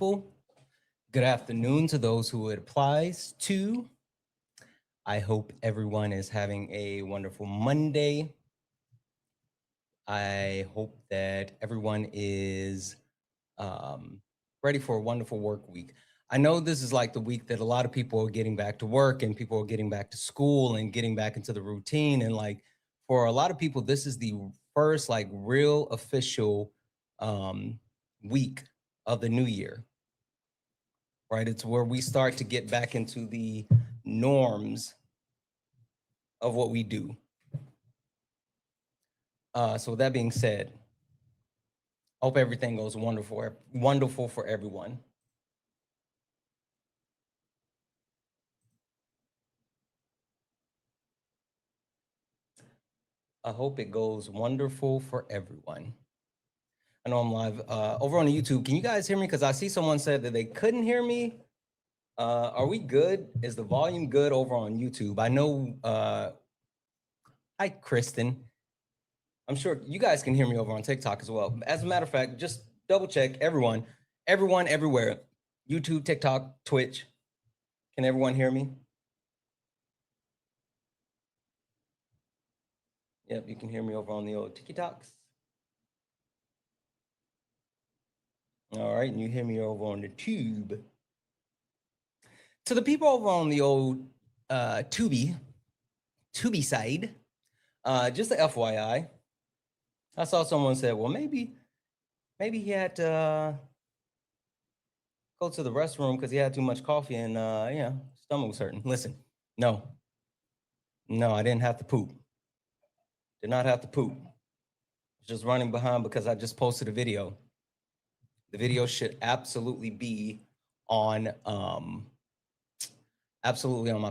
people. Good afternoon to those who it applies to. I hope everyone is having a wonderful Monday. I hope that everyone is ready for a wonderful work week. I know this is like the week that a lot of people are getting back to work and people are getting back to school and getting back into the routine. And like for a lot of people, this is the first like real official week of the new year, right? It's where we start to get back into the norms of what we do. So with that being said, hope everything goes wonderful for everyone. I hope it goes wonderful for everyone. I know I'm live over on YouTube. Can you guys hear me? Because I see someone said that they couldn't hear me. Are we good? Is the volume good over on YouTube? I know, hi, Kristen. I'm sure you guys can hear me over on TikTok as well. As a matter of fact, just double check everyone, everywhere. YouTube, TikTok, Twitch. Can everyone hear me? Yep, you can hear me over on the old TikToks. All right, and you hear me over on the tube. To the people over on the old Tubi side, just a FYI, I saw someone said, well, maybe he had to go to the restroom because he had too much coffee and yeah, stomach was hurting. Listen, no, I didn't have to poop. Did not have to poop. Just running behind because I just posted a video. The video should absolutely be on my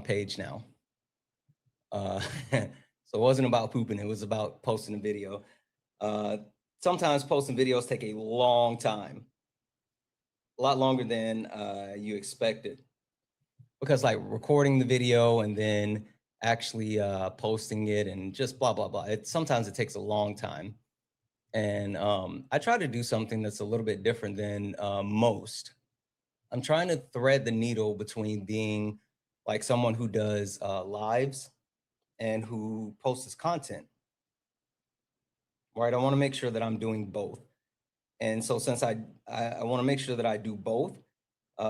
page now. So it wasn't about pooping, it was about posting a video. Sometimes posting videos take a long time, a lot longer than you expected, because like recording the video and then actually posting it and just blah, blah, blah. Sometimes it takes a long time. And I try to do something that's a little bit different than most. I'm trying to thread the needle between being like someone who does lives and who posts content, right? I want to make sure that I'm doing both. And so since I want to make sure that I do both,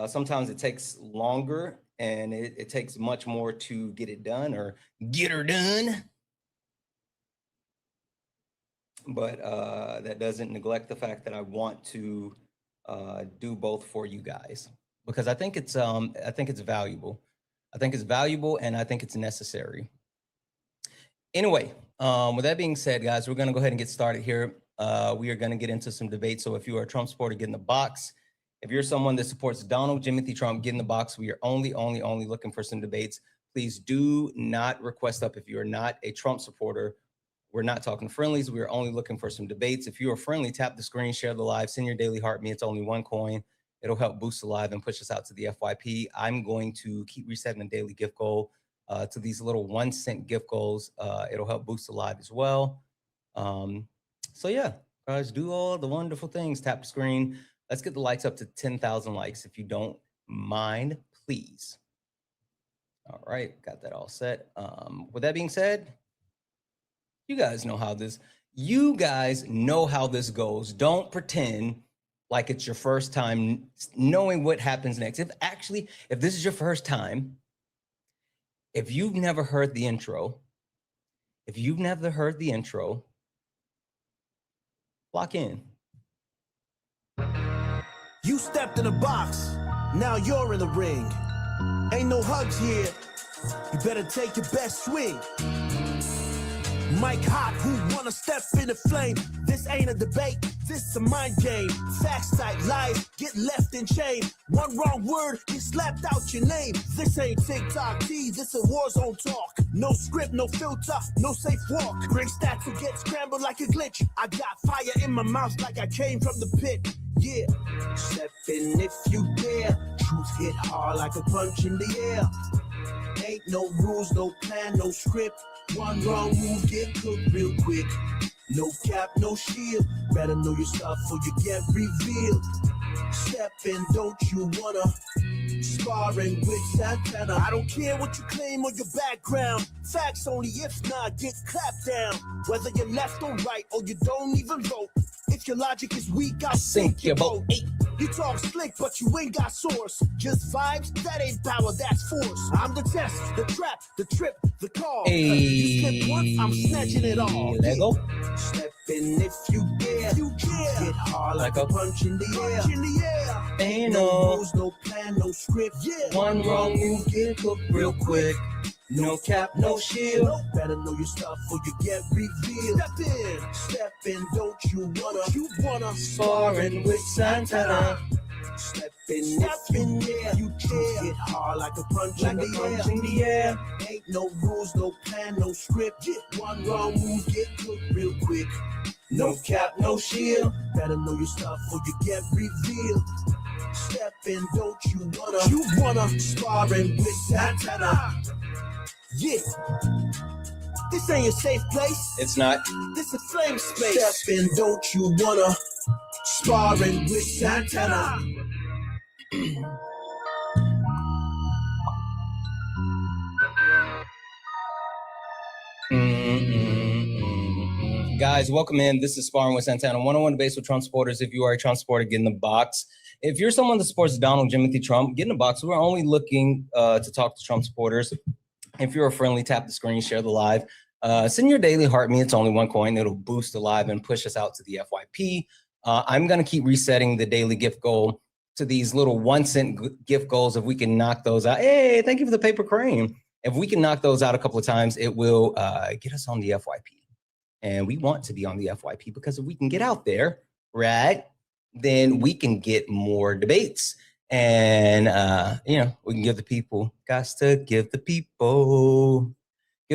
sometimes it takes longer and it takes much more to get it done or get her done. But that doesn't neglect the fact that I want to do both for you guys, because I think it's valuable. I think it's valuable and I think it's necessary. Anyway, with that being said, guys, we're going to go ahead and get started here. We are going to get into some debate. So if you are a Trump supporter, get in the box. If you're someone that supports Donald Jimothy Trump, get in the box. We are only looking for some debates. Please do not request up if you are not a Trump supporter. We're not talking friendlies. We're only looking for some debates. If you are friendly, tap the screen, share the live, send your daily heart me. It's only one coin. It'll help boost the live and push us out to the FYP. I'm going to keep resetting the daily gift goal to these little 1 cent gift goals. It'll help boost the live as well. So yeah, guys, do all the wonderful things. Tap the screen. Let's get the likes up to 10,000 likes if you don't mind, please. All right, got that all set. With that being said, you guys know how this goes. Don't pretend like it's your first time knowing what happens next. If this is your first time, if you've never heard the intro, lock in. You stepped in a box, now you're in the ring. Ain't no hugs here, you better take your best swing. Mike hot, who wanna step in the flame? This ain't a debate, this a mind game. Facts type lies, get left in chain. One wrong word, get slapped out your name. This ain't TikTok T, this a war zone talk. No script, no filter, no safe walk. Bring stats to get scrambled like a glitch. I got fire in my mouth like I came from the pit. Yeah, step in if you dare. Truth hit hard like a punch in the air. Ain't no rules, no plan, no script. One wrong move, get cooked real quick. No cap, no shield. Better know your stuff or you get revealed. Step in, don't you wanna? Sparring with Santana. I don't care what you claim or your background. Facts only, if not, get clapped down. Whether you're left or right, or you don't even vote. If your logic is weak, I'll sink your boat. You talk slick, but you ain't got source. Just vibes, that ain't power, that's force. I'm the test, the trap, the trip, the call. You slip once, I'm snatching it all. Let go. Step in if you dare. Get hard like a punch in the air. Ain't No rules, no plan, no script. one wrong move, get cooked real quick. No cap, no shield. Better know your stuff or you get revealed. Step in, don't you wanna? Sparring with Santana. Step in if you dare. Get hard like a punch in the air. Ain't no rules, no plan, no script. One wrong move, get cooked real quick. No cap, no shield. Better know your stuff or you get revealed. Step in, don't you wanna? Sparring with Santana. Yeah. This ain't a safe place. It's not. This a flame space. Step in, don't you wanna? Sparring with Santana. Guys, welcome in. This is Sparring with Santana, one-on-one debates with Trump supporters. If you are a Trump supporter, get in the box. If you're someone that supports Donald Jimothy Trump, get in the box. We're only looking to talk to Trump supporters. If you're a friendly, tap the screen, share the live. Send your daily heart me. It's only one coin. It'll boost the live and push us out to the FYP. I'm going to keep resetting the daily gift goal to these little 1 cent gift goals. If we can knock those out. Hey, thank you for the paper crane. If we can knock those out a couple of times, it will get us on the FYP. And we want to be on the FYP because if we can get out there, right, then we can get more debates. And, we can give the people, give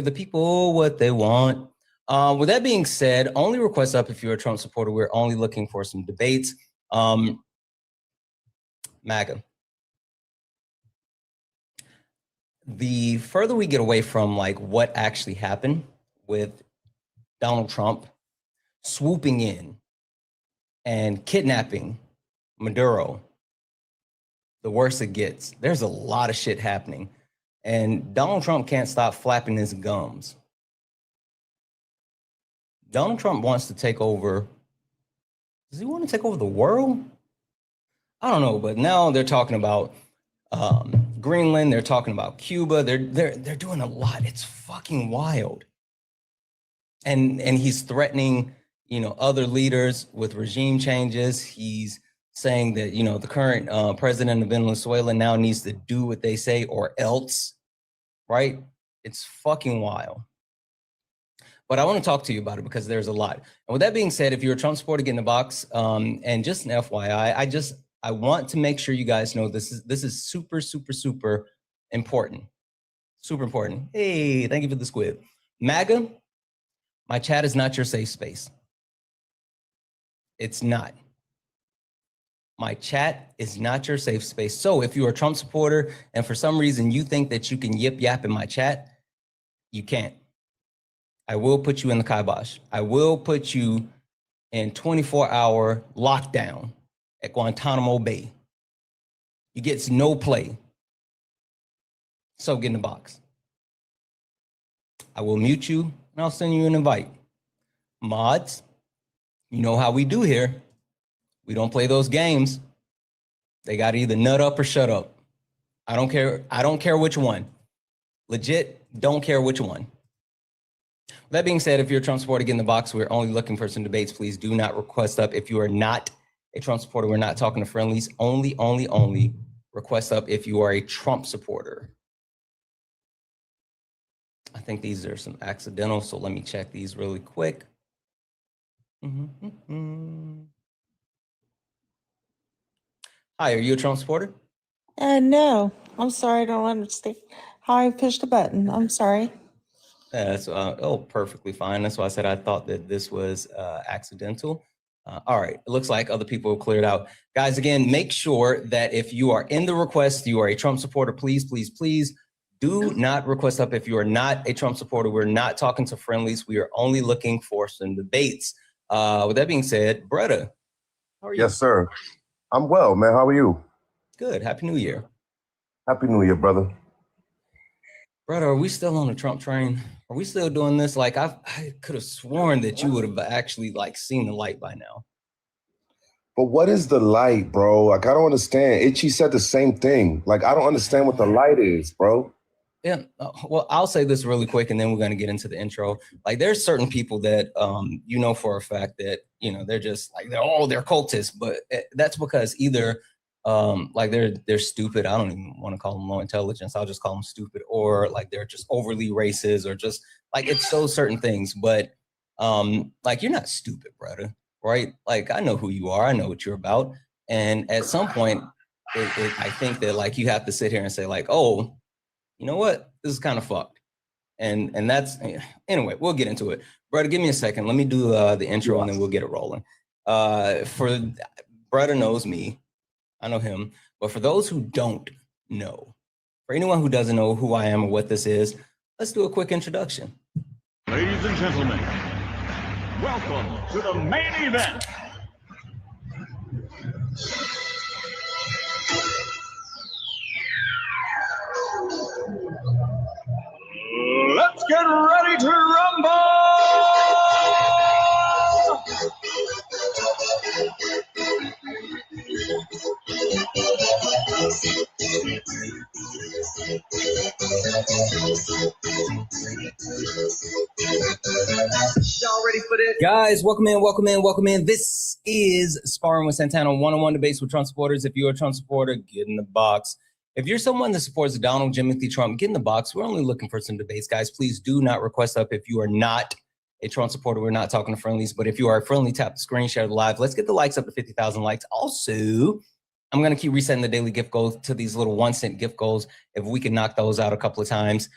the people what they want. With that being said, only request up if you're a Trump supporter. We're only looking for some debates. MAGA. The further we get away from like what actually happened with Donald Trump swooping in and kidnapping Maduro, the worse it gets. There's a lot of shit happening. And Donald Trump can't stop flapping his gums. Donald Trump wants to take over. Does he want to take over the world? I don't know, but now they're talking about Greenland. They're talking about Cuba. They're doing a lot. It's fucking wild. And he's threatening, other leaders with regime changes. He's saying that, the current president of Venezuela now needs to do what they say or else, right? It's fucking wild. But I want to talk to you about it because there's a lot. And with that being said, if you're a Trump supporter, get in the box. And just an FYI, I want to make sure you guys know this is super, super, super important. Super important. Hey, thank you for the squid. MAGA, my chat is not your safe space. It's not. My chat is not your safe space. So if you're a Trump supporter and for some reason you think that you can yip yap in my chat, you can't. I will put you in the kibosh. I will put you in 24-hour lockdown at Guantanamo Bay. You get no play. So get in the box. I will mute you and I'll send you an invite. Mods, you know how we do here. We don't play those games. They got to either nut up or shut up. I don't care. I don't care which one. Legit, don't care which one. That being said, if you're a Trump supporter, get in the box. We're only looking for some debates. Please do not request up. If you are not a Trump supporter, we're not talking to friendlies. Only request up if you are a Trump supporter. I think these are some accidental, so let me check these really quick. Hi, are you a Trump supporter? No, I'm sorry, I don't understand how I pushed a button. I'm sorry. That's perfectly fine. That's why I said I thought that this was accidental. All right, it looks like other people have cleared out. Guys, again, make sure that if you are in the request, you are a Trump supporter, please do not request up. If you are not a Trump supporter, we're not talking to friendlies. We are only looking for some debates. With that being said, Bretta, how are you? Yes, sir. I'm well, man. How are you? Good. Happy New Year. Happy New Year, brother. Brother, are we still on the Trump train? Are we still doing this? Like, I could have sworn that you would have actually like seen the light by now. But what is the light, bro? Like, I don't understand. Itchy said the same thing. Like, I don't understand what the light is, bro. Yeah. Well, I'll say this really quick, and then we're going to get into the intro. Like, there's certain people that, you know, for a fact that, you know, they're just like, they're cultists, but that's because either like they're stupid. I don't even want to call them low intelligence. I'll just call them stupid, or like they're just overly racist, or just like it's so certain things. But like, you're not stupid, brother, right? Like, I know who you are. I know what you're about. And at some point, I think that like you have to sit here and say like, oh, you know what? This is kind of fucked. And that's, anyway, we'll get into it. Brother, give me a second. Let me do the intro and then we'll get it rolling. For brother knows me, I know him, but for those who don't know, for anyone who doesn't know who I am or what this is, let's do a quick introduction. Ladies and gentlemen, welcome to the main event. Let's get ready to rumble! Y'all ready for this? Guys, welcome in, welcome in, welcome in. This is Sparring with Santana, one-on-one debates with Trump supporters. If you're a Trump supporter, get in the box. If you're someone that supports Donald Jimothy Trump, get in the box. We're only looking for some debates, guys. Please do not request up if you are not a Trump supporter. We're not talking to friendlies, but if you are a friendly, tap the screen, share the live. Let's get the likes up to 50,000 likes. Also, I'm going to keep resetting the daily gift goals to these little 1-cent gift goals. If we can knock those out a couple of times,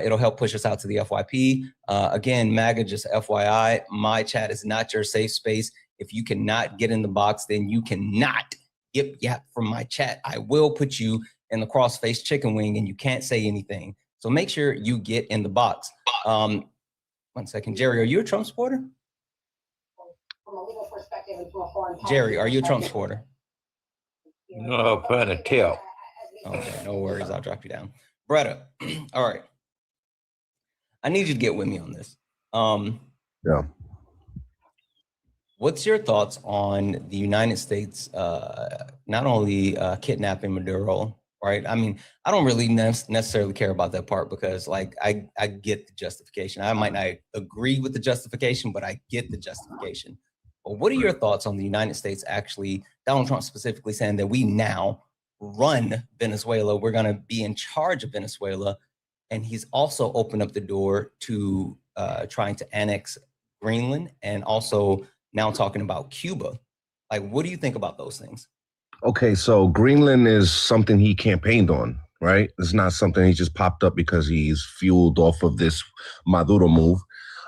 it'll help push us out to the FYP. Again, MAGA, just FYI, my chat is not your safe space. If you cannot get in the box, then you cannot yap from my chat. I will put you in the cross-faced chicken wing and you can't say anything. So make sure you get in the box. 1 second. Jerry, are you a Trump supporter? From a legal perspective and from a foreign policy Jerry, are you a Trump supporter? No, pun and tell. Okay, no worries. I'll drop you down. Bretta, all right. I need you to get with me on this. Yeah. What's your thoughts on the United States not only kidnapping Maduro, right? I mean, I don't really necessarily care about that part because, like, I get the justification. I might not agree with the justification, but I get the justification. But what are your thoughts on the United States actually, Donald Trump specifically saying that we now run Venezuela, we're going to be in charge of Venezuela, and he's also opened up the door to trying to annex Greenland and also now talking about Cuba. Like, what do you think about those things? Okay, so Greenland is something he campaigned on, right? It's not something he just popped up because he's fueled off of this Maduro move.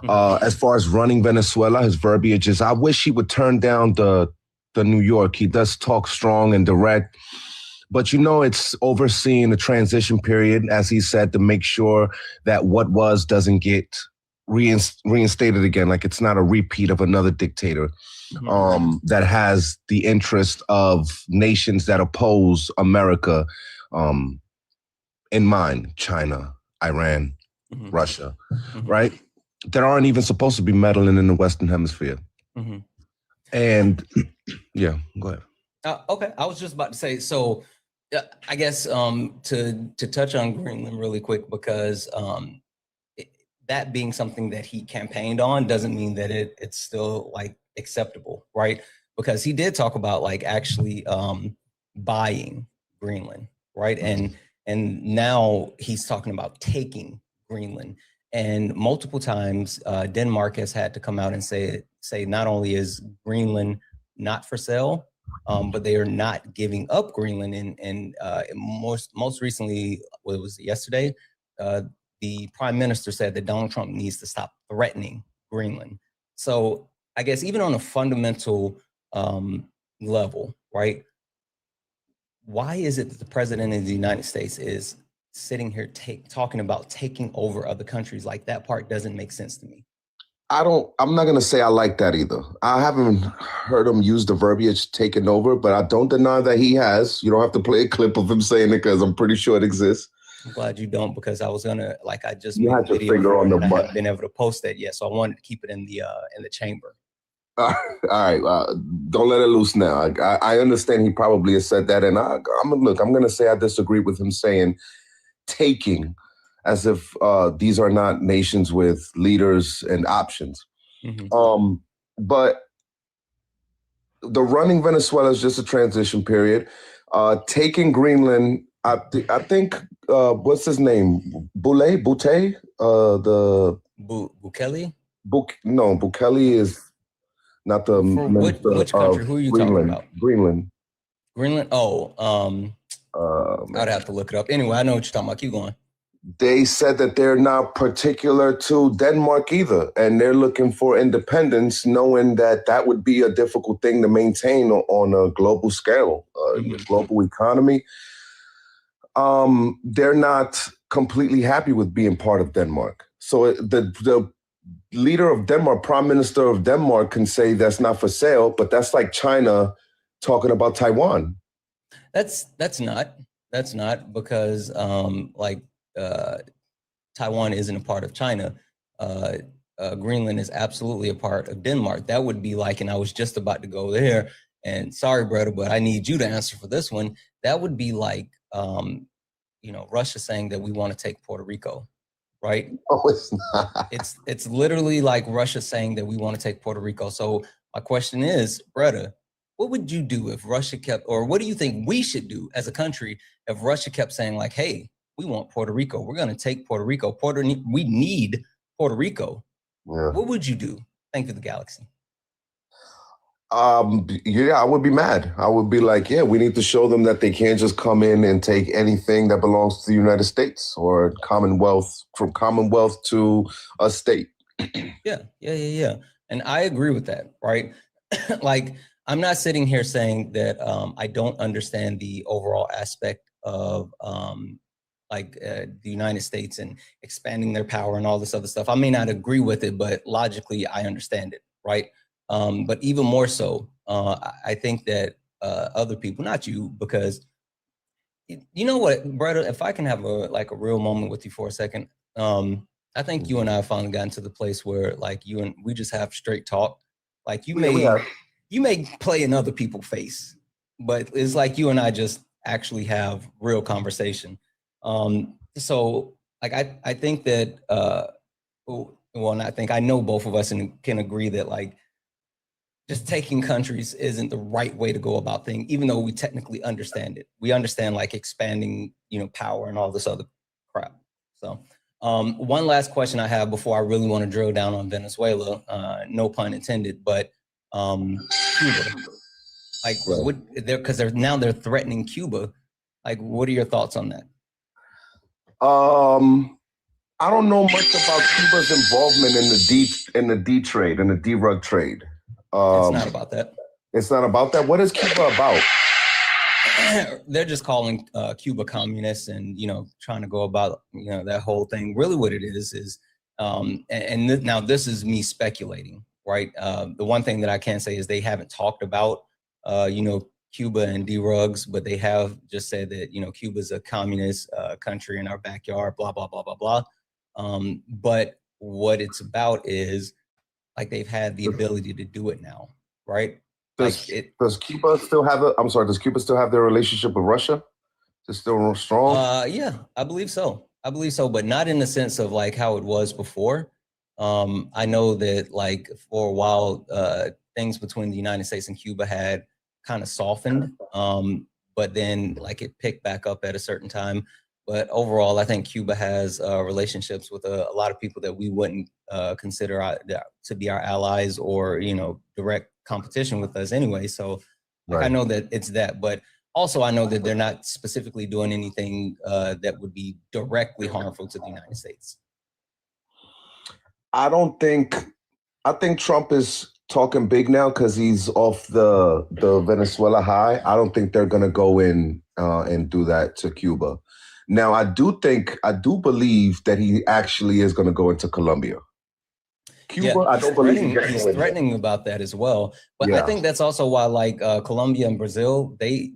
As far as running Venezuela, his verbiage is, I wish he would turn down the New York. He does talk strong and direct, but, you know, it's overseeing the transition period, as he said, to make sure that what was doesn't get reinstated again. Like, it's not a repeat of another dictator that has the interest of nations that oppose America in mind. China, Iran, Russia, right? That aren't even supposed to be meddling in the Western Hemisphere. And yeah, go ahead. Okay, I was just about to say, so I guess to touch on Greenland really quick, because that being something that he campaigned on doesn't mean that it's still like acceptable, right? Because he did talk about like actually buying Greenland, right? And now he's talking about taking Greenland. And multiple times, Denmark has had to come out and say not only is Greenland not for sale, but they are not giving up Greenland. And most recently, what was it, yesterday, the prime minister said that Donald Trump needs to stop threatening Greenland. So I guess even on a fundamental level, right? Why is it that the president of the United States is sitting here talking about taking over other countries? Like, that part doesn't make sense to me. I'm not going to say I like that either. I haven't heard him use the verbiage taken over, but I don't deny that he has. You don't have to play a clip of him saying it because I'm pretty sure it exists. I'm glad you don't, because I was gonna, like, I just You made a had your video finger for on it the and I button. haven't been able to post that yet, so I wanted to keep it in the chamber. All right. Don't let it loose now. I understand he probably has said that. And I'm going to say I disagree with him saying taking as if these are not nations with leaders and options. Mm-hmm. But the running Venezuela is just a transition period. Taking Greenland, I think, what's his name? Boutte? Bukele? Bukele is not the For minister which country? of Who are you Greenland. talking about? Greenland. Greenland? I'd have to look it up. Anyway, I know what you're talking about. Keep going. They said that they're not particular to Denmark either, and they're looking for independence, knowing that that would be a difficult thing to maintain on a global scale, global economy. They're not completely happy with being part of Denmark. So the leader of Denmark, prime minister of Denmark, can say that's not for sale, but that's like China talking about Taiwan. That's not because Taiwan isn't a part of China. Greenland is absolutely a part of Denmark. That would be like, and I was just about to go there, and sorry, brother, but I need you to answer for this one. That would be like, Russia saying that we want to take Puerto Rico, right? Oh, it's not. It's literally like Russia saying that we want to take Puerto Rico. So my question is, brother, what would you do if Russia kept, or what do you think we should do as a country if Russia kept saying like, hey, we want Puerto Rico. We're going to take Puerto Rico. We need Puerto Rico. Yeah. What would you do? Thank you, the galaxy. I would be mad. I would be like, yeah, we need to show them that they can't just come in and take anything that belongs to the United States or Commonwealth, from Commonwealth to a state. Yeah. And I agree with that, right? Like, I'm not sitting here saying that I don't understand the overall aspect of the United States and expanding their power and all this other stuff. I may not agree with it, but logically I understand it, right? But even more so, I think that other people, not you, because you know what, brother, if I can have a real moment with you for a second, I think you and I have finally gotten to the place where we just have straight talk. Like you may play in other people's face, but it's like you and I just actually have real conversation. So I think that, I know both of us can agree that just taking countries isn't the right way to go about things, even though we technically understand it. We understand expanding, power and all this other crap. So one last question I have before I really want to drill down on Venezuela, no pun intended, but Cuba, because they're threatening Cuba. What are your thoughts on that? I don't know much about Cuba's involvement in the D trade, in the D-rug trade. It's not about that. It's not about that. What is Cuba about? They're just calling Cuba communist and, trying to go about, that whole thing. Really what it is, now this is me speculating, right? The one thing that I can say is they haven't talked about, Cuba and D-rugs, but they have just said that, Cuba's a communist country in our backyard, blah, blah, blah, blah, blah. But what it's about is they've had the ability to do it now, right? Does Cuba still have does Cuba still have their relationship with Russia? Is it still strong? Yeah, I believe so, but not in the sense of how it was before. I know that for a while, things between the United States and Cuba had kind of softened, but then it picked back up at a certain time. But overall, I think Cuba has relationships with a lot of people that we wouldn't consider to be our allies or, direct competition with us anyway. So I know that it's that, but also I know that they're not specifically doing anything that would be directly harmful to the United States. I think Trump is talking big now because he's off the Venezuela high. I don't think they're going to go in and do that to Cuba. Now, I do believe that he actually is going to go into Colombia. Cuba, I don't believe he's threatening about that as well. But I think that's also why, like Colombia and Brazil, they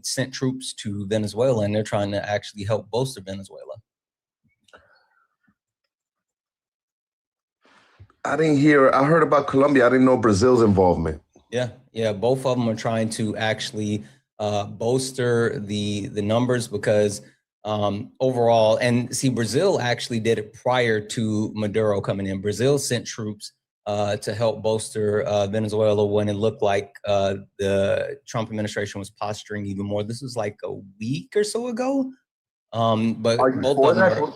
sent troops to Venezuela, and they're trying to actually help bolster Venezuela. I heard about Colombia. I didn't know Brazil's involvement. Yeah, both of them are trying to actually bolster the numbers because overall, and see, Brazil actually did it prior to Maduro coming in. Brazil sent troops to help bolster Venezuela when it looked like the Trump administration was posturing even more. This was like a week or so ago. But both of them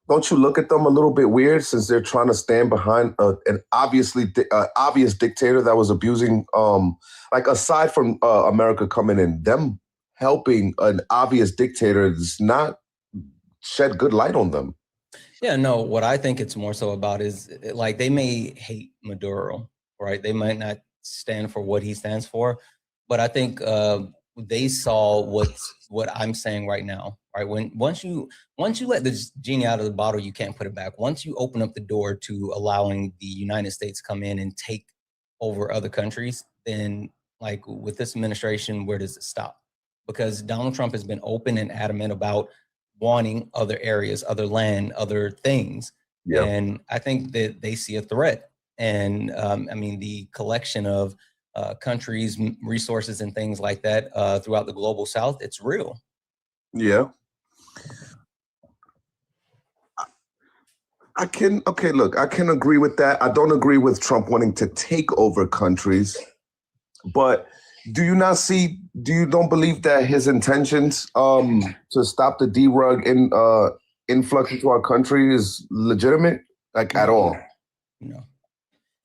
don't you look at them a little bit weird since they're trying to stand behind an obvious dictator that was abusing, like aside from America coming in, them helping an obvious dictator does not shed good light on them. Yeah, no, what I think it's more so about is like they may hate Maduro, right? They might not stand for what he stands for, but I think they saw what I'm saying right now, right? Once you let the genie out of the bottle, you can't put it back. Once you open up the door to allowing the United States come in and take over other countries, then like with this administration, where does it stop? Because Donald Trump has been open and adamant about wanting other areas, other land, other things. Yep. And I think that they see a threat. And I mean, the collection of countries, resources, and things like that throughout the global South, it's real. Yeah. I can agree with that. I don't agree with Trump wanting to take over countries, but do you don't believe that his intentions to stop the D-Rug influx into our country is legitimate, like at all? No.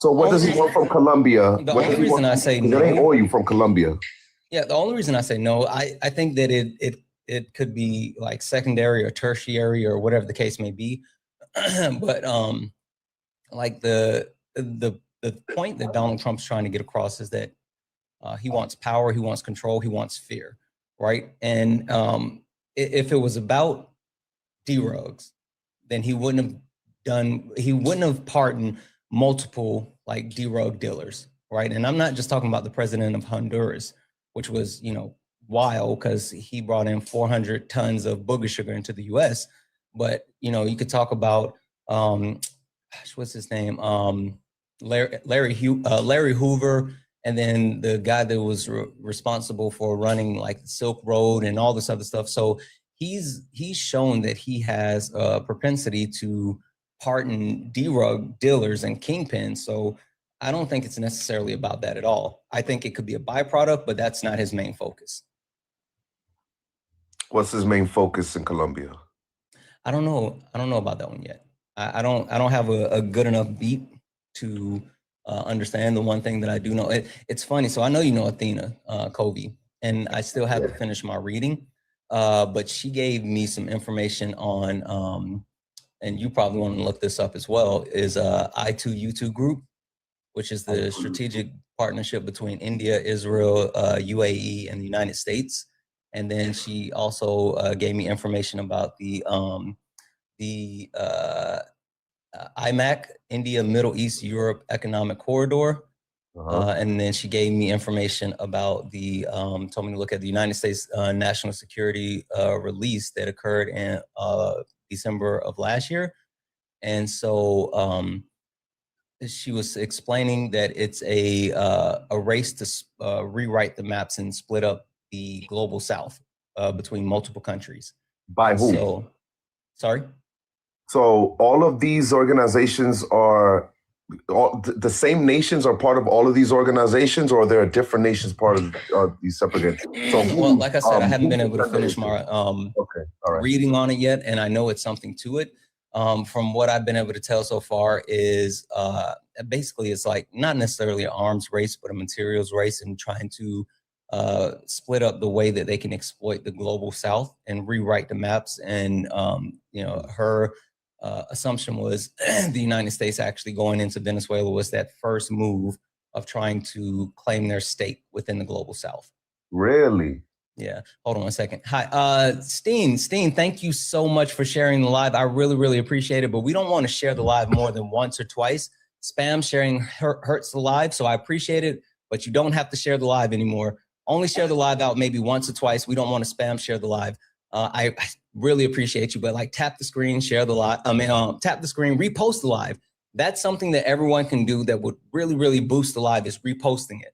So what does he want from Colombia? The only reason I say no. It ain't oil from Colombia. Yeah, the only reason I say no, I think that it could be like secondary or tertiary or whatever the case may be. But like the point that Donald Trump's trying to get across is that he wants power, he wants control, he wants fear, right? And if it was about D-Rugs, then he wouldn't have pardoned multiple like D-Rug dealers, right? And I'm not just talking about the president of Honduras, which was, wild because he brought in 400 tons of booger sugar into the U.S. But, you could talk about, what's his name? Larry Hoover, and then the guy that was responsible for running like the Silk Road and all this other stuff. So he's shown that he has a propensity to pardon D-Rug dealers and kingpins. So I don't think it's necessarily about that at all. I think it could be a byproduct, but that's not his main focus. What's his main focus in Colombia? I don't know about that one yet. I don't have a good enough beat to understand. The one thing that I do know, it's funny. So I know Athena Covey, and I still have to finish my reading. But she gave me some information on, and you probably want to look this up as well, is I2U2 Group, which is the strategic partnership between India, Israel, UAE, and the United States. And then she also gave me information about the IMAC, India, Middle East, Europe Economic Corridor. And then she gave me information about told me to look at the United States national security release that occurred in December of last year. And so she was explaining that it's a race to rewrite the maps and split up the global South between multiple countries. By who? So, sorry? So all of these organizations are, the same nations are part of all of these organizations, or there are different nations part of these separate entities? So well, like I said, I haven't been able to finish my reading on it yet, and I know it's something to it. From what I've been able to tell so far is basically it's like not necessarily an arms race, but a materials race, and trying to split up the way that they can exploit the global South and rewrite the maps. And her assumption was the United States actually going into Venezuela was that first move of trying to claim their stake within the global South. Really? Yeah. Hold on one second. Hi, Steen, thank you so much for sharing the live. I really, really appreciate it, but we don't want to share the live more than once or twice. Spam sharing hurts the live, so I appreciate it, but you don't have to share the live anymore. Only share the live out maybe once or twice. We don't want to spam share the live. I really appreciate you, but like tap the screen, share the live. Tap the screen, repost the live. That's something that everyone can do that would really, really boost the live, is reposting it.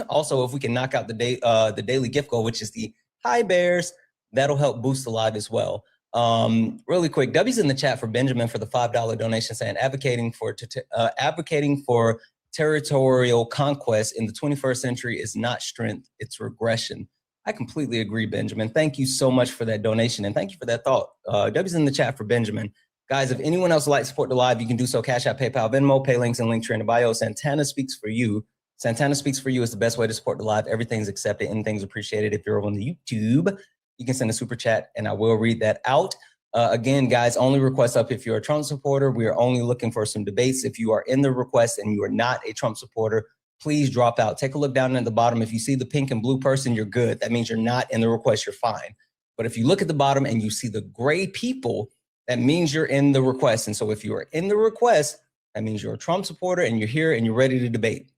Also, if we can knock out the daily gift goal, which is the Hi Bears, that'll help boost the live as well. Really quick, W's in the chat for Benjamin for the $5 donation, saying advocating for territorial conquest in the 21st century is not strength, it's regression. I completely agree, Benjamin. Thank you so much for that donation, and thank you for that thought. W's in the chat for Benjamin. Guys, if anyone else would like to support the live, you can do so. Cash App, PayPal, Venmo, pay links, and link tree in the bio. Santana Speaks for You. Santana Speaks for You is the best way to support the live. Everything's accepted, anything's appreciated. If you're on the YouTube, you can send a super chat, and I will read that out. Again, guys, only request up if you're a Trump supporter. We are only looking for some debates. If you are in the request and you are not a Trump supporter, please drop out. Take a look down at the bottom. If you see the pink and blue person, you're good. That means you're not in the request. You're fine. But if you look at the bottom and you see the gray people, that means you're in the request. And so if you are in the request, that means you're a Trump supporter and you're here and you're ready to debate.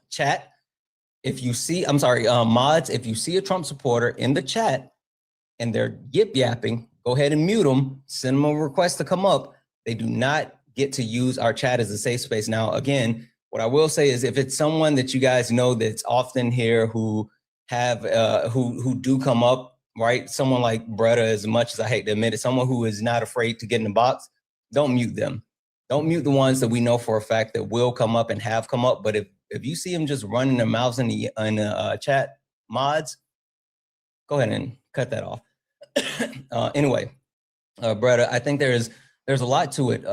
Chat, if you see, mods, if you see a Trump supporter in the chat and they're yip yapping, go ahead and mute them, send them a request to come up. They do not get to use our chat as a safe space. Now, again, what I will say is if it's someone that you guys know that's often here who have, who do come up, right? Someone like Bretta, as much as I hate to admit it, someone who is not afraid to get in the box, don't mute them. Don't mute the ones that we know for a fact that will come up and have come up. But if you see them just running their mouths in the chat, mods, go ahead and cut that off. Anyway, Bretta, I think there's a lot to it.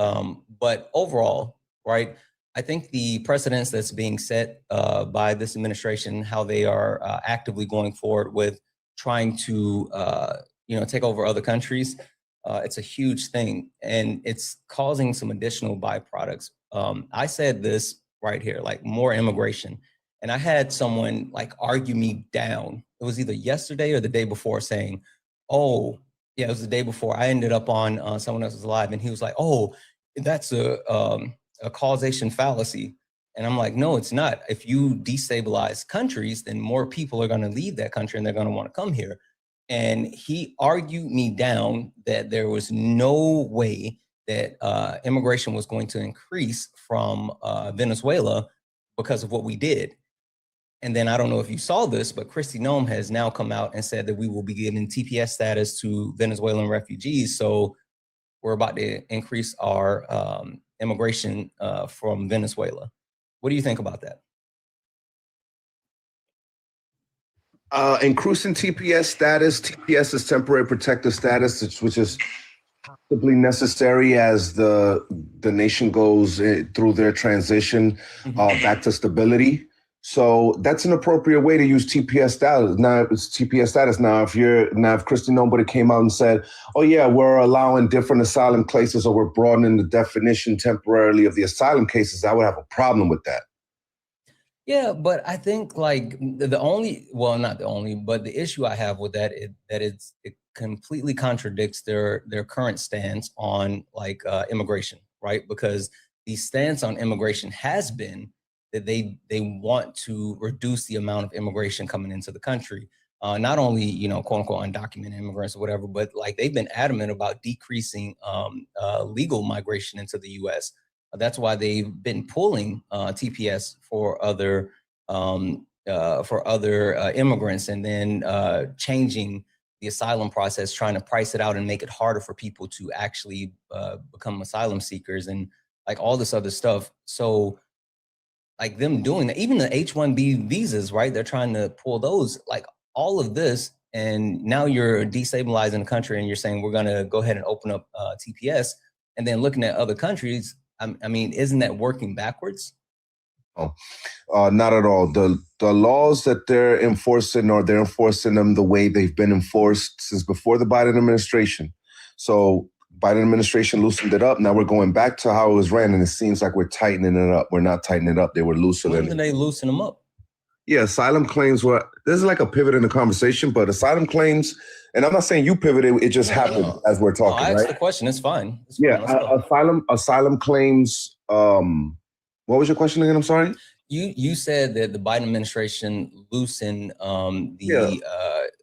But overall, right, I think the precedence that's being set by this administration, how they are actively going forward with trying to, take over other countries, it's a huge thing, and it's causing some additional byproducts. I said this right here, like more immigration, and I had someone like argue me down. It was either yesterday or the day before, saying, "Oh, yeah, it was the day before." I ended up on someone else's live, and he was like, "Oh, that's a causation fallacy." And I'm like, no, it's not. If you destabilize countries, then more people are going to leave that country and they're going to want to come here. And he argued me down that there was no way that immigration was going to increase from Venezuela because of what we did. And then I don't know if you saw this, but Kristi Noem has now come out and said that we will be giving TPS status to Venezuelan refugees. So we're about to increase our immigration from Venezuela. What do you think about that? Increasing TPS status. TPS is temporary protective status, which is possibly necessary as the nation goes through their transition back to stability. So that's an appropriate way to use TPS status. Now it's TPS status. Now, if Kristi Noem came out and said, "Oh yeah, we're allowing different asylum cases, or we're broadening the definition temporarily of the asylum cases," I would have a problem with that. Yeah, but I think like not the only, but the issue I have with that is that it completely contradicts their current stance on like immigration, right? Because the stance on immigration has been that they want to reduce the amount of immigration coming into the country. Not only, quote unquote undocumented immigrants or whatever, but like they've been adamant about decreasing legal migration into the US. That's why they've been pulling TPS for other immigrants, and then changing the asylum process, trying to price it out and make it harder for people to actually become asylum seekers and like all this other stuff. So like them doing that, even the H-1B visas, right? They're trying to pull those, like all of this. And now you're destabilizing the country and you're saying we're going to go ahead and open up TPS, and then looking at other countries. I mean, isn't that working backwards? Oh, not at all. The laws that they're enforcing them the way they've been enforced since before the Biden administration. So Biden administration loosened it up. Now we're going back to how it was ran, and it seems like we're tightening it up. We're not tightening it up. They were looser. When did they loosen them up? Yeah, asylum claims this is like a pivot in the conversation, but asylum claims And I'm not saying you pivoted; it just happened as we're talking. I asked right? the question. It's fine. It's Yeah, fine. Let's go. asylum claims. What was your question again? I'm sorry. You said that the Biden administration loosened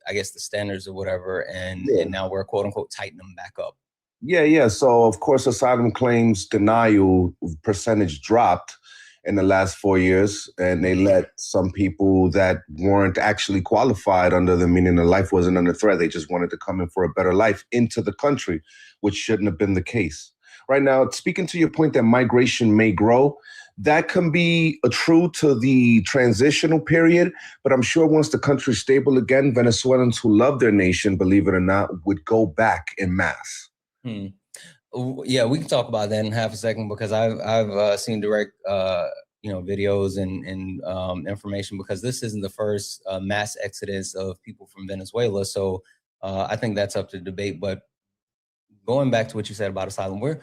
I guess the standards or whatever, and now we're quote unquote tightening them back up. Yeah. So of course, asylum claims denial percentage dropped in the last 4 years, and they let some people that weren't actually qualified under the meaning their life wasn't under threat. They just wanted to come in for a better life into the country, which shouldn't have been the case. Right now, speaking to your point that migration may grow, that can be true to the transitional period, but I'm sure once the country's stable again, Venezuelans who love their nation, believe it or not, would go back en masse. Yeah, we can talk about that in half a second because I've seen direct videos and information, because this isn't the first mass exodus of people from Venezuela. So I think that's up to debate. But going back to what you said about asylum, where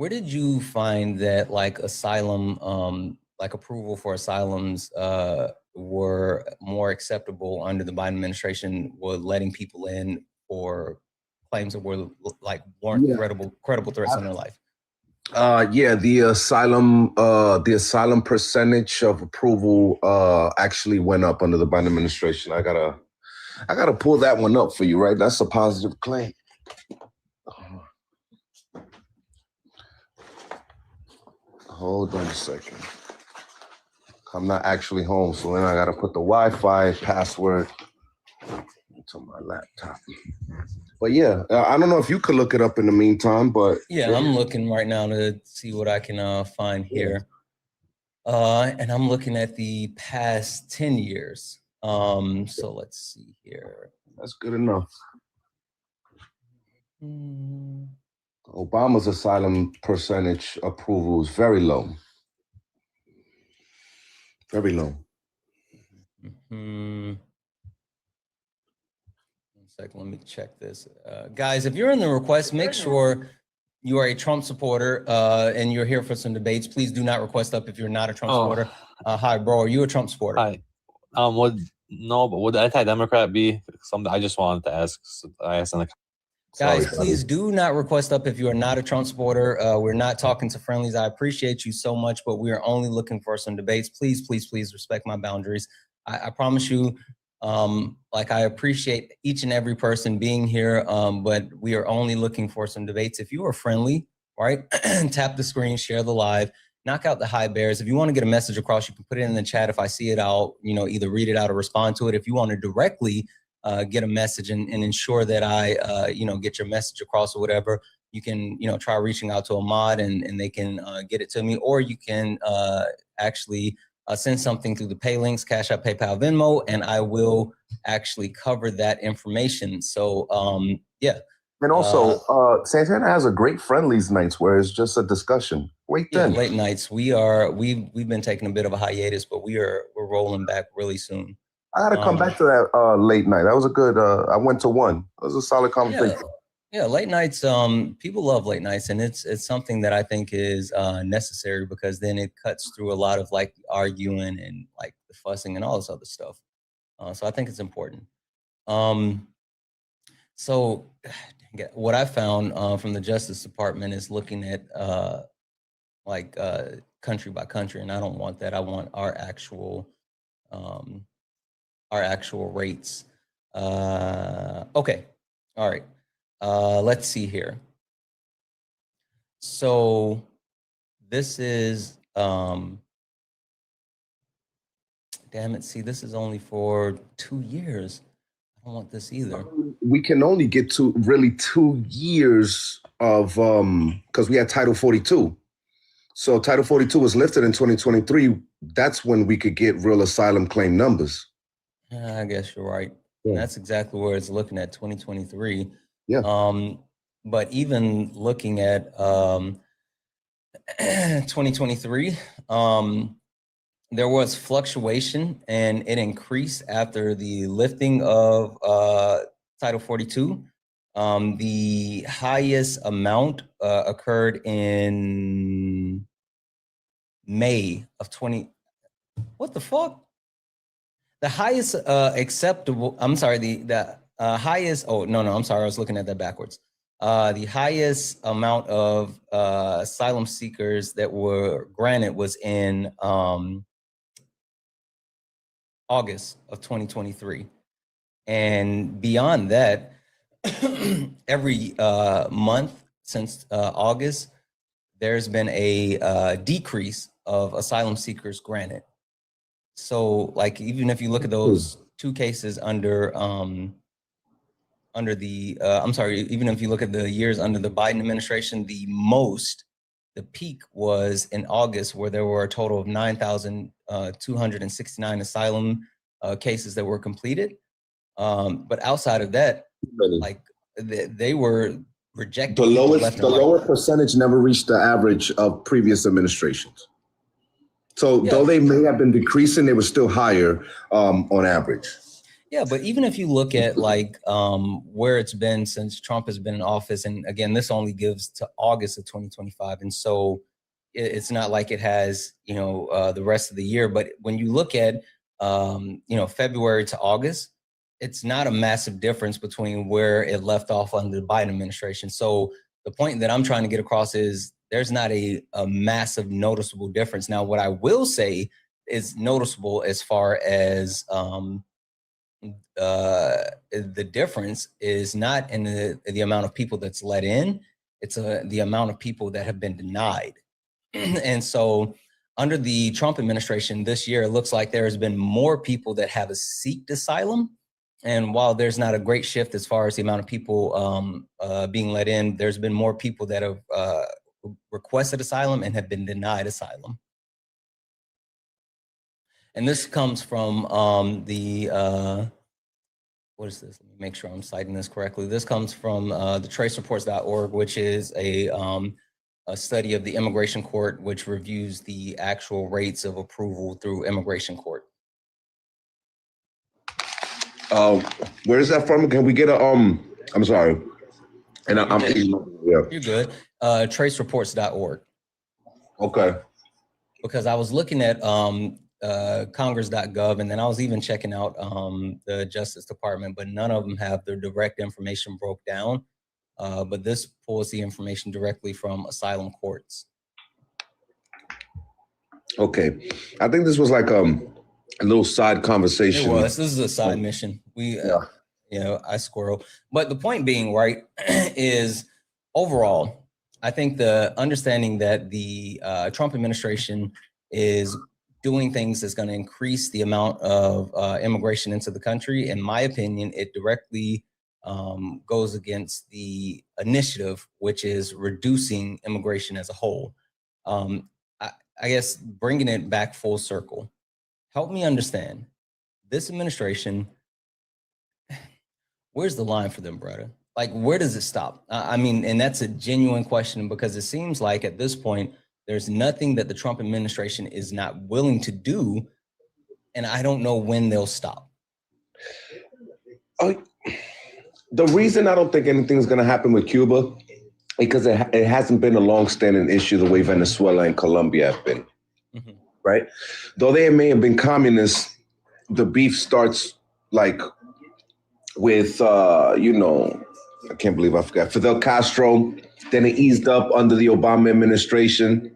did you find that like asylum, like approval for asylums were more acceptable under the Biden administration, were letting people in for claims that were like weren't credible threats on their life? The asylum percentage of approval actually went up under the Biden administration. I gotta pull that one up for you, right? That's a positive claim. Hold on a second. I'm not actually home, so then I gotta put the Wi-Fi password to my laptop. But yeah, I don't know if you could look it up in the meantime, but yeah, I'm looking right now to see what I can find here. And I'm looking at the past 10 years. So let's see here. That's good enough. Obama's asylum percentage approval is very low. Very low. 1 second, let me check this. Guys, if you're in the request, make sure you are a Trump supporter and you're here for some debates. Please do not request up if you're not a Trump supporter. Hi, bro. Are you a Trump supporter? Hi. Would the anti-Democrat be something? I just wanted to ask. I asked in the Guys, please do not request up if you are not a Trump supporter. We're not talking to friendlies. I appreciate you so much, but we are only looking for some debates. Please, please, please respect my boundaries. I promise you, I appreciate each and every person being here, but we are only looking for some debates. If you are friendly, right, tap the screen, share the live, knock out the high bears. If you want to get a message across, you can put it in the chat. If I see it, I'll either read it out or respond to it. If you want to directly get a message and ensure that I get your message across or whatever, you can try reaching out to a mod and they can get it to me, or you can actually send something through the pay links, Cash App, PayPal, Venmo, and I will actually cover that information. So yeah. And also, Santana has a great friendlies nights where it's just a discussion. Late nights. We've been taking a bit of a hiatus, but we're rolling back really soon. I got to come back to that late night. That was a good. I went to one. It was a solid conversation. Yeah, late nights. People love late nights, and it's something that I think is necessary, because then it cuts through a lot of like arguing and like the fussing and all this other stuff. So I think it's important. So what I found from the Justice Department is looking at country by country, and I don't want that. I want our actual rates. Okay, all right. Let's see here. So this is, damn it. See, this is only for 2 years. I don't want this either. We can only get to really 2 years of, because we had Title 42. So Title 42 was lifted in 2023. That's when we could get real asylum claim numbers. I guess you're right. Yeah. That's exactly where it's looking at, 2023. Yeah. But even looking at 2023, there was fluctuation, and it increased after the lifting of Title 42. The highest amount occurred in May of 20. What the fuck? The highest acceptable, I'm sorry, the Highest, oh, no, I'm sorry, I was looking at that backwards. The highest amount of asylum seekers that were granted was in August of 2023. And beyond that, every month since August, there's been a decrease of asylum seekers granted. So, like, even if you look at those two cases under the, even if you look at the years under the Biden administration, the peak was in August, where there were a total of 9,269 asylum cases that were completed. But outside of that, like they were rejected. The lower percentage never reached the average of previous administrations. So though they may have been decreasing, they were still higher on average. Yeah, but even if you look at like where it's been since Trump has been in office, and again, this only gives to August of 2025, and so it's not like it has, the rest of the year. But when you look at, February to August, it's not a massive difference between where it left off under the Biden administration. So the point that I'm trying to get across is there's not a massive noticeable difference. Now, what I will say is noticeable as far as the difference is not in the amount of people that's let in, it's the amount of people that have been denied. And so under the Trump administration this year, it looks like there has been more people that have sought asylum. And while there's not a great shift as far as the amount of people being let in, there's been more people that have requested asylum and have been denied asylum. And this comes from what is this? Let me make sure I'm citing this correctly. This comes from the tracereports.org, which is a study of the immigration court, which reviews the actual rates of approval through immigration court. Where is that from? Can we get a I'm sorry. And You're good. Tracereports.org. Okay. Because I was looking at congress.gov, and then I was even checking out the Justice Department, but none of them have their direct information broke down. But this pulls the information directly from asylum courts. Okay. I think this was like a little side conversation. It was. This is a side mission. I squirrel. But the point being, right, is overall, I think the understanding that the Trump administration is doing things that's going to increase the amount of immigration into the country, in my opinion, it directly goes against the initiative, which is reducing immigration as a whole. I guess bringing it back full circle, help me understand this administration. Where's the line for them, brother? Like, where does it stop? I mean, and that's a genuine question, because it seems like at this point, there's nothing that the Trump administration is not willing to do. And I don't know when they'll stop. The reason I don't think anything's going to happen with Cuba, because it hasn't been a long-standing issue the way Venezuela and Colombia have been, right? Though they may have been communists, the beef starts like with, I can't believe I forgot, Fidel Castro. Then it eased up under the Obama administration.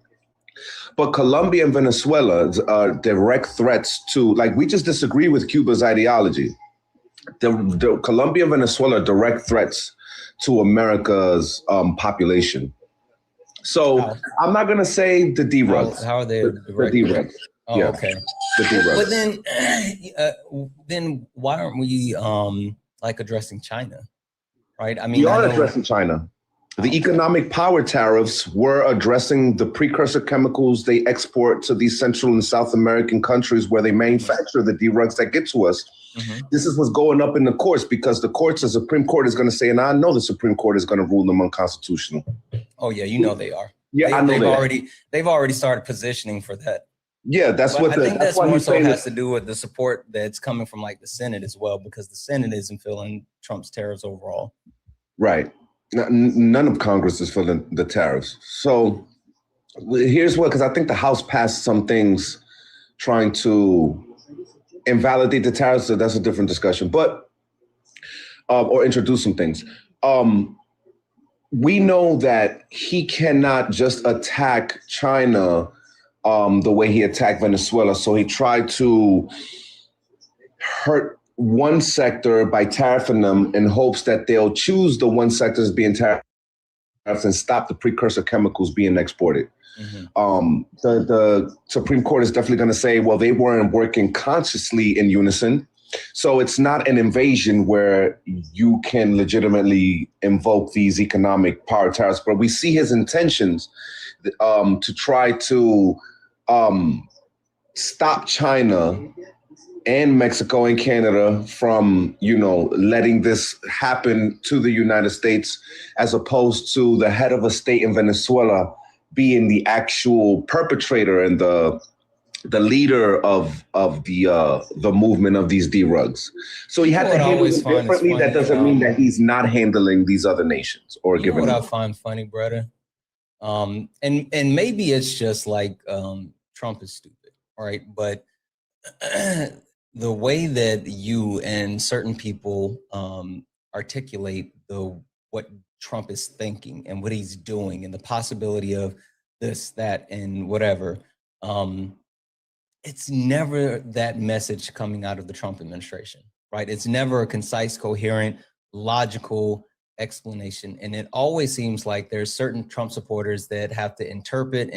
But Colombia and Venezuela are direct threats to, like, we just disagree with Cuba's ideology. The Colombia and Venezuela are direct threats to America's population. So I'm not going to say the D-Rugs. How are they the D-Rugs? Oh, yeah. Okay. The D-Rugs. But then why aren't we addressing China? Right? I mean, we are addressing China. The economic power tariffs were addressing the precursor chemicals they export to these Central and South American countries where they manufacture the D-Rugs that get to us. This is what's going up in the courts, because the Supreme Court is going to say, and I know the Supreme Court is going to rule them unconstitutional. Oh yeah, they are. Yeah, they've already started positioning for that. Yeah, I think that's more so has to do with the support that's coming from like the Senate as well, because the Senate isn't feeling Trump's tariffs overall. Right. None of Congress is feeling the tariffs. So here's what, because I think the House passed some things trying to invalidate the tariffs, so that's a different discussion. But or introduce some things. We know that he cannot just attack China the way he attacked Venezuela. So he tried to hurt one sector by tariffing them in hopes that they'll choose the one sector as being tariffed and stop the precursor chemicals being exported. The Supreme Court is definitely going to say, well, they weren't working consciously in unison. So it's not an invasion where you can legitimately invoke these economic power tariffs, but we see his intentions to try to stop China and Mexico and Canada from, letting this happen to the United States, as opposed to the head of a state in Venezuela being the actual perpetrator and the leader of the movement of these drugs. So he had to handle it differently. That doesn't mean that he's not handling these other nations or giving. What I find funny, brother, and maybe it's just like Trump is stupid, all right? But the way that you and certain people articulate what Trump is thinking and what he's doing and the possibility of this, that, and whatever. It's never that message coming out of the Trump administration, right? It's never a concise, coherent, logical explanation. And it always seems like there's certain Trump supporters that have to interpret,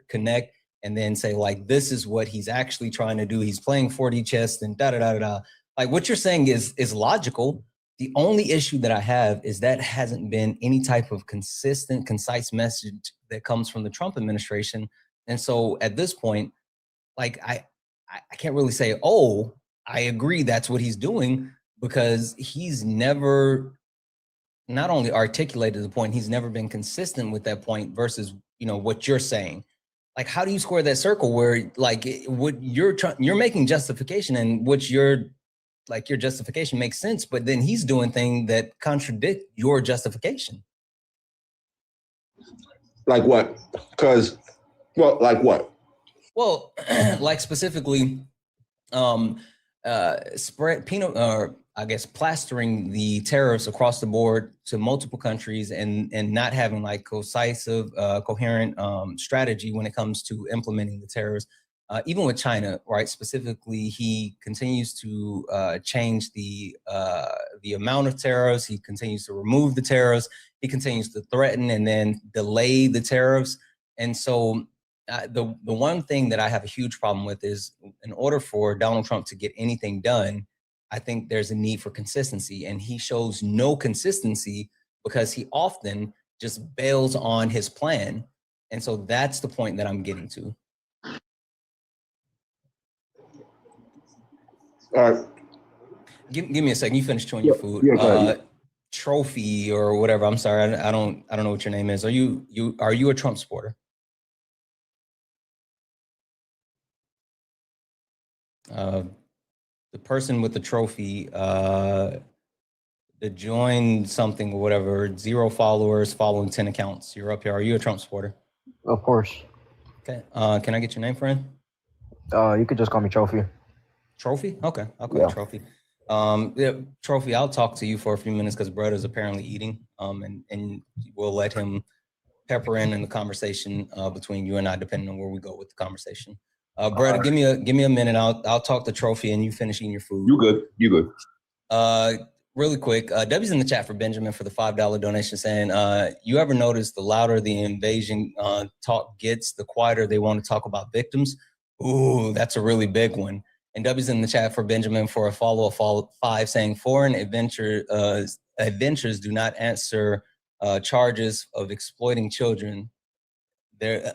connect, and then say, like, this is what he's actually trying to do. He's playing 4D chess and da-da-da-da-da. Like, what you're saying is logical. The only issue that I have is that hasn't been any type of consistent, concise message that comes from the Trump administration. And so at this point, like, I can't really say, oh, I agree that's what he's doing, because he's never not only articulated the point, he's never been consistent with that point versus, what you're saying. Like, how do you square that circle where, like, what you're making justification and what your justification makes sense, but then he's doing things that contradict your justification? Like what? Like what? Well, like specifically, plastering the tariffs across the board to multiple countries and not having like coherent strategy when it comes to implementing the tariffs. Even with China, right? Specifically, he continues to change the amount of tariffs. He continues to remove the tariffs. He continues to threaten and then delay the tariffs. And so the one thing that I have a huge problem with is, in order for Donald Trump to get anything done, I think there's a need for consistency. And he shows no consistency because he often just bails on his plan. And so that's the point that I'm getting to. All right. Give me a second. You finish chewing your food. Yeah, Trophy or whatever. I'm sorry. I don't know what your name is. Are you a Trump supporter? The person with the trophy, the join something or whatever, 0 followers, following 10 accounts. You're up here. Are you a Trump supporter? Of course. Okay. Can I get your name, friend? You could just call me Trophy. Trophy? Okay. I'll call you Trophy. Yeah, Trophy, I'll talk to you for a few minutes because brother's apparently eating. And we'll let him pepper in the conversation between you and I, depending on where we go with the conversation. Brother, give me a minute. I'll talk to Trophy and you finish eating your food. You good. Really quick, W's in the chat for Benjamin for the $5 donation saying, you ever notice the louder the invasion talk gets, the quieter they want to talk about victims? Ooh, that's a really big one. And W's in the chat for Benjamin for a follow 5 saying foreign adventurers do not answer charges of exploiting children. They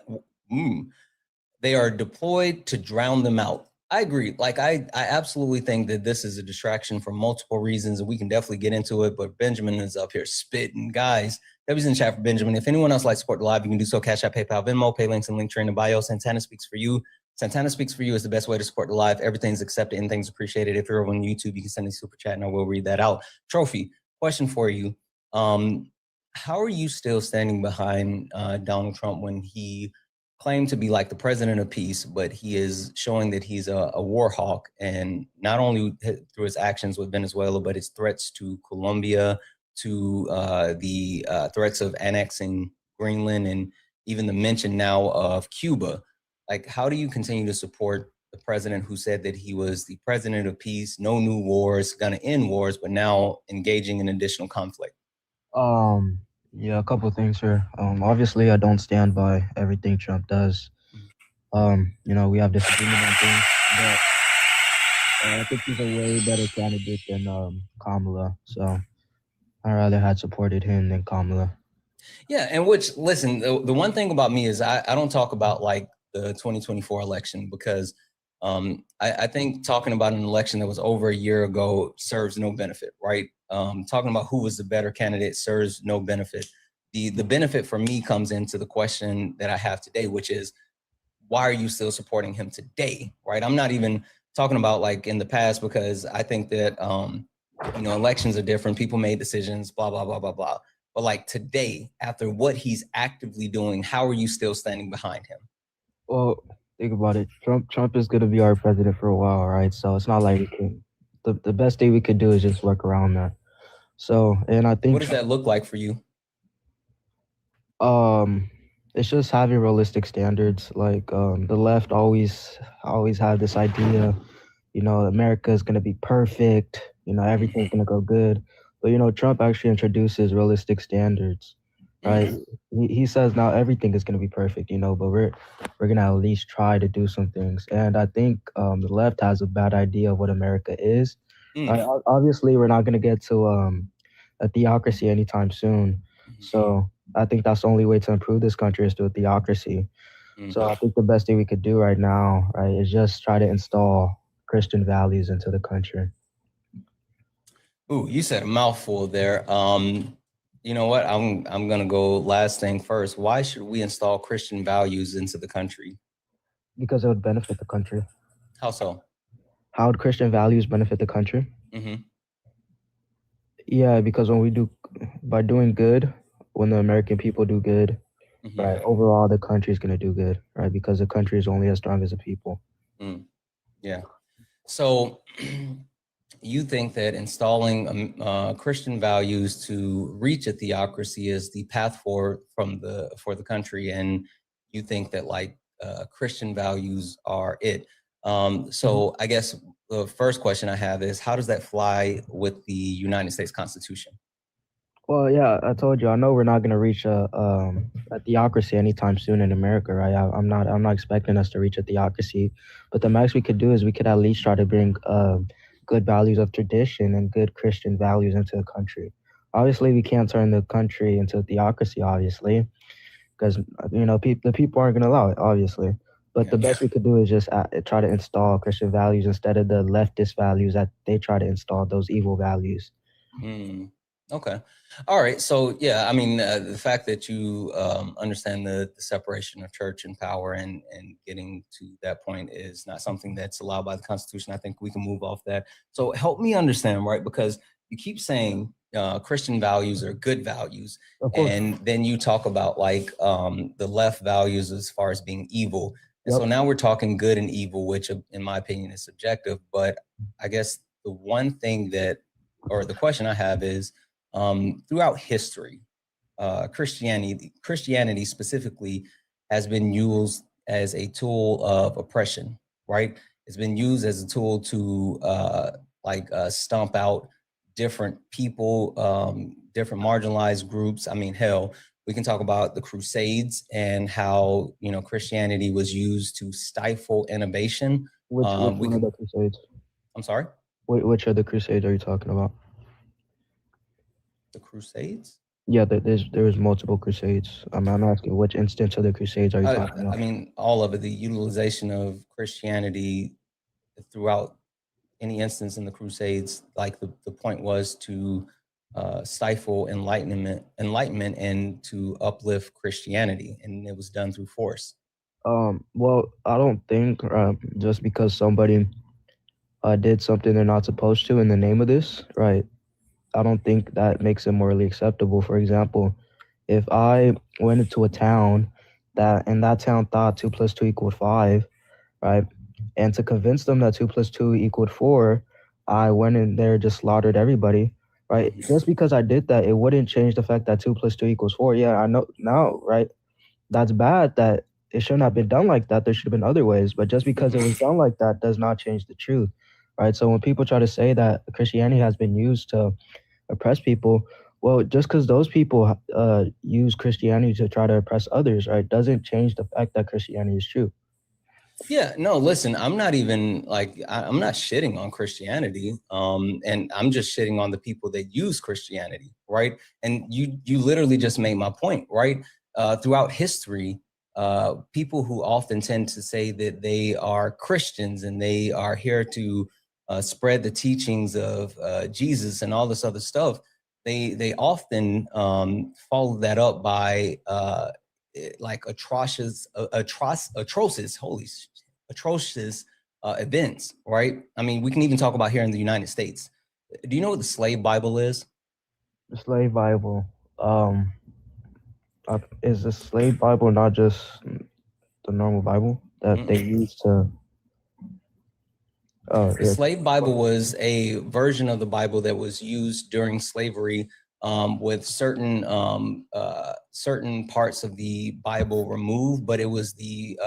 are deployed to drown them out. I agree. Like, I absolutely think that this is a distraction for multiple reasons, and we can definitely get into it, but Benjamin is up here spitting. Guys, W's in the chat for Benjamin. If anyone else likes to support the live, you can do so. Cash App, PayPal, Venmo, pay links and link tree in the bio. Santana Speaks for You. Santana Speaks for You is the best way to support the live. Everything's accepted, anything's appreciated. If you're over on YouTube, you can send a super chat and I will read that out. Trophy, question for you. How are you still standing behind Donald Trump when he claimed to be like the president of peace, but he is showing that he's a war hawk, and not only through his actions with Venezuela, but his threats to Colombia, to the threats of annexing Greenland, and even the mention now of Cuba. Like, how do you continue to support the president who said that he was the president of peace, no new wars, gonna end wars, but now engaging in additional conflict? Yeah, a couple of things here. Obviously, I don't stand by everything Trump does. We have disagreement on things, but I think he's a way better candidate than Kamala. So I rather had supported him than Kamala. Yeah, and which, listen, the one thing about me is I don't talk about like the 2024 election, because I think talking about an election that was over a year ago serves no benefit, right? Talking about who was the better candidate serves no benefit. The benefit for me comes into the question that I have today, which is, why are you still supporting him today, right? I'm not even talking about like in the past, because I think that, elections are different. People made decisions, blah, blah, blah, blah, blah. But like today, after what he's actively doing, how are you still standing behind him? Well, think about it. Trump is going to be our president for a while, right? So it's not like we can. The best thing we could do is just work around that. So, and I think. What does that look like for you? It's just having realistic standards. Like the left always have this idea, America is gonna be perfect. Everything's gonna go good. But Trump actually introduces realistic standards, right? He says now everything is gonna be perfect, but we're gonna at least try to do some things. And I think the left has a bad idea of what America is. Obviously, we're not gonna get to a theocracy anytime soon. So I think that's the only way to improve this country is through a theocracy. So I think the best thing we could do right now, right, is just try to install Christian values into the country. Ooh, you said a mouthful there. You know what? I'm gonna go last thing first. Why should we install Christian values into the country? Because it would benefit the country. How so? How would Christian values benefit the country? Mm-hmm. Yeah, because by doing good, when the American people do good, right, overall the country is gonna do good, right? Because the country is only as strong as the people. Yeah. So you think that installing Christian values to reach a theocracy is the path for the country, and you think that like Christian values are it. So I guess the first question I have is, how does that fly with the United States Constitution? Well, yeah, I told you, I know we're not going to reach a theocracy anytime soon in America, right? I'm not expecting us to reach a theocracy, but the max we could do is we could at least try to bring good values of tradition and good Christian values into the country. Obviously, we can't turn the country into a theocracy, obviously, because the people aren't going to allow it, obviously. But the best we could do is just try to install Christian values instead of the leftist values that they try to install, those evil values. Okay. All right. So, yeah, I mean, the fact that you understand the separation of church and power and getting to that point is not something that's allowed by the Constitution. I think we can move off that. So help me understand, right? Because you keep saying Christian values are good values. And then you talk about like the left values as far as being evil. And so now we're talking good and evil, which in my opinion is subjective. But I guess the one thing the question I have is, throughout history, Christianity specifically has been used as a tool of oppression, right? It's been used as a tool to stomp out different people, different marginalized groups. I mean, hell, we can talk about the Crusades and how, Christianity was used to stifle innovation. Which one of the Crusades? I'm sorry? Which of the Crusades are you talking about? The Crusades? Yeah, there was multiple Crusades. I'm asking which instance of the Crusades are you talking about? I mean, all of it, the utilization of Christianity throughout any instance in the Crusades. Like the point was to stifle enlightenment and to uplift Christianity, and it was done through force. Well, I don't think just because somebody did something they're not supposed to in the name of this, right? I don't think that makes it morally acceptable. For example, if I went into a town that in that town thought 2 + 2 = 5, right? And to convince them that 2 + 2 = 4, I went in there, just slaughtered everybody, right? Just because I did that, it wouldn't change the fact that 2 + 2 = 4. Yeah, I know now, right? That's bad. That it shouldn't have been done like that. There should have been other ways. But just because it was done like that does not change the truth, right? So when people try to say that Christianity has been used to oppress people, well, just because those people use Christianity to try to oppress others, right, doesn't change the fact that Christianity is true. Yeah, no, listen, I'm not even like, I'm not shitting on Christianity. And I'm just shitting on the people that use Christianity, right? And you literally just made my point, right? Throughout history, people who often tend to say that they are Christians and they are here to spread the teachings of Jesus and all this other stuff, they often follow that up by like atrocious events, right? I mean, we can even talk about here in the United States. Do you know what the slave Bible is? The slave Bible, is the slave Bible not just the normal Bible that they use to? The slave Bible was a version of the Bible that was used during slavery, with certain parts of the Bible removed, but it was the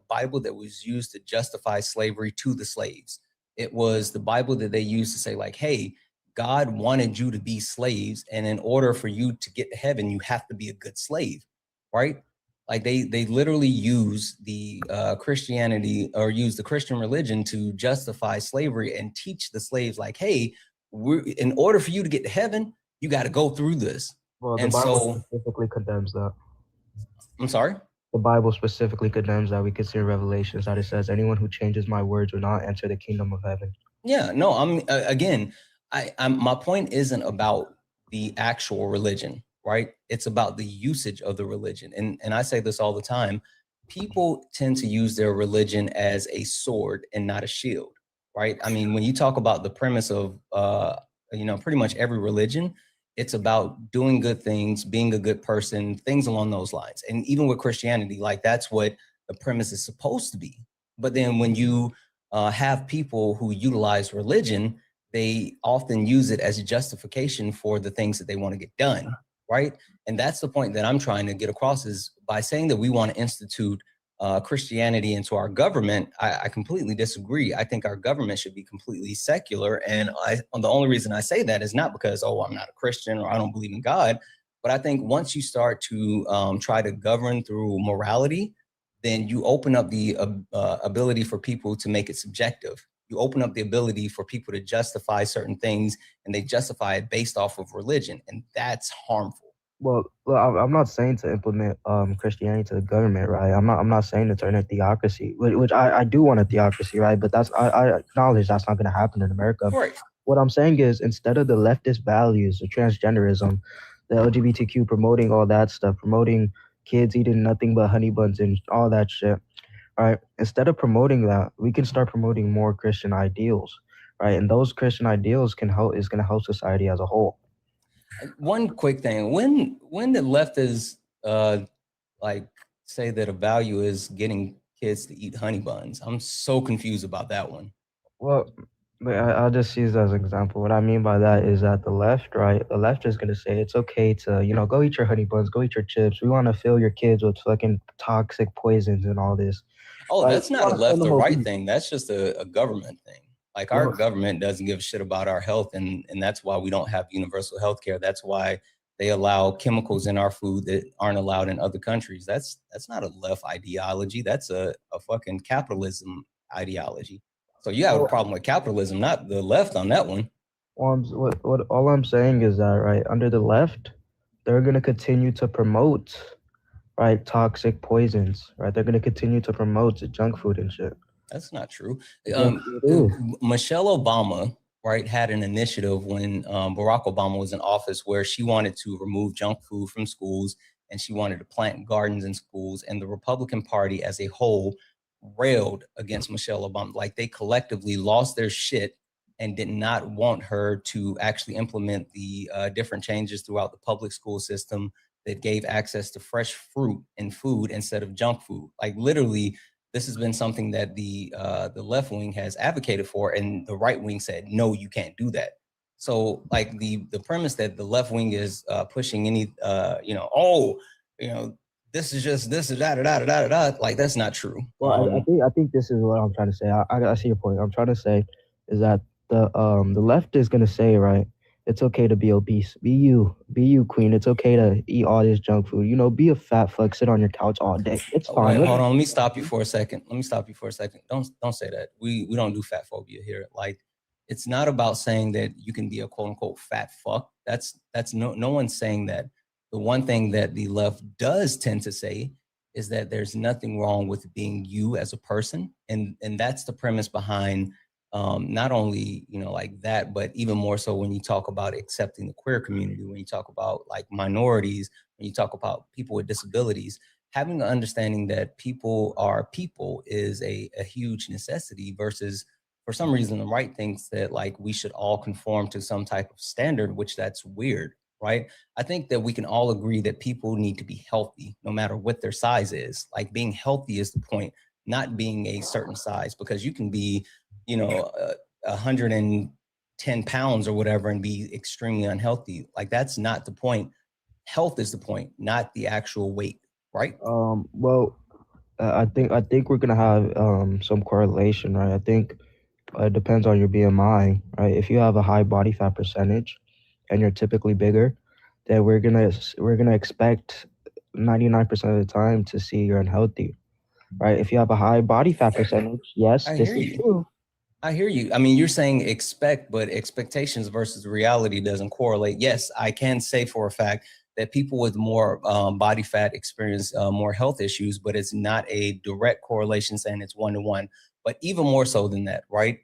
Bible that was used to justify slavery to the slaves. It was the Bible that they used to say, like, hey, God wanted you to be slaves, and in order for you to get to heaven, you have to be a good slave, right? Like they literally use the Christianity, or use the Christian religion to justify slavery and teach the slaves, like, hey, in order for you to get to heaven, you got to go through this. Well, the And Bible so, specifically condemns that. I'm sorry? The Bible specifically condemns that. We could see in Revelations that it says, anyone who changes my words will not enter the kingdom of heaven. Yeah, no, my point isn't about the actual religion, right? It's about the usage of the religion. And I say this all the time. People tend to use their religion as a sword and not a shield, right? I mean, when you talk about the premise of, pretty much every religion, it's about doing good things, being a good person, things along those lines. And even with Christianity, like, that's what the premise is supposed to be. But then when you have people who utilize religion, they often use it as a justification for the things that they want to get done, right? And that's the point that I'm trying to get across, is by saying that we want to institute Christianity into our government. I completely disagree. I think our government should be completely secular. And the only reason I say that is not because, oh, I'm not a Christian or I don't believe in God, but I think once you start to try to govern through morality, then you open up the ability for people to make it subjective. You open up the ability for people to justify certain things, and they justify it based off of religion, and that's harmful. Well, I'm not saying to implement Christianity to the government, right? I'm not saying to turn a theocracy, which I do want a theocracy, right? But I acknowledge that's not going to happen in America. Right. What I'm saying is, instead of the leftist values, the transgenderism, the LGBTQ, promoting all that stuff, promoting kids eating nothing but honey buns and all that shit, right? Instead of promoting that, we can start promoting more Christian ideals, right? And those Christian ideals is going to help society as a whole. One quick thing: when the leftists like say that a value is getting kids to eat honey buns, I'm so confused about that one. Well, I'll just use that as an example. What I mean by that is that the left, right? The left is going to say it's okay to, go eat your honey buns, go eat your chips. We want to fill your kids with fucking toxic poisons and all this. Oh, that's not a left or right thing. That's just a government thing. Like, our government doesn't give a shit about our health, and that's why we don't have universal health care. That's why they allow chemicals in our food that aren't allowed in other countries. That's not a left ideology. That's a fucking capitalism ideology. So you have a problem with capitalism, not the left on that one. Well, all I'm saying is that, right, under the left, they're going to continue to promote, right, toxic poisons, right? They're going to continue to promote junk food and shit. That's not true. Michelle Obama, right, had an initiative when Barack Obama was in office, where she wanted to remove junk food from schools, and she wanted to plant gardens in schools. And the Republican Party as a whole railed against Michelle Obama. Like, they collectively lost their shit and did not want her to actually implement the different changes throughout the public school system, that gave access to fresh fruit and food instead of junk food. Like literally, this has been something that the left wing has advocated for, and the right wing said, no, you can't do that. So like the premise that the left wing is pushing any, this is just this is da da da da da da, like that's not true. Well, I think this is what I'm trying to say. I see your point. I'm trying to say is that the left is gonna say, right, it's okay to be obese. Be you, queen. It's okay to eat all this junk food. You know, be a fat fuck, sit on your couch all day. It's fine. Wait, hold on, let me stop you for a second. Don't say that. We don't do fat phobia here. Like, it's not about saying that you can be a quote unquote fat fuck. That's no one's saying that. The one thing that the left does tend to say is that there's nothing wrong with being you as a person, and that's the premise behind not only like that, but even more so when you talk about accepting the queer community, when you talk about like minorities, when you talk about people with disabilities, having the understanding that people are people is a huge necessity, versus for some reason the right thinks that like we should all conform to some type of standard, which that's weird, right? I think that we can all agree that people need to be healthy no matter what their size is. Like being healthy is the point, not being a certain size, because you can be 110 pounds or whatever and be extremely unhealthy. Like that's not the point. Health is the point, not the actual weight, right? Well, I think we're gonna have some correlation, right? I think it depends on your BMI, right? If you have a high body fat percentage and you're typically bigger, then we're gonna expect 99% of the time to see you're unhealthy, right? If you have a high body fat percentage, yes, this is true. I hear you. I mean, you're saying expect, but expectations versus reality doesn't correlate. Yes, I can say for a fact that people with more body fat experience more health issues, but it's not a direct correlation saying it's 1-to-1. But even more so than that, right?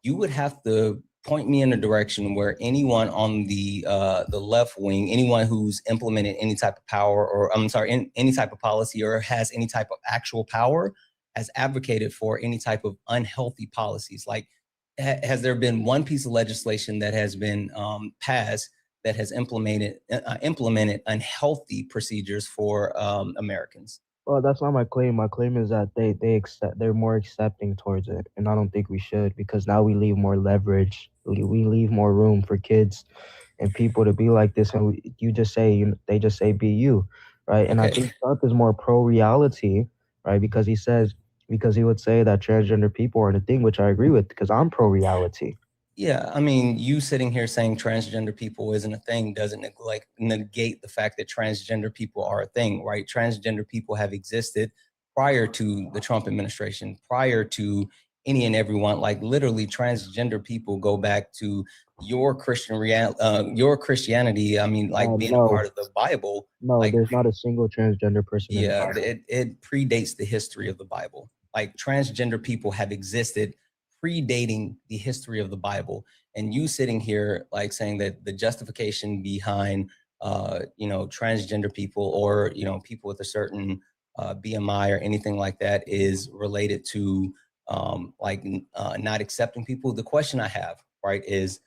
You would have to point me in a direction where anyone on the left wing, anyone who's implemented any type of power, or any type of policy, or has any type of actual power, has advocated for any type of unhealthy policies. Like, has there been one piece of legislation that has been passed that has implemented unhealthy procedures for Americans? Well, that's not my claim. My claim is that they're more accepting towards it, and I don't think we should, because now we leave more leverage. We leave more room for kids and people to be like this, and they just say be you, right? And I think Trump is more pro reality, right? Because he would say that transgender people are the thing, which I agree with, because I'm pro reality. Yeah, I mean, you sitting here saying transgender people isn't a thing doesn't negate the fact that transgender people are a thing, right? Transgender people have existed prior to the Trump administration, prior to any and everyone. Like literally, transgender people go back to your Christianity. I mean, like being a part of the Bible. No, like, there's not a single transgender person. Yeah, it predates the history of the Bible. Like transgender people have existed predating the history of the Bible. And you sitting here like saying that the justification behind transgender people, or people with a certain BMI or anything like that, is related to not accepting people. The question I have, right, is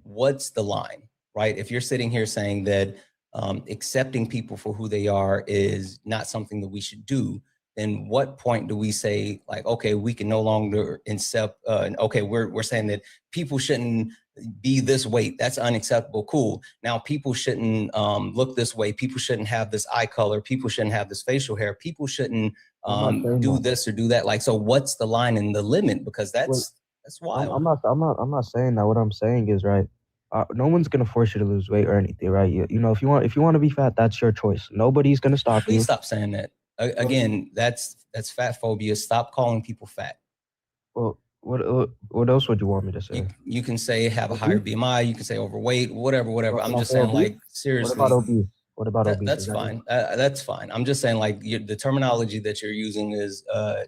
what's the line, right? If you're sitting here saying that accepting people for who they are is not something that we should do, then what point do we say, like, okay, we can no longer accept, okay, we're saying that people shouldn't be this weight, that's unacceptable, cool. Now people shouldn't look this way, people shouldn't have this eye color, people shouldn't have this facial hair, people shouldn't do this or do that. Like, so what's the line and the limit? Because that's wild. I'm not saying that. What I'm saying is, right, no one's gonna force you to lose weight or anything, right? You know, if you want to be fat, that's your choice. Nobody's gonna stop you. Please stop saying that. Again, that's fat phobia. Stop calling people fat. Well, what else would you want me to say? You can say have a higher BMI. You can say overweight. Whatever. I'm just saying, like, seriously. What about obese? What about obese? That's fine. That's fine. I'm just saying, like, the terminology that you're using is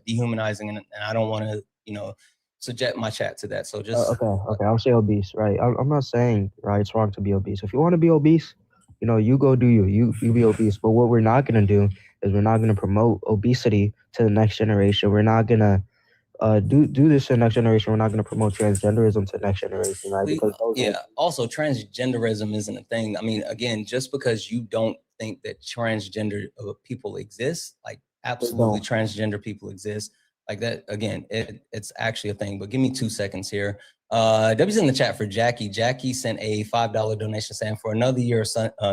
dehumanizing, and I don't want to, subject my chat to that. So just okay. I'll say obese, right? I'm not saying, right, it's wrong to be obese. If you want to be obese, you go do you be obese. But what we're not gonna do is we're not gonna promote obesity to the next generation. We're not gonna do this to the next generation. We're not gonna promote transgenderism to the next generation, right? Also, transgenderism isn't a thing. I mean, again, just because you don't think that transgender people exist. Like absolutely transgender people exist. Like that, again, it's actually a thing, but give me 2 seconds here. W's in the chat for Jackie. Jackie sent a $5 donation saying for another year of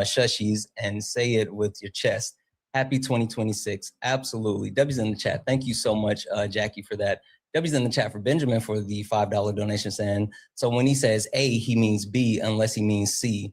shushies and say it with your chest. Happy 2026. Absolutely. W's in the chat. Thank you so much, Jackie, for that. W's in the chat for Benjamin for the $5 donation saying, so when he says A, he means B unless he means C.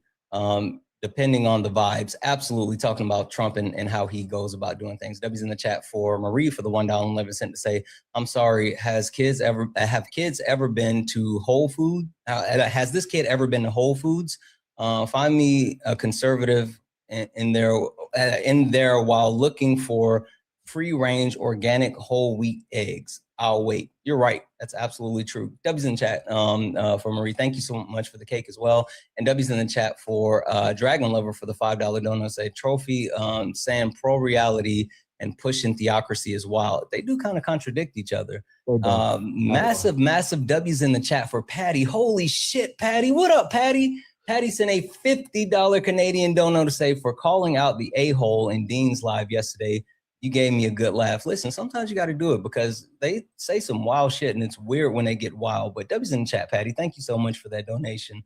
Depending on the vibes, absolutely talking about Trump and how he goes about doing things. W's in the chat for Marie for the $1.11 to say, I'm sorry, have kids ever been to Whole Foods? Has this kid ever been to Whole Foods? Find me a conservative in there while looking for free range organic whole wheat eggs. I'll wait. You're right. That's absolutely true. W's in the chat for Marie. Thank you so much for the cake as well. And W's in the chat for Dragon Lover for the $5 donor. Say trophy saying pro reality and pushing theocracy is wild. They do kind of contradict each other. Massive W's in the chat for Patty. Holy shit, Patty. What up, Patty? Patty sent a $50 Canadian donor to say for calling out the a-hole in Dean's live yesterday. You gave me a good laugh. Listen, sometimes you got to do it because they say some wild shit and it's weird when they get wild. But W's in the chat, Patty. Thank you so much for that donation.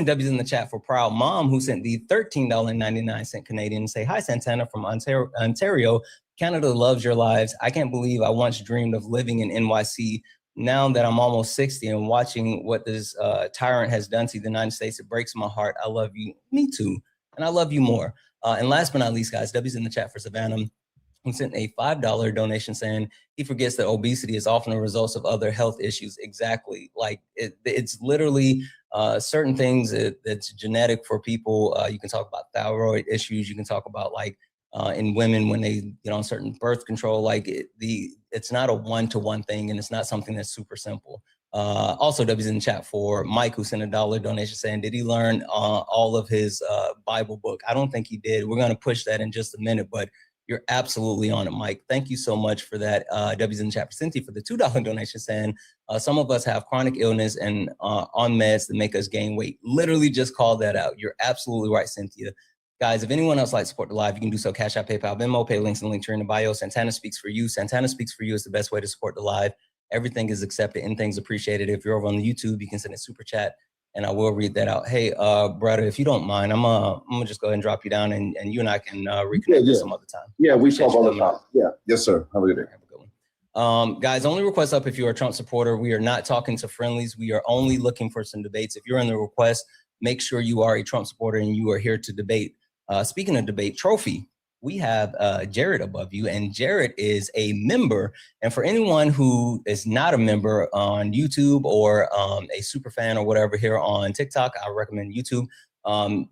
W's in the chat for Proud Mom, who sent the $13.99 Canadian. Say, hi, Santana from Ontario. Canada loves your lives. I can't believe I once dreamed of living in NYC. Now that I'm almost 60 and watching what this tyrant has done to the United States, it breaks my heart. I love you. Me too. And I love you more. And last but not least, guys, W's in the chat for Savannah, who sent a $5 donation saying he forgets that obesity is often a result of other health issues. Exactly. Like it's literally certain things that's genetic for people. You can talk about thyroid issues. You can talk about like in women when they get on certain birth control, like it's not a one-to-one thing and it's not something that's super simple. Also, W's in the chat for Mike, who sent a $1 donation saying, did he learn all of his Bible book? I don't think he did. We're going to push that in just a minute, but you're absolutely on it, Mike. Thank you so much for that. W's in the chat for Cynthia for the $2 donation saying, some of us have chronic illness and on meds that make us gain weight. Literally just called that out. You're absolutely right, Cynthia. Guys, if anyone else likes to support the live, you can do so. Cash App, PayPal, Venmo, pay links and link in the bio. Santana Speaks for You. Santana Speaks for You is the best way to support the live. Everything is accepted and things appreciated. If you're over on the YouTube, you can send a super chat and I will read that out. Hey, brother, if you don't mind, I'm gonna just go ahead and drop you down and you and I can reconnect some other time. Yeah, we talk all the time. Yeah, yes, sir. Have a good day. Have a good one. Guys, only request up if you're a Trump supporter. We are not talking to friendlies. We are only looking for some debates. If you're in the request, make sure you are a Trump supporter and you are here to debate. Speaking of debate, Trophy, we have Jared above you, and Jared is a member. And for anyone who is not a member on YouTube or a super fan or whatever here on TikTok, I recommend YouTube.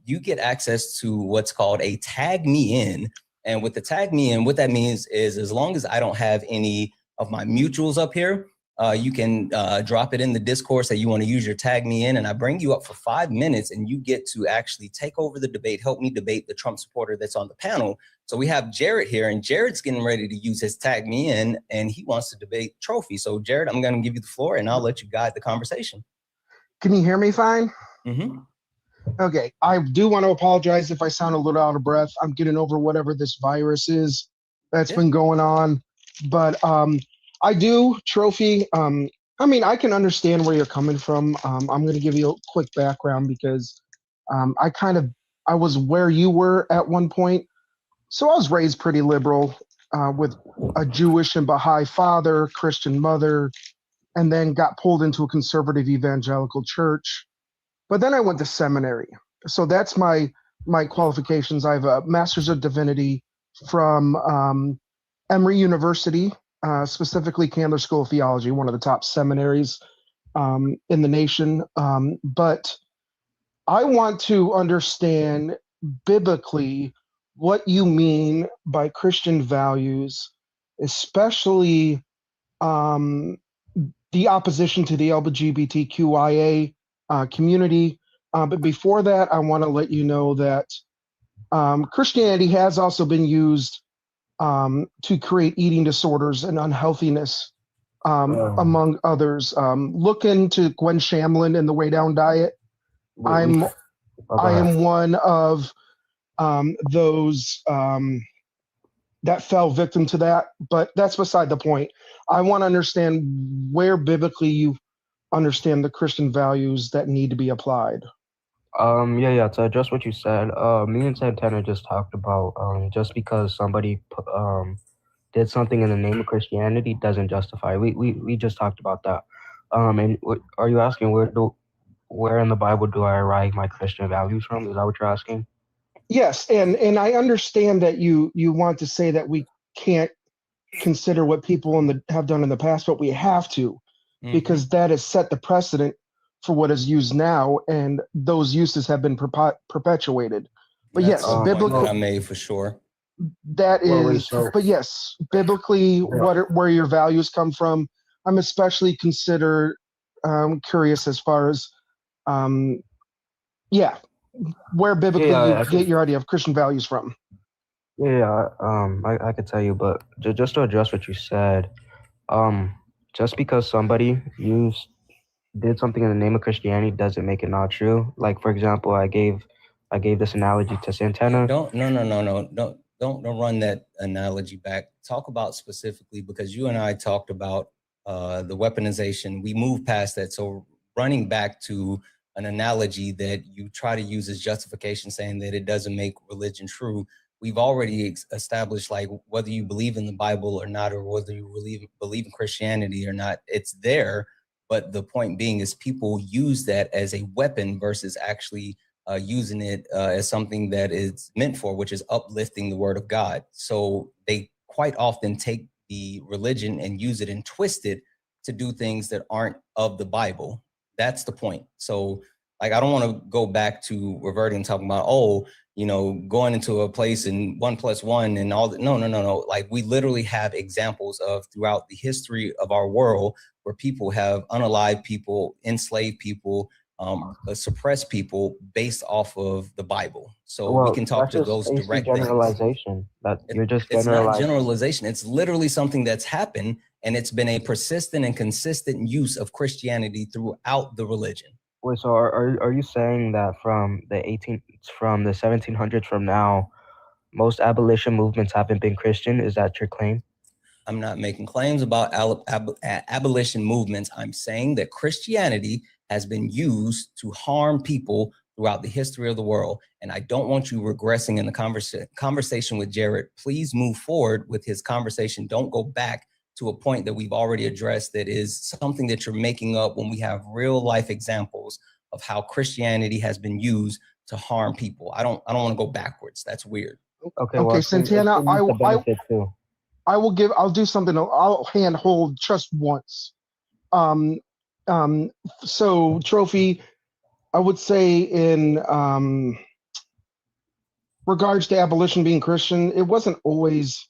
You get access to what's called a tag me in. And with the tag me in, what that means is as long as I don't have any of my mutuals up here, you can drop it in the discourse that you want to use your tag me in, and I bring you up for 5 minutes and you get to actually take over the debate, help me debate the Trump supporter that's on the panel. So we have Jared here, and Jared's getting ready to use his tag me in, and he wants to debate Trophy. So Jared, I'm going to give you the floor and I'll let you guide the conversation. Can you hear me fine? Mm-hmm. Okay, I do want to apologize if I sound a little out of breath. I'm getting over whatever this virus is that's been going on. But I do, Trophy. I mean, I can understand where you're coming from. I'm going to give you a quick background because I was where you were at one point. So I was raised pretty liberal with a Jewish and Baha'i father, Christian mother, and then got pulled into a conservative evangelical church. But then I went to seminary. So that's my qualifications. I have a Master's of Divinity from Emory University, specifically Candler School of Theology, one of the top seminaries in the nation. But I want to understand biblically what you mean by Christian values, especially the opposition to the LGBTQIA community. But before that, I want to let you know that Christianity has also been used to create eating disorders and unhealthiness, among others. Look into Gwen Shamlin and the Way Down Diet. I am one of those that fell victim to that. But that's beside the point. I want to understand where biblically you understand the Christian values that need to be applied. Yeah. To address what you said, me and Santana just talked about just because somebody did something in the name of Christianity doesn't justify. We just talked about that. And are you asking where in the Bible do I derive my Christian values from? Is that what you're asking? Yes, and I understand that you want to say that we can't consider what people have done in the past, but we have to, because that has set the precedent for what is used now, and those uses have been perpetuated. But That's yes, a point biblically, that I made for sure. that is. But yes, biblically, where your values come from, I'm especially curious as far as, where biblically you get your idea of Christian values from. I could tell you, but just to address what you said, just because somebody did something in the name of Christianity doesn't make it not true. Like, for example, I gave this analogy to Santana. Don't run that analogy back. Talk about specifically, because you and I talked about the weaponization. We moved past that. So running back to an analogy that you try to use as justification, saying that it doesn't make religion true. We've already established, like, whether you believe in the Bible or not, or whether you believe in Christianity or not, it's there. But the point being is people use that as a weapon versus actually using it as something that it's meant for, which is uplifting the word of God. So they quite often take the religion and use it and twist it to do things that aren't of the Bible. That's the point. So, like, I don't want to go back to reverting and talking about, going into a place and 1 + 1 and all that. No. Like, we literally have examples of throughout the history of our world where people have unalived people, enslaved people, suppressed people based off of the Bible. So we can talk to those direct generalization. It's not generalization. It's literally something that's happened, and it's been a persistent and consistent use of Christianity throughout the religion. Wait, so are you saying that from the 1700s from now, most abolition movements haven't been Christian? Is that your claim? I'm not making claims about abolition movements. I'm saying that Christianity has been used to harm people throughout the history of the world. And I don't want you regressing in the conversation with Jared. Please move forward with his conversation. Don't go back to a point that we've already addressed that is something that you're making up when we have real life examples of how Christianity has been used to harm people. I don't want to go backwards. That's weird. Okay, Santana, I'll do something. I'll handhold just once. So Trophy, I would say in regards to abolition being Christian, it wasn't always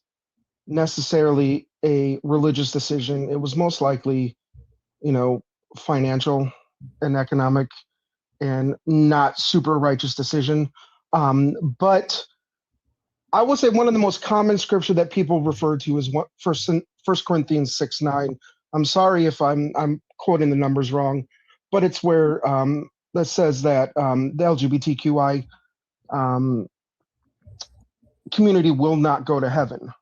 necessarily a religious decision. It was most likely, financial and economic and not super righteous decision. But I would say one of the most common scripture that people refer to is First Corinthians 6:9. I'm sorry if I'm quoting the numbers wrong, but it's where that says that the LGBTQI community will not go to heaven.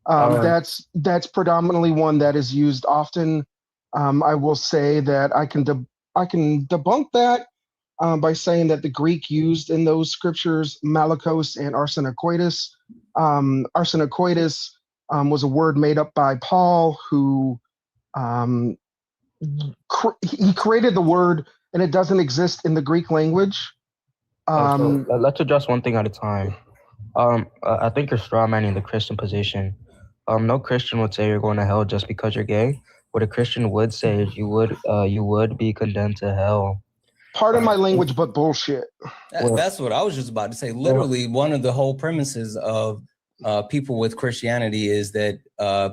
That's predominantly one that is used often. I will say that I can debunk that by saying that the Greek used in those scriptures, malakos and arsenokoides. Arsenokoides was a word made up by Paul, who he created the word, and it doesn't exist in the Greek language. So let's address one thing at a time. I think you're strawmanning the Christian position. No Christian would say you're going to hell just because you're gay. What a Christian would say is you would be condemned to hell. Pardon my language, but bullshit. That's what I was just about to say. Literally, one of the whole premises of people with Christianity is that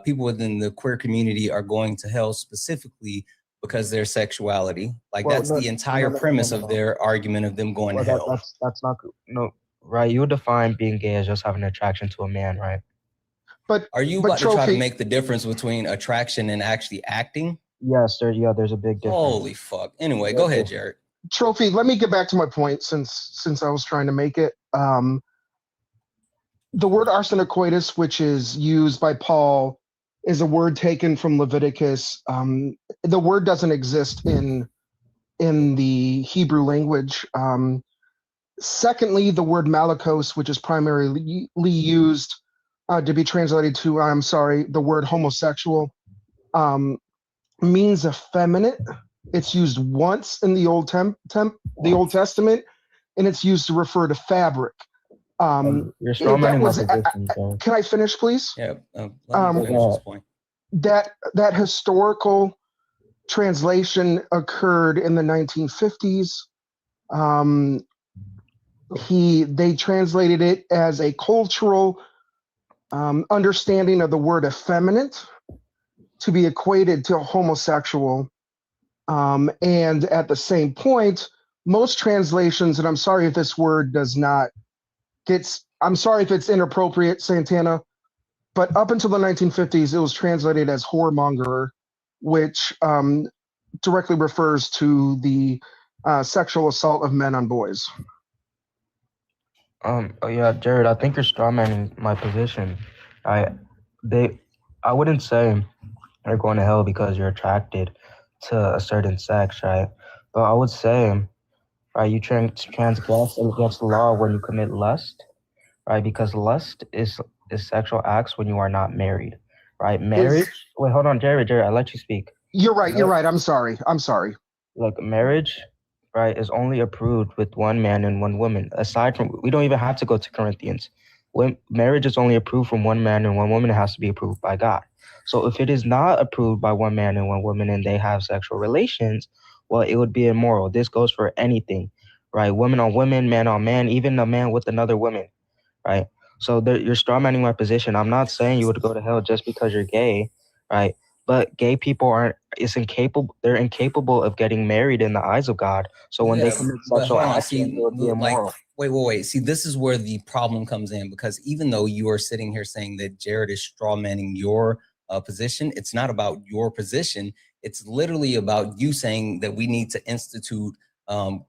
people within the queer community are going to hell specifically because their sexuality. Like, that's the entire premise of their argument of them going to hell. That's not right. You define being gay as just having an attraction to a man, right? But are you about to try to make the difference between attraction and actually acting? Yes, there's a big difference. Holy fuck. Anyway, go ahead, Jared. Trophy, let me get back to my point since I was trying to make it. The word arsenokoitus, which is used by Paul, is a word taken from Leviticus. The word doesn't exist in the Hebrew language. Secondly, the word malakos, which is primarily used to be translated to, I'm sorry, the word homosexual, means effeminate. It's used once in the Old Testament, and it's used to refer to fabric. You're strong That my was. position, so. Can I finish, please? Yeah, let me finish this point. That historical translation occurred in the 1950s. They translated it as a cultural understanding of the word effeminate to be equated to homosexual. And at the same point, most translations, and I'm sorry if this word I'm sorry if it's inappropriate, Santana, but up until the 1950s, it was translated as whoremonger, which directly refers to the sexual assault of men on boys. Yeah, Jared, I think you're strawmanning my position. I wouldn't say you're going to hell because you're attracted to a certain sex, right? But I would say, right, you transgress against the law when you commit lust, right? Because lust is sexual acts when you are not married, right? Marriage. Wait, hold on, Jared. I let you speak. You're right. You're right. I'm sorry. Look, marriage, right, is only approved with one man and one woman. Aside from, we don't even have to go to Corinthians. When marriage is only approved from one man and one woman, it has to be approved by God. So if it is not approved by one man and one woman and they have sexual relations, well, it would be immoral. This goes for anything, right? Woman on woman, man on man, even a man with another woman, right? So you're strawmanning my position. I'm not saying you would go to hell just because you're gay, right? But gay people they're incapable of getting married in the eyes of God. So when they commit sexual acts, it would be immoral. Wait. See, this is where the problem comes in, because even though you are sitting here saying that Jared is strawmanning your position, it's not about your position. It's literally about you saying that we need to institute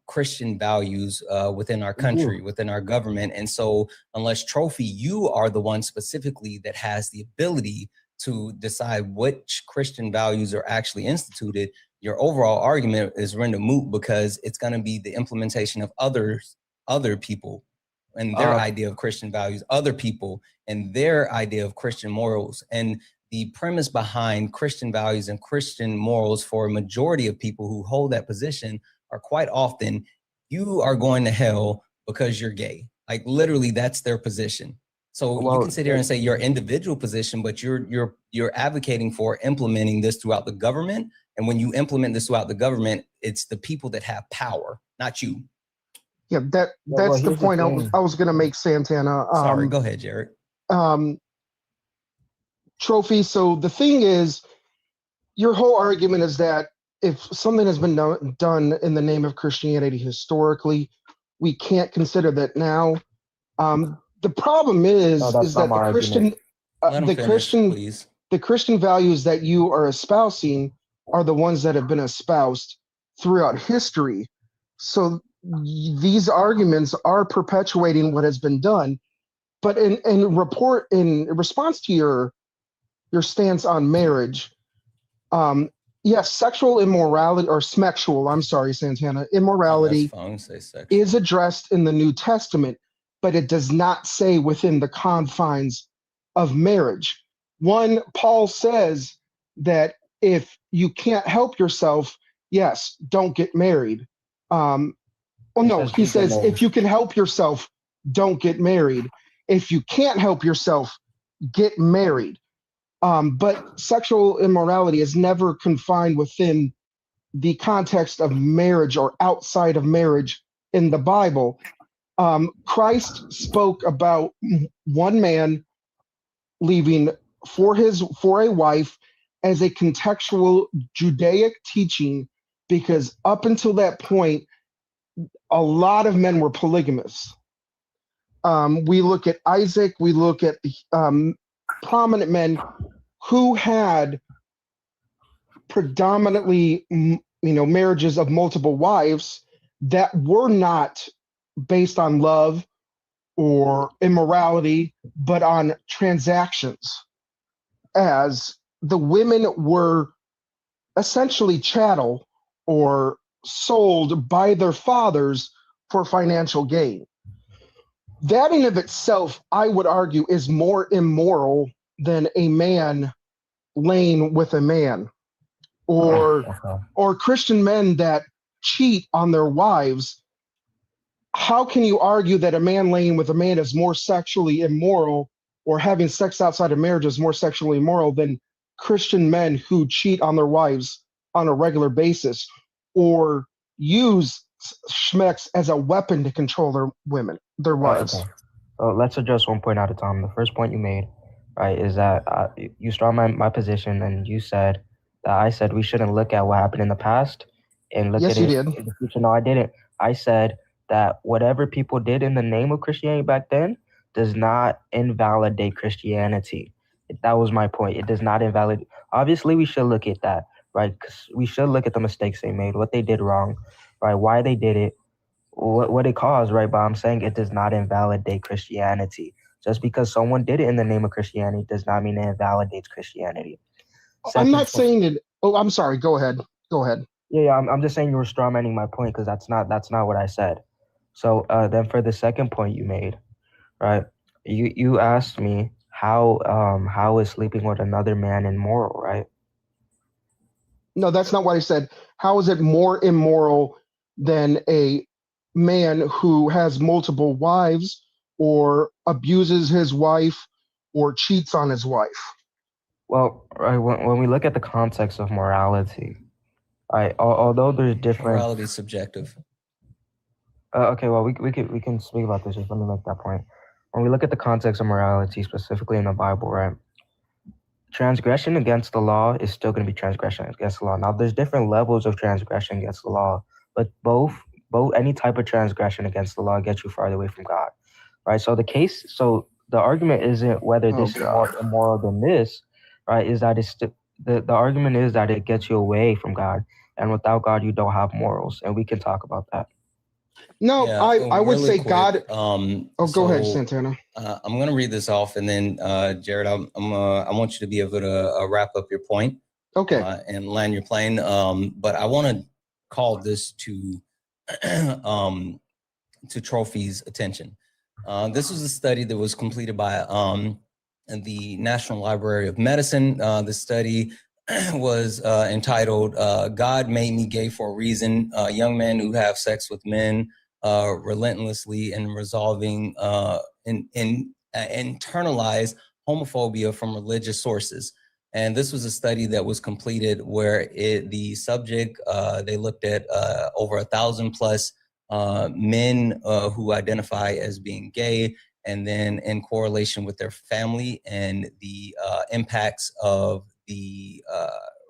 Christian values within our country, within our government. And so unless Trophy, you are the one specifically that has the ability to decide which Christian values are actually instituted, your overall argument is rendered moot, because it's going to be the implementation of other people and their idea of Christian values, other people and their idea of Christian morals. And the premise behind Christian values and Christian morals for a majority of people who hold that position are quite often, you are going to hell because you're gay. Like literally, that's their position. So you can sit here and say your individual position, but you're advocating for implementing this throughout the government. And when you implement this throughout the government, it's the people that have power, not you. Yeah, that's the point I was going to make, Santana. Sorry, go ahead, Jared. Trophy. So the thing is, your whole argument is that if something has been done in the name of Christianity historically, we can't consider that now. The problem is that the Christian values that you are espousing are the ones that have been espoused throughout history. So these arguments are perpetuating what has been done. But in response to your stance on marriage, yes, sexual immorality, or smexual, I'm sorry, Santana, immorality is addressed in the New Testament, but it does not say within the confines of marriage. One, Paul says that if you can't help yourself, yes, don't get married. He says if you can help yourself, don't get married. If you can't help yourself, get married. But sexual immorality is never confined within the context of marriage or outside of marriage in the Bible. Christ spoke about one man leaving for a wife as a contextual Judaic teaching, because up until that point, a lot of men were polygamous. We look at Isaac, we look at prominent men who had predominantly, marriages of multiple wives that were not based on love or immorality, but on transactions, as the women were essentially chattel or sold by their fathers for financial gain. That in of itself, I would argue, is more immoral than a man laying with a man, or Christian men that cheat on their wives. How can you argue that a man laying with a man is more sexually immoral, or having sex outside of marriage is more sexually immoral than Christian men who cheat on their wives on a regular basis, or use schmecks as a weapon to control their wives? Okay. So let's address one point at a time. The first point you made, right, is that you straw my position, and you said that I said we shouldn't look at what happened in the past and look Yes, at you it did. in the future. No, I didn't. I said that whatever people did in the name of Christianity back then does not invalidate Christianity. That was my point. It does not invalidate. Obviously, we should look at that, right? 'Cause we should look at the mistakes they made, what they did wrong, right? Why they did it, what it caused, right? But I'm saying it does not invalidate Christianity. Just because someone did it in the name of Christianity does not mean it invalidates Christianity. I'm not saying it. Oh, I'm sorry. Go ahead. Go ahead. Yeah, I'm just saying you were strawmanning my point, because that's not what I said. So then for the second point you made, right? You asked me how is sleeping with another man immoral, right? No, that's not what I said. How is it more immoral than a man who has multiple wives, or abuses his wife, or cheats on his wife? Well, right, when we look at the context of morality, right, although there's different Morality is subjective. okay, well, we can speak about this. Just let me make that point. When we look at the context of morality, specifically in the Bible, right, transgression against the law is still going to be transgression against the law. Now, there's different levels of transgression against the law, but both any type of transgression against the law gets you farther away from God, right? So the argument isn't whether this is more immoral than this, right? Is that the argument is that it gets you away from God, and without God, you don't have morals, and we can talk about that. No, Yeah, I would really say quick, God. Go ahead, Santana. I'm going to read this off, and then Jared, I want you to be able to wrap up your point. Okay. And land your plane. But I want to call this to Trophy's attention. This was a study that was completed by the National Library of Medicine. The study was entitled "God Made Me Gay for a Reason." Young men who have sex with men relentlessly and resolving internalized homophobia from religious sources. And this was a study that was completed where the subject, they looked at over 1,000 plus men who identify as being gay, and then in correlation with their family and the impacts of the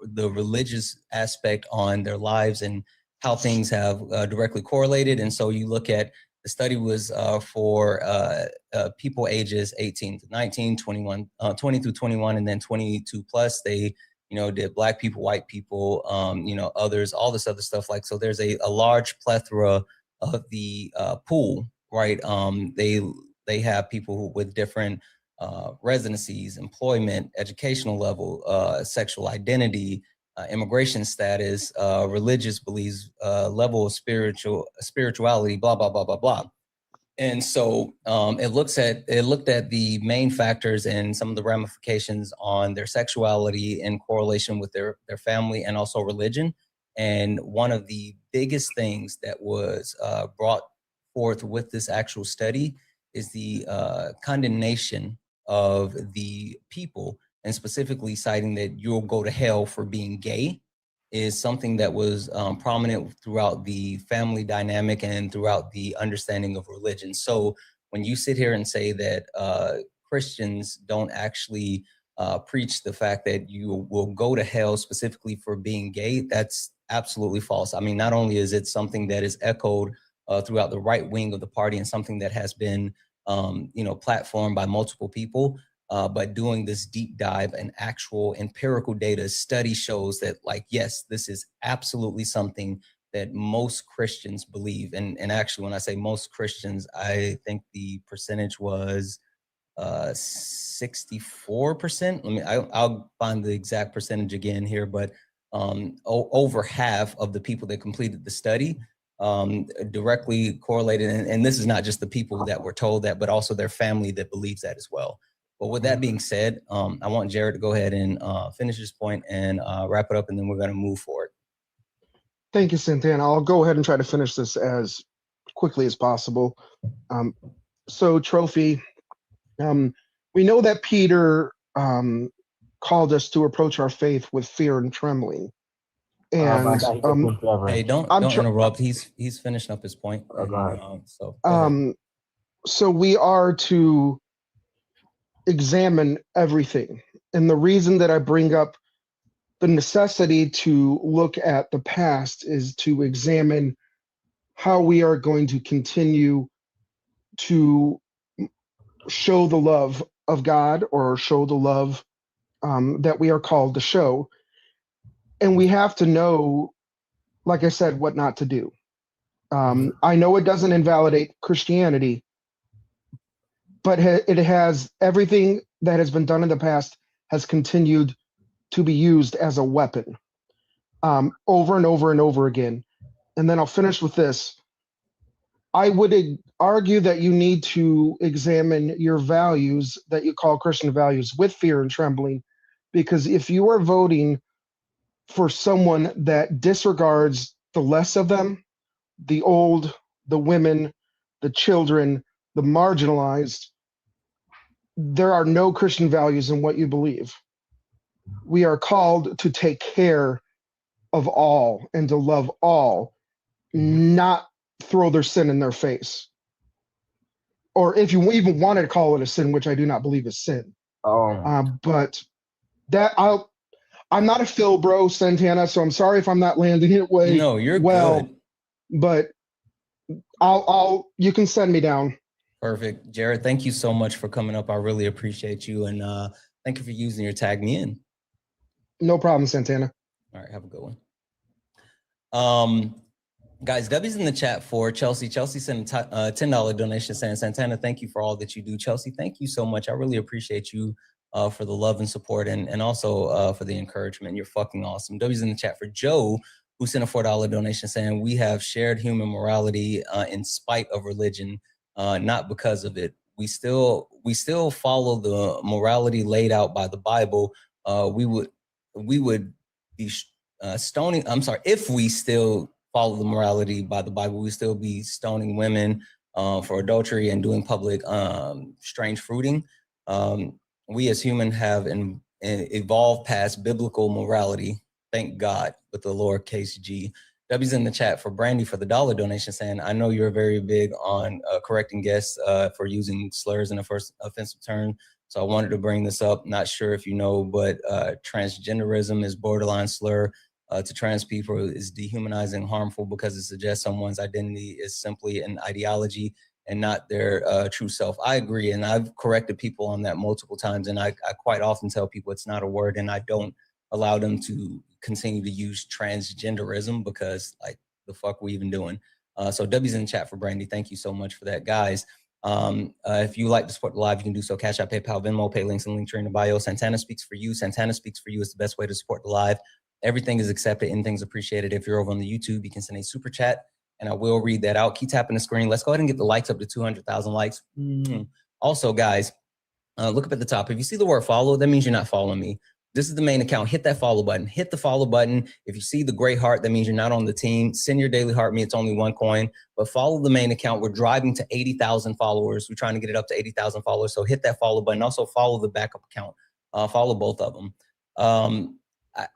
religious aspect on their lives and how things have directly correlated. And so you look at, the study was for people ages 18 to 19, 21, 20 through 21, and then 22 plus. They, did Black people, white people, others, all this other stuff. Like, so there's a large plethora of the pool, right? They have people with different residencies, employment, educational level, sexual identity, immigration status, religious beliefs, level of spirituality, blah, blah, blah, blah, blah. And so it looked at the main factors and some of the ramifications on their sexuality in correlation with their family and also religion. And one of the biggest things that was brought forth with this actual study is the condemnation of the people, and specifically citing that you'll go to hell for being gay is something that was prominent throughout the family dynamic and throughout the understanding of religion. So when you sit here and say that Christians don't actually preach the fact that you will go to hell specifically for being gay, that's absolutely false. I mean, not only is it something that is echoed throughout the right wing of the party and something that has been platformed by multiple people, but doing this deep dive and actual empirical data study shows that, like, yes, this is absolutely something that most Christians believe. And actually, when I say most Christians, I think the percentage was 64%. I'll find the exact percentage again here, but over half of the people that completed the study directly correlated. And this is not just the people that were told that, but also their family that believes that as well. But with that being said, I want Jared to go ahead and finish his point and wrap it up, and then we're going to move forward. Thank you, Santana. I'll go ahead and try to finish this as quickly as possible. So, Trophy, we know that Peter called us to approach our faith with fear and trembling. And hey, don't interrupt. He's finishing up his point. So we are to examine everything. And the reason that I bring up the necessity to look at the past is to examine how we are going to continue to show the love of God, or show the love that we are called to show. And we have to know, like I said, what not to do. I know it doesn't invalidate Christianity, but it has everything that has been done in the past has continued to be used as a weapon over and over and over again. And then I'll finish with this. I would argue that you need to examine your values that you call Christian values with fear and trembling, because if you are voting for someone that disregards the less of them, the old, the women, the children, the marginalized, there are no Christian values in what you believe. We are called to take care of all and to love all, not throw their sin in their face. Or if you even wanted to call it a sin, which I do not believe is sin. But that I'm not a Phil bro, Santana, so I'm sorry if I'm not landing it way. No, you're good. But you can send me down. Perfect. Jared, thank you so much for coming up. I really appreciate you. And thank you for using your tag me in. No problem, Santana. All right, have a good one. Guys, W's in the chat for Chelsea. Chelsea sent a $10 donation saying, Santana, thank you for all that you do. Chelsea, thank you so much. I really appreciate you for the love and support, and also for the encouragement. You're fucking awesome. W's in the chat for Joe, who sent a $4 donation saying, we have shared human morality in spite of religion, not because of it. We still follow the morality laid out by the Bible. We would be stoning. I'm sorry, if we still follow the morality by the Bible, we still be stoning women for adultery and doing public strange fruiting. We as humans have evolved past biblical morality, thank God, with the lowercase g. W's in the chat for Brandy for the $1 donation saying, I know you're very big on correcting guests for using slurs in the first offensive term. So I wanted to bring this up. Not sure if you know, but transgenderism is borderline slur to trans people, is dehumanizing, harmful because it suggests someone's identity is simply an ideology and not their true self. I agree, and I've corrected people on that multiple times, and I quite often tell people it's not a word, and I don't allow them to continue to use transgenderism because, like, the fuck we even doing? So W's in the chat for Brandy. Thank you so much for that, guys. If you like to support the live, you can do so. Cash App, PayPal, Venmo, pay links and link tree in the bio. Santana Speaks for You. Santana Speaks for You is the best way to support the live. Everything is accepted. Anything's appreciated. If you're over on the YouTube, you can send a super chat, and I will read that out. Keep tapping the screen. Let's go ahead and get the likes up to 200,000 likes. Also, guys, look up at the top. If you see the word follow, that means you're not following me. This is the main account. Hit that follow button. Hit the follow button. If you see the gray heart, that means you're not on the team. Send your daily heart me. It's only 1 coin. But follow the main account. We're driving to 80,000 followers. We're trying to get it up to 80,000 followers. So hit that follow button. Also follow the backup account. Follow both of them.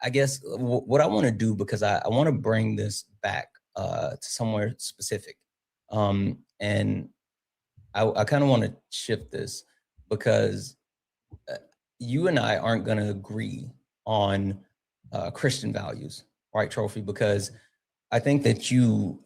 I guess what I want to do, because I want to bring this back to somewhere specific. And I kind of want to shift this because you and I aren't going to agree on Christian values, right, Trophy? Because I think that you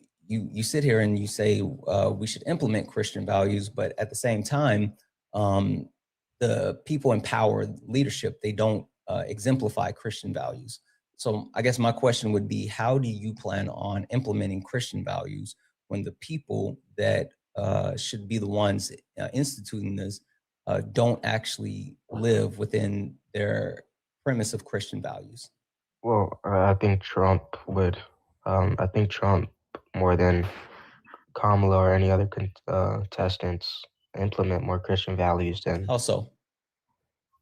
sit here and you say we should implement Christian values, but at the same time, the people in power, leadership, they don't exemplify Christian values. So I guess my question would be, how do you plan on implementing Christian values when the people that should be the ones instituting this don't actually live within their premise of Christian values? Well, I think Trump would. I think Trump, more than Kamala or any other contestants, implement more Christian values than. How so?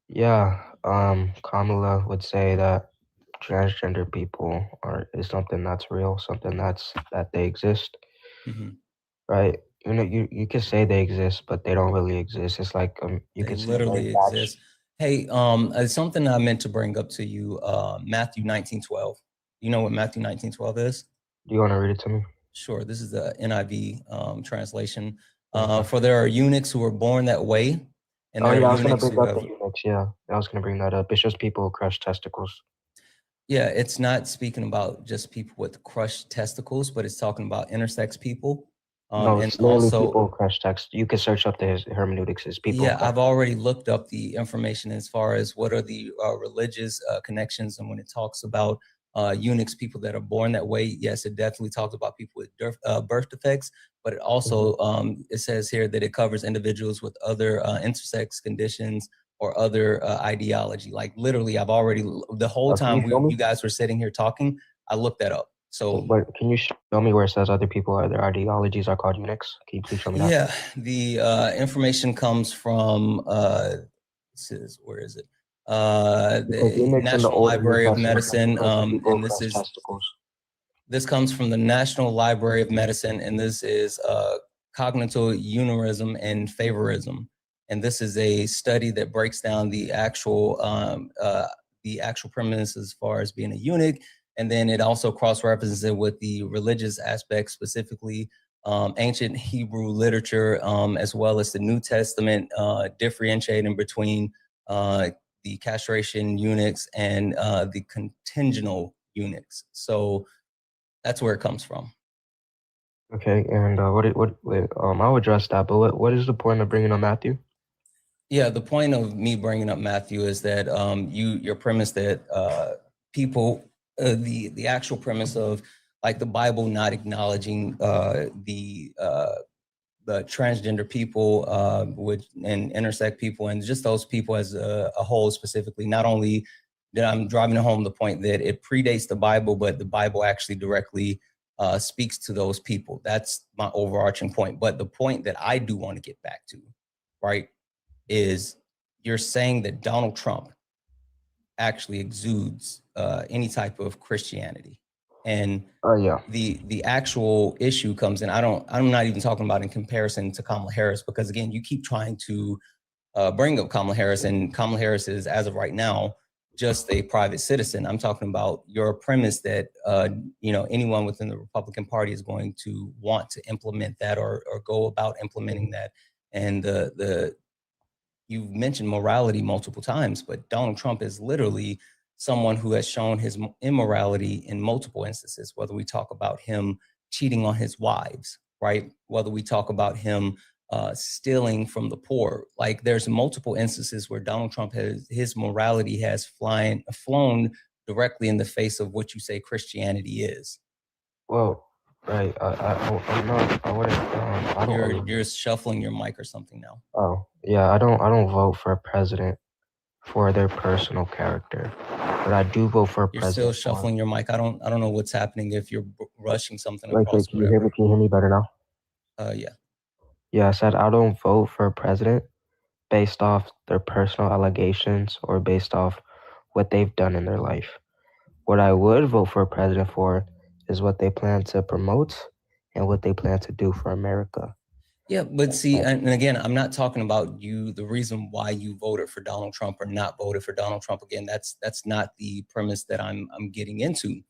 Yeah, Kamala would say that transgender people is something that's real, something that they exist, right? You know, you can say they exist, but they don't really exist. It's like you They could say literally exist. Hey, it's something I meant to bring up to you. Matthew 19:12. You know what Matthew 19:12 is? Do you want to read it to me? Sure. This is the NIV translation. For there are eunuchs who are born that way, and there I are was going to eunuchs bring who up have. the eunuchs. Yeah, I was going to bring that up. It's just people who crush testicles. Yeah, it's not speaking about just people with crushed testicles, but it's talking about intersex people. No, And it's literally also, people who crush text. You can search up the hermeneutics. It's people. yeah, I've already looked up the information as far as what are the religious connections, and when it talks about eunuchs, people that are born that way, yes, it definitely talks about people with birth defects, but it also it says here that it covers individuals with other intersex conditions or other ideology. Like literally, I've already, the whole time you guys were sitting here talking, I looked that up. So, but can you show me where it says other people, their ideologies are called eunuchs? Can you please show me that? Yeah, the information comes from, where is it? The National Library of Medicine, and this comes from the National Library of Medicine, and this is cognitounirism and favorism. And this is a study that breaks down the actual premise as far as being a eunuch, and then it also cross-references it with the religious aspects, specifically ancient Hebrew literature, as well as the New Testament, differentiating between the castration eunuchs and the contingental eunuchs. So that's where it comes from. Okay, and I'll address that, but what is the point of bringing up Matthew? Yeah, the point of me bringing up Matthew is that your premise that people, the actual premise of like the Bible not acknowledging the transgender people and intersex people and just those people as a whole specifically. Not only that I'm driving home the point that it predates the Bible, but the Bible actually directly speaks to those people. That's my overarching point. But the point that I do want to get back to, right, is you're saying that Donald Trump actually exudes any type of Christianity. And the actual issue comes in. I'm not even talking about in comparison to Kamala Harris, because again, you keep trying to bring up Kamala Harris, and Kamala Harris is, as of right now, just a private citizen. I'm talking about your premise that anyone within the Republican Party is going to want to implement that or go about implementing that. And you've mentioned morality multiple times, but Donald Trump is literally someone who has shown his immorality in multiple instances, whether we talk about him cheating on his wives, right? Whether we talk about him stealing from the poor. Like there's multiple instances where Donald Trump his morality has flown directly in the face of what you say Christianity is. Well, right. I wouldn't. You're shuffling your mic or something now. Oh yeah, I don't vote for a president for their personal character, but I do vote for a president. You're still shuffling your mic. I don't know what's happening if you're rushing something across. Can you hear me? Can you hear me better now? Yeah. Yeah, I said I don't vote for a president based off their personal allegations or based off what they've done in their life. What I would vote for a president for is what they plan to promote and what they plan to do for America. Yeah, but see, and again, I'm not talking about the reason why you voted for Donald Trump or not voted for Donald Trump. Again, that's not the premise that I'm getting into.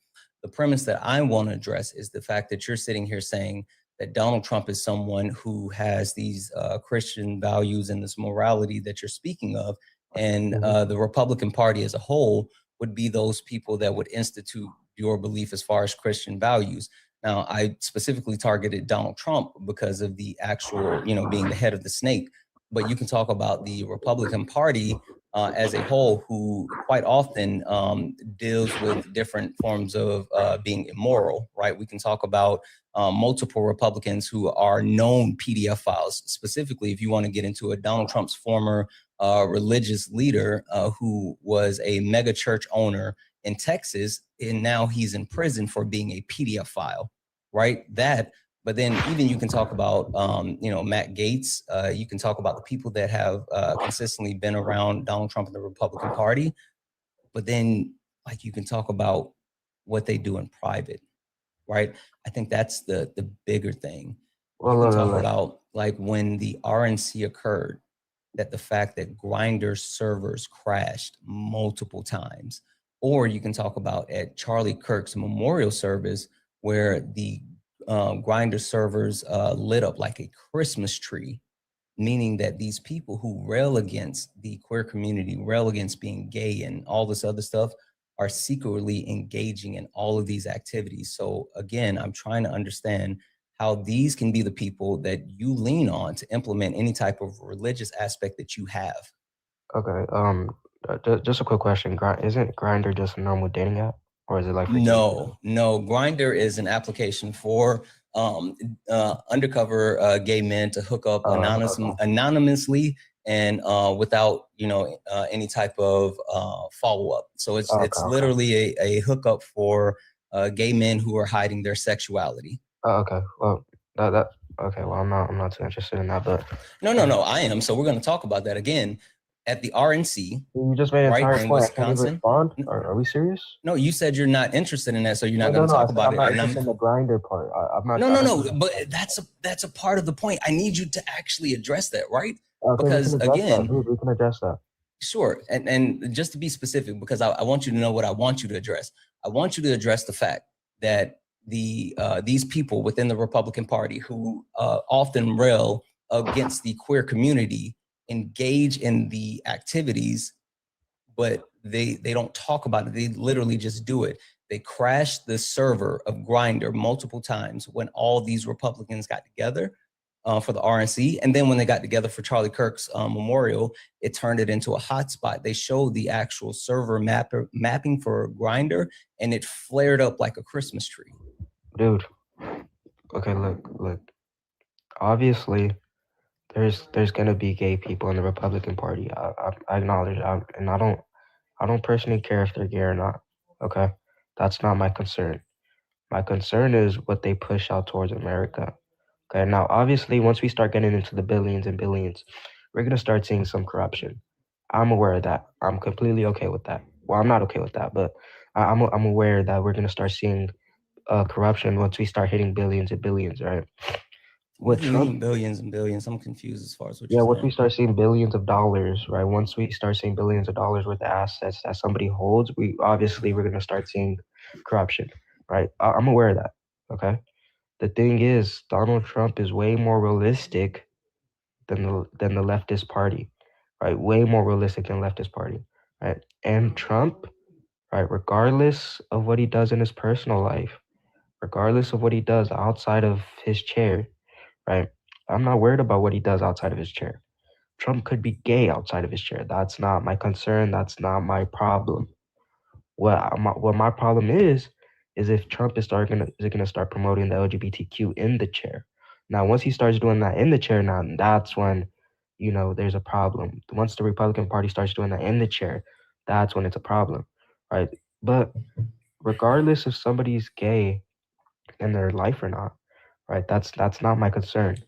The premise that I want to address is the fact that you're sitting here saying that Donald Trump is someone who has these Christian values and this morality that you're speaking of, and the Republican Party as a whole would be those people that would institute your belief as far as Christian values. Now, I specifically targeted Donald Trump because of the actual, being the head of the snake. But you can talk about the Republican Party as a whole, who quite often deals with different forms of being immoral, right? We can talk about multiple Republicans who are known PDF files. Specifically, if you want to get into it, Donald Trump's former religious leader who was a mega church owner in Texas, and now he's in prison for being a PDF file, right? But then even you can talk about, Matt Gaetz. You can talk about the people that have consistently been around Donald Trump and the Republican Party. But then, like, you can talk about what they do in private, right? I think that's the bigger thing. You can talk about, like, when the RNC occurred, that the fact that Grindr servers crashed multiple times. Or you can talk about at Charlie Kirk's memorial service, where the Grindr servers lit up like a Christmas tree, meaning that these people who rail against the queer community, rail against being gay and all this other stuff, are secretly engaging in all of these activities. So again, I'm trying to understand how these can be the people that you lean on to implement any type of religious aspect that you have. Okay. Just a quick question. Isn't Grindr just a normal dating app, or is it like for No, Grindr is an application for undercover gay men to hook up anonymously and without any type of follow-up. So it's literally a hookup for gay men who are hiding their sexuality. Okay. Well, okay. Well, I'm not too interested in that, but No, I am. So we're going to talk about that again at the RNC. You just made an entire in point. Wisconsin. Respond? Are we serious? No, you said you're not interested in that, so you're not going to talk about it. I'm not interested in the Grindr part. I'm not. No. But that's a part of the point. I need you to actually address that, right? Okay, because again, we can address that. Sure, and just to be specific, because I want you to know what I want you to address. I want you to address the fact that these people within the Republican Party who often rail against the queer community engage in the activities, but they don't talk about it. They literally just do it. They crashed the server of Grindr multiple times when all these Republicans got together for the RNC. And then when they got together for Charlie Kirk's memorial, it turned it into a hotspot. They showed the actual server mapping for Grindr, and it flared up like a Christmas tree. Dude, okay, look. Obviously, there's gonna be gay people in the Republican Party. I acknowledge, and I don't personally care if they're gay or not. Okay, that's not my concern. My concern is what they push out towards America. Okay, now obviously, once we start getting into the billions and billions, we're gonna start seeing some corruption. I'm aware of that. I'm completely okay with that. Well, I'm not okay with that, but I'm aware that we're gonna start seeing corruption once we start hitting billions and billions, right? What do you mean billions and billions? I'm confused as far as what you're saying. Yeah, once we start seeing billions of dollars, right? Once we start seeing billions of dollars worth of assets that somebody holds, we're gonna start seeing corruption, right? I'm aware of that. Okay. The thing is, Donald Trump is way more realistic than the leftist party, right? Way more realistic than leftist party, right? And Trump, right? Regardless of what he does in his personal life, regardless of what he does outside of his chair, right? I'm not worried about what he does outside of his chair. Trump could be gay outside of his chair. That's not my concern. That's not my problem. What my problem is if Trump is gonna start promoting the LGBTQ in the chair. Now, once he starts doing that in the chair, now that's when, there's a problem. Once the Republican Party starts doing that in the chair, that's when it's a problem, right? But regardless if somebody's gay in their life or not, right? That's not my concern.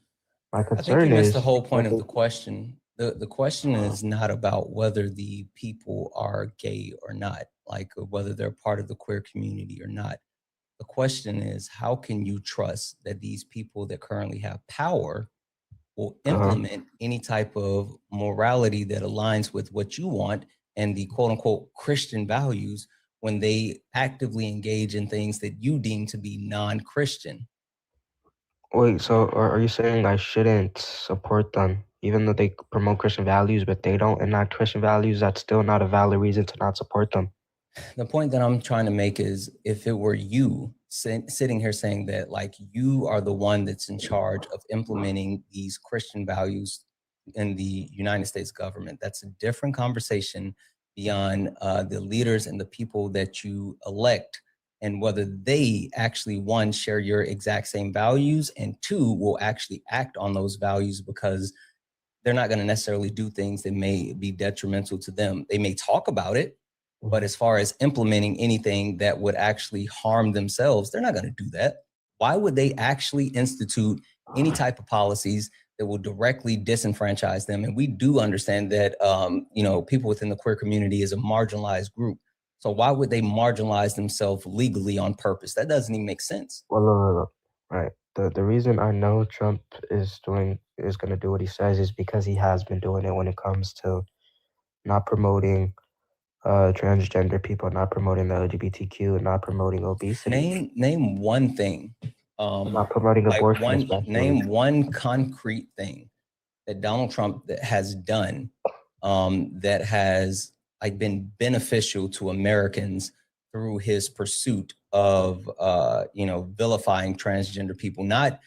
My concern I think you missed is the whole point of the question. The question is not about whether the people are gay or not, like whether they're part of the queer community or not. The question is, how can you trust that these people that currently have power will implement any type of morality that aligns with what you want and the quote unquote Christian values when they actively engage in things that you deem to be non-Christian? Wait, so are you saying I shouldn't support them, even though they promote Christian values, but they don't enact Christian values? That's still not a valid reason to not support them. The point that I'm trying to make is, if it were you sitting here saying that, like, you are the one that's in charge of implementing these Christian values the United States government. That's a different conversation beyond the leaders and the people that you elect, and whether they actually, one, share your exact same values, and two, will actually act on those values, because they're not going to necessarily do things that may be detrimental to them. They may talk about it, but as far as implementing anything that would actually harm themselves, they're not going to do that. Why would they actually institute any type of policies that will directly disenfranchise them? And we do understand that, you know, people within the queer community is a marginalized group. So why would they marginalize themselves legally on purpose? That doesn't even make sense. Well, look. Right. The reason I know Trump is going to do what he says is because he has been doing it when it comes to not promoting transgender people, not promoting the LGBTQ, and not promoting obesity. Name one thing. Not promoting like abortion. Name one concrete thing that Donald Trump has done that has like been beneficial to Americans through his pursuit of you know, vilifying transgender people. Not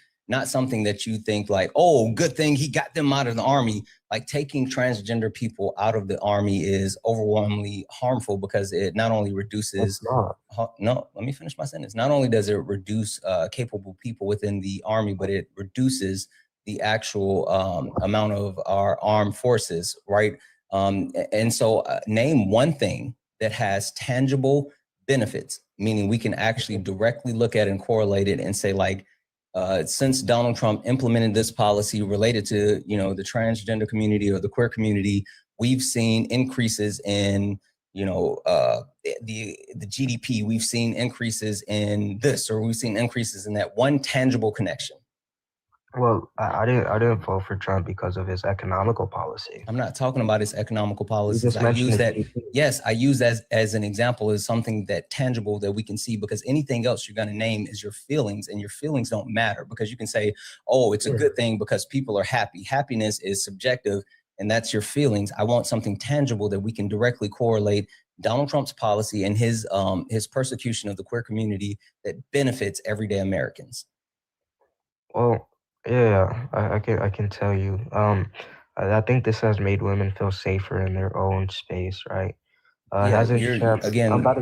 something that you think like, oh, good thing he got them out of the army. Like, taking transgender people out of the army is overwhelmingly harmful, because it not only reduces, no, let me finish my sentence. Not only does it reduce capable people within the army, but it reduces the actual amount of our armed forces, right? And so name one thing that has tangible benefits, meaning we can actually directly look at it and correlate it and say, like, since Donald Trump implemented this policy related to, you know, the transgender community or the queer community, we've seen increases in, you know, the GDP. We've seen increases in this, or we've seen increases in that. One tangible connection. Well, I didn't vote for Trump because of his economical policy. I'm not talking about his economical policies. I use that. Yes, I use as an example, as something that tangible that we can see, because anything else you're going to name is your feelings, and your feelings don't matter, because you can say, oh, it's a good thing because people are happy. Happiness is subjective, and that's your feelings. I want something tangible that we can directly correlate Donald Trump's policy and his persecution of the queer community that benefits everyday Americans. Well, yeah, I can tell you. I think this has made women feel safer in their own space, right? Again, I'm about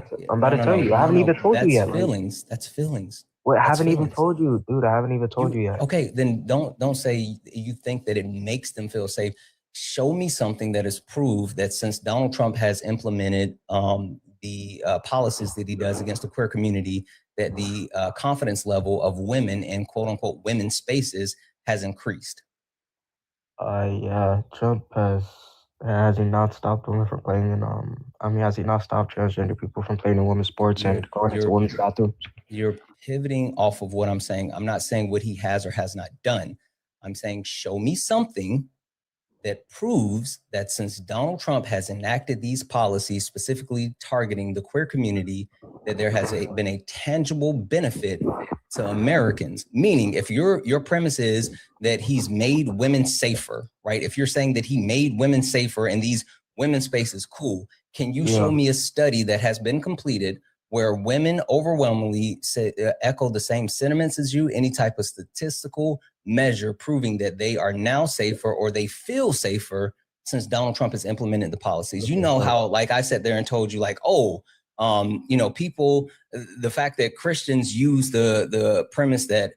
to tell you. I haven't even told you yet. Feelings. That's feelings. Wait, I haven't even told you, dude. I haven't even told you yet. Okay, then don't say you think that it makes them feel safe. Show me something that is proved that since Donald Trump has implemented the policies that he does against the queer community, that the confidence level of women in quote unquote women's spaces has increased. Yeah, Trump has he not stopped women from playing in has he not stopped transgender people from playing in women's sports and going into women's bathrooms? You're pivoting off of what I'm saying. I'm not saying what he has or has not done. I'm saying, show me something that proves that since Donald Trump has enacted these policies specifically targeting the queer community, that there has been a tangible benefit to Americans. Meaning, if your premise is that he's made women safer, right? If you're saying that he made women safer in these women's spaces, cool. Can you show me a study that has been completed where women overwhelmingly echo the same sentiments as you, any type of statistical measure proving that they are now safer or they feel safer since Donald Trump has implemented the policies? You know how, like I sat there and told you, like, oh, you know, people, the fact that Christians use the premise that,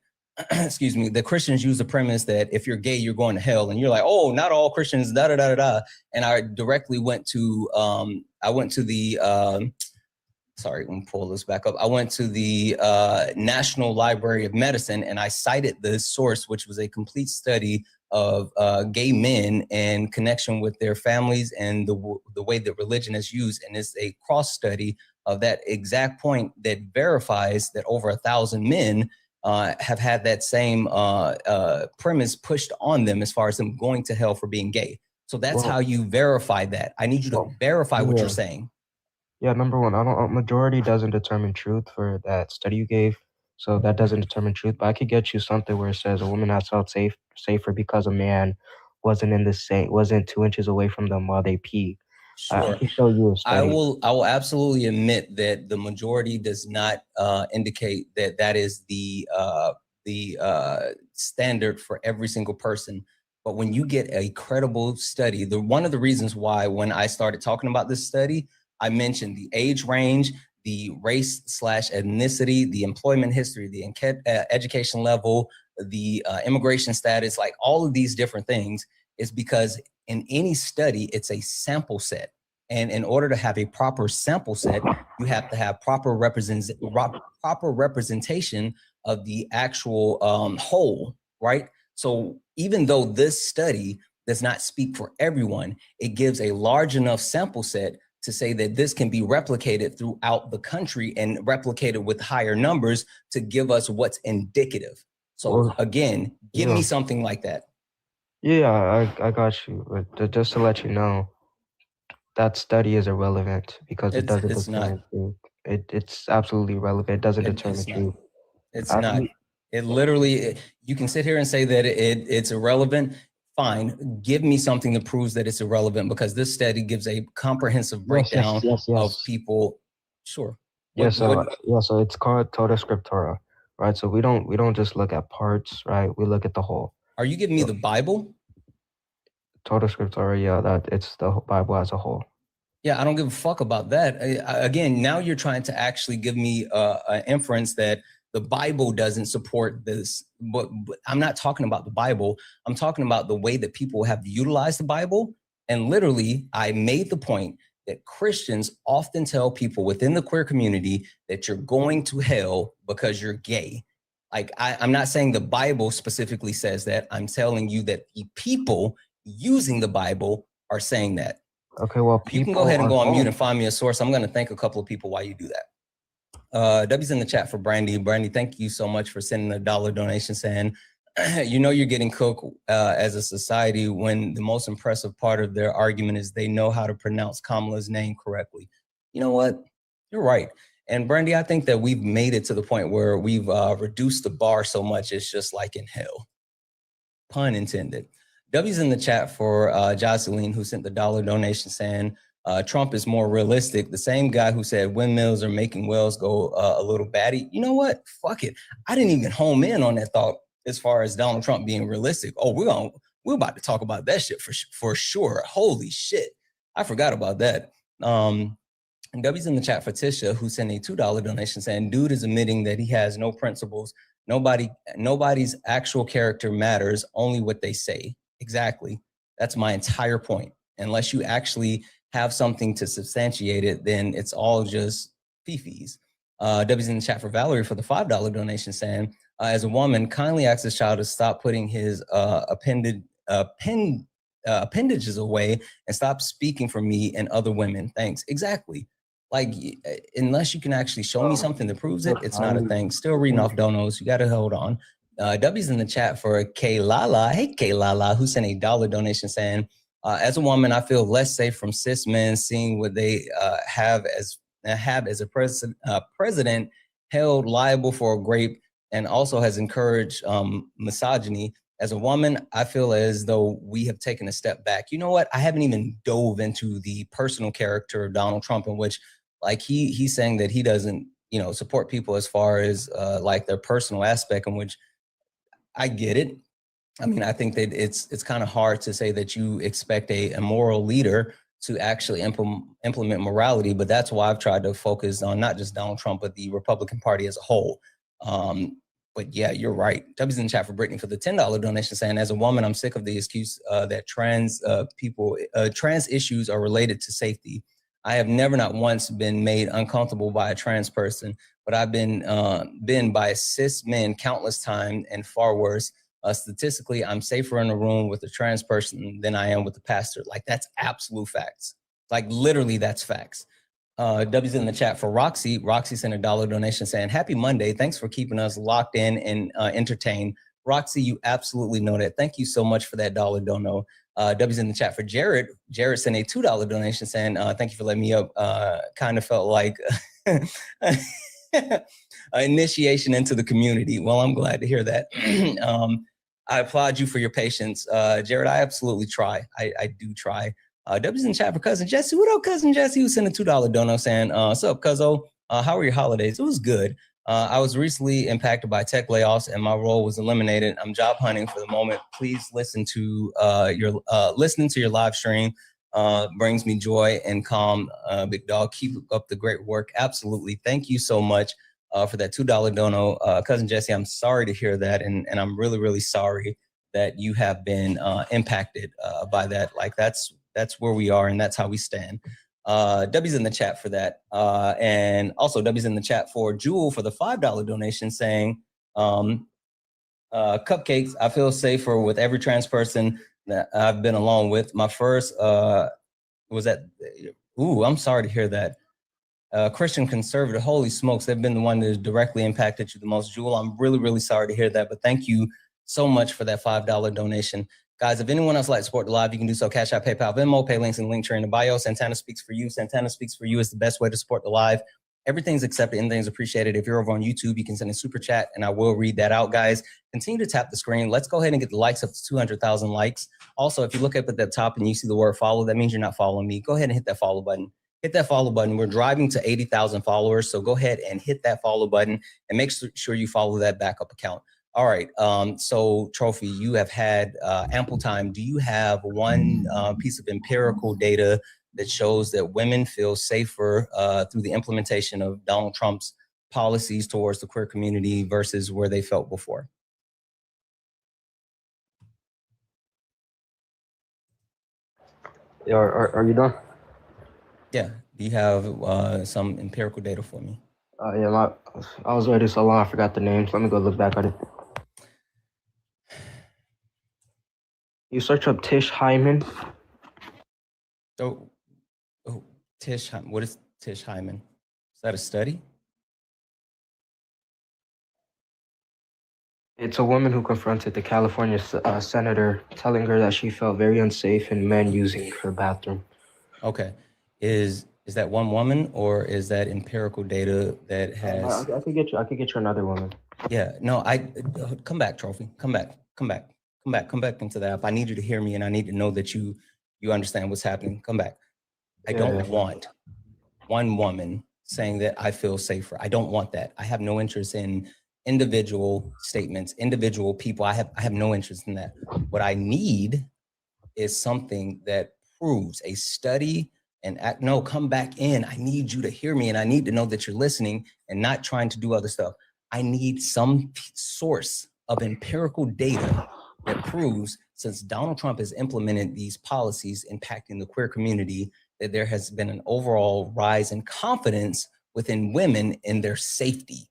excuse me, the Christians use the premise that if you're gay, you're going to hell. And you're like, oh, not all Christians, da, da, da, da, da. And I directly went to, sorry, let me pull this back up. I went to the National Library of Medicine, and I cited the source, which was a complete study of gay men in connection with their families and the way that religion is used. And it's a cross study of that exact point that verifies that over 1,000 men have had that same premise pushed on them as far as them going to hell for being gay. So that's how you verify that. I need you to verify what you're saying. Yeah, number one, majority doesn't determine truth for that study you gave. So that doesn't determine truth. But I could get you something where it says a woman has felt safer because a man wasn't 2 inches away from them while they pee. Sure. I can show you a study. I will absolutely admit that the majority does not indicate that is the standard for every single person. But when you get a credible study, one of the reasons why when I started talking about this study, I mentioned the age range, the race/ethnicity, the employment history, the education level, the immigration status, like all of these different things, is because in any study, it's a sample set. And in order to have a proper sample set, you have to have proper representation of the actual whole, right? So even though this study does not speak for everyone, it gives a large enough sample set to say that this can be replicated throughout the country and replicated with higher numbers to give us what's indicative. So again, give me something like that. Yeah, I got you. But just to let you know, that study is irrelevant because it doesn't determine truth. It's absolutely irrelevant. It doesn't determine truth. It's not. It literally, you can sit here and say that it's irrelevant. Fine, give me something that proves that it's irrelevant, because this study gives a comprehensive breakdown of people. Sure. So it's called Tota Scriptura, right? So we don't just look at parts, right? We look at the whole. Are you giving me the Bible? Tota Scriptura, yeah, that it's the Bible as a whole. Yeah, I don't give a fuck about that. Again, now you're trying to actually give me an inference that the Bible doesn't support this. But I'm not talking about the Bible. I'm talking about the way that people have utilized the Bible. And literally, I made the point that Christians often tell people within the queer community that you're going to hell because you're gay. Like, I'm not saying the Bible specifically says that. I'm telling you that the people using the Bible are saying that. Okay, well, you can go ahead and go on mute and find me a source. I'm going to thank a couple of people while you do that. W's in the chat for Brandy. Brandy, thank you so much for sending a $1 donation saying, you know, you're getting cooked as a society when the most impressive part of their argument is they know how to pronounce Kamala's name correctly. You know what? You're right. And Brandy, I think that we've made it to the point where we've reduced the bar so much it's just like in hell. Pun intended. W's in the chat for Jocelyn, who sent the $1 donation saying, Trump is more realistic. The same guy who said windmills are making wells go a little batty. You know what? Fuck it. I didn't even home in on that thought as far as Donald Trump being realistic. Oh, we're about to talk about that shit for sure. Holy shit. I forgot about that. And W's in the chat for Tisha, who sent a $2 donation saying, dude is admitting that he has no principles. Nobody's actual character matters, only what they say. Exactly. That's my entire point. Unless you actually have something to substantiate it, then it's all just fifis. W's in the chat for Valerie for the $5 donation saying, as a woman, kindly ask this child to stop putting his appendages away and stop speaking for me and other women. Thanks. Exactly. Like, unless you can actually show me something that proves it, it's not a thing. Still reading off donos. You got to hold on. W's in the chat for Kaylala. Hey, Kaylala, who sent a $1 donation saying, as a woman, I feel less safe from cis men seeing what they have as a president held liable for rape and also has encouraged misogyny. As a woman, I feel as though we have taken a step back. You know what? I haven't even dove into the personal character of Donald Trump, in which, like, he's saying that he doesn't, you know, support people as far as like their personal aspect, in which I get it. I mean, I think that it's kind of hard to say that you expect a moral leader to actually implement morality, but that's why I've tried to focus on not just Donald Trump, but the Republican Party as a whole. But yeah, you're right. W's in the chat for Brittany for the $10 donation saying, as a woman, I'm sick of the excuse that trans issues are related to safety. I have never not once been made uncomfortable by a trans person, but I've been by cis men countless times and far worse. Statistically, I'm safer in a room with a trans person than I am with a pastor. Like, that's absolute facts. Like, literally, that's facts. W's in the chat for Roxy. Roxy sent a $1 donation saying, happy Monday. Thanks for keeping us locked in and entertained. Roxy, you absolutely know that. Thank you so much for that $1 dono. W's in the chat for Jared. Jared sent a $2 donation saying, thank you for letting me up. Kind of felt like initiation into the community. Well, I'm glad to hear that. I applaud you for your patience. Jared, I absolutely try. I do try. W's in the chat for Cousin Jesse. What up, Cousin Jesse? Who sent a $2 dono saying, what's up, Cuzzo? How were your holidays? It was good. I was recently impacted by tech layoffs and my role was eliminated. I'm job hunting for the moment. Please listen to listening to your live stream brings me joy and calm. Big dog, keep up the great work. Absolutely. Thank you so much for that $2 dono. Cousin Jesse, I'm sorry to hear that. And I'm really, really sorry that you have been impacted by that. Like that's where we are and that's how we stand. W's in the chat for that. And also W's in the chat for Jewel for the $5 donation saying, cupcakes, I feel safer with every trans person that I've been alone with. My first was that, ooh, I'm sorry to hear that. Christian conservative, holy smokes, they've been the one that has directly impacted you the most. Jewel, I'm really, really sorry to hear that, but thank you so much for that $5 donation. Guys, if anyone else would like to support the live, you can do so. Cash App, PayPal, Venmo, pay links in the link tree in the bio. Santana Speaks For You. Santana Speaks For You is the best way to support the live. Everything's accepted, anything's appreciated. If you're over on YouTube, you can send a super chat and I will read that out, guys. Continue to tap the screen. Let's go ahead and get the likes up to 200,000 likes. Also, if you look up at the top and you see the word follow, that means you're not following me. Go ahead and hit that follow button. Hit that follow button. We're driving to 80,000 followers. So go ahead and hit that follow button and make sure you follow that backup account. All right. So Trophy, you have had ample time. Do you have one piece of empirical data that shows that women feel safer through the implementation of Donald Trump's policies towards the queer community versus where they felt before? Yeah, are you done? Yeah. Do you have some empirical data for me? Yeah, I was ready so long I forgot the names. Let me go look back at it. You search up Tish Hyman. So, Tish, what is Tish Hyman? Is that a study? It's a woman who confronted the California senator, telling her that she felt very unsafe in men using her bathroom. Okay, is that one woman or is that empirical data that has? I could get you another woman. Yeah, no, come back, Trophy, come back into the app. I need you to hear me and I need to know that you understand what's happening. Come back. I don't want one woman saying that I feel safer. I don't want that. I have no interest in individual statements, individual people. I have no interest in that. What I need is something that proves a study and no, come back in. I need you to hear me and I need to know that you're listening and not trying to do other stuff. I need some source of empirical data that proves since Donald Trump has implemented these policies impacting the queer community, that there has been an overall rise in confidence within women in their safety.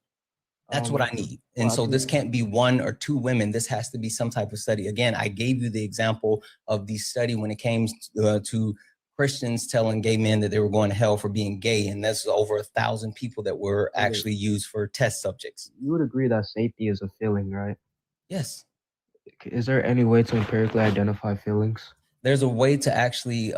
That's what I need. And so this can't be one or two women. This has to be some type of study. Again, I gave you the example of the study when it came to Christians telling gay men that they were going to hell for being gay. And that's over 1,000 people that were actually used for test subjects. You would agree that safety is a feeling, right? Yes. Is there any way to empirically identify feelings? There's a way to actually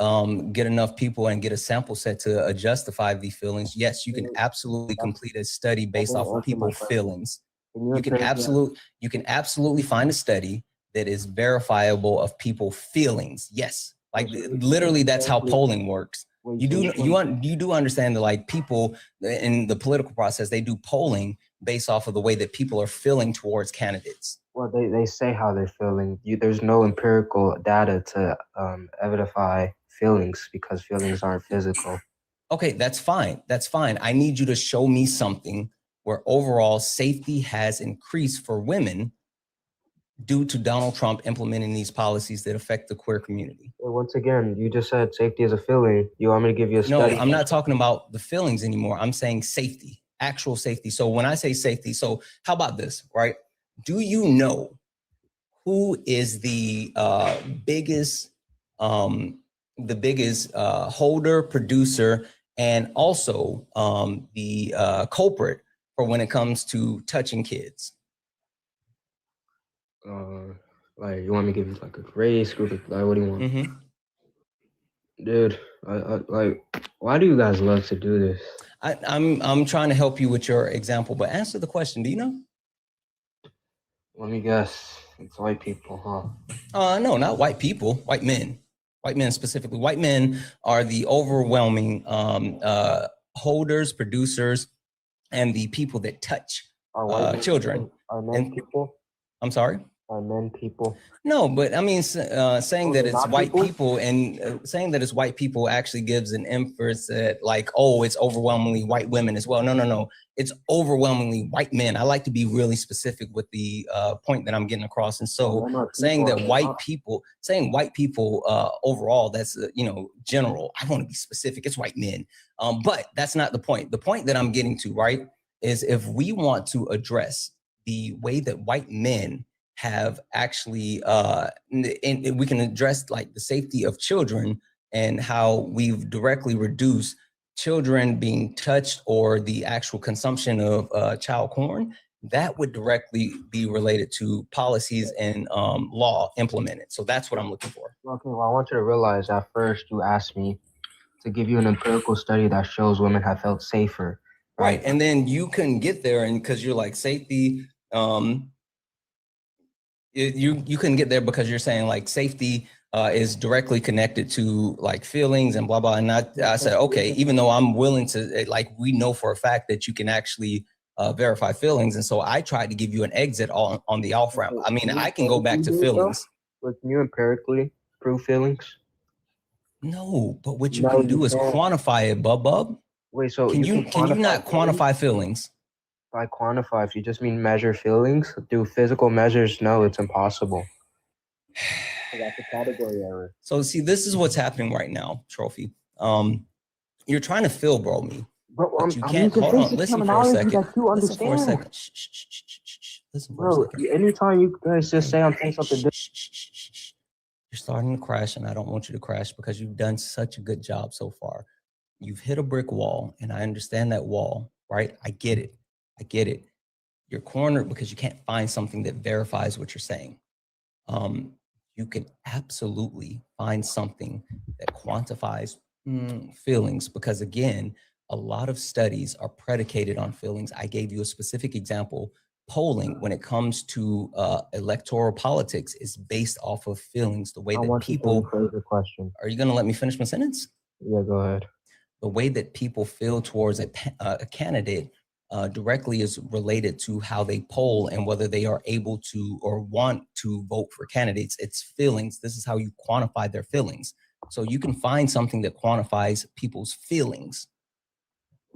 get enough people and get a sample set to justify the feelings. Yes, you can absolutely complete a study based off of people's feelings. You can absolutely find a study that is verifiable of people feelings. Yes, like literally that's how polling works. You do understand that like people in the political process, they do polling based off of the way that people are feeling towards candidates. Well, they say how they're feeling. There's no empirical data to evidify feelings because feelings aren't physical. Okay, that's fine. That's fine. I need you to show me something where overall safety has increased for women due to Donald Trump implementing these policies that affect the queer community. Well, once again, you just said safety is a feeling. You want me to give you a study? No, I'm not talking about the feelings anymore. I'm saying safety, actual safety. So when I say safety, so how about this, right? Do you know who is the biggest holder, producer, and also the culprit for when it comes to touching kids? Like you want me to give you like a race group? Like what do you want? Mm-hmm. Dude, I like why do you guys love to do this? I'm trying to help you with your example, but answer the question. Do you know? Let me guess. It's white people, huh? No, not white people. White men. White men specifically. White men are the overwhelming holders, producers, and the people that touch Are white men children. people? Are men And people? I'm sorry? Are men people? No, but I mean, saying Oh, that they're it's not white people? people and saying that it's white people actually gives an inference that like, oh, it's overwhelmingly white women as well. No, no, no. It's overwhelmingly white men. I like to be really specific with the point that I'm getting across. And so Men are saying people, that are white not. people, saying white people overall, that's, general. I want to be specific. It's white men. But that's not the point. The point that I'm getting to, right, is if we want to address the way that white men have actually, and we can address like the safety of children and how we've directly reduced children being touched or the actual consumption of child porn, that would directly be related to policies and law implemented. So that's what I'm looking for. Okay, well, I want you to realize at first you asked me to give you an empirical study that shows women have felt safer. Right. And then you couldn't get there, and because you're like safety, you couldn't get there because you're saying like safety is directly connected to like feelings and blah blah. And I said, okay, even though I'm willing to, like, we know for a fact that you can actually verify feelings, and so I tried to give you an exit on the off ramp. I mean, I can go back to feelings. But can you empirically prove feelings? No, but what you can do is quantify it, bub. Wait, so can you not quantify feelings? By quantify, if you just mean measure feelings, do physical measures? No, it's impossible. That's a category error. So see, this is what's happening right now, Trophy. You're trying to feel, bro, me. Bro, but you can't. Hold on, listen for a second. Listen for a second. Listen for a second. Anytime you guys just say I'm saying something different. You're starting to crash, and I don't want you to crash because you've done such a good job so far. You've hit a brick wall, and I understand that wall, right? I get it. I get it. You're cornered because you can't find something that verifies what you're saying. You can absolutely find something that quantifies feelings because, again, a lot of studies are predicated on feelings. I gave you a specific example. Polling, when it comes to electoral politics, is based off of feelings. The way that people. The question. Are you going to let me finish my sentence? Yeah, go ahead. The way that people feel towards a candidate directly is related to how they poll and whether they are able to or want to vote for candidates. It's feelings. This is how you quantify their feelings. So you can find something that quantifies people's feelings.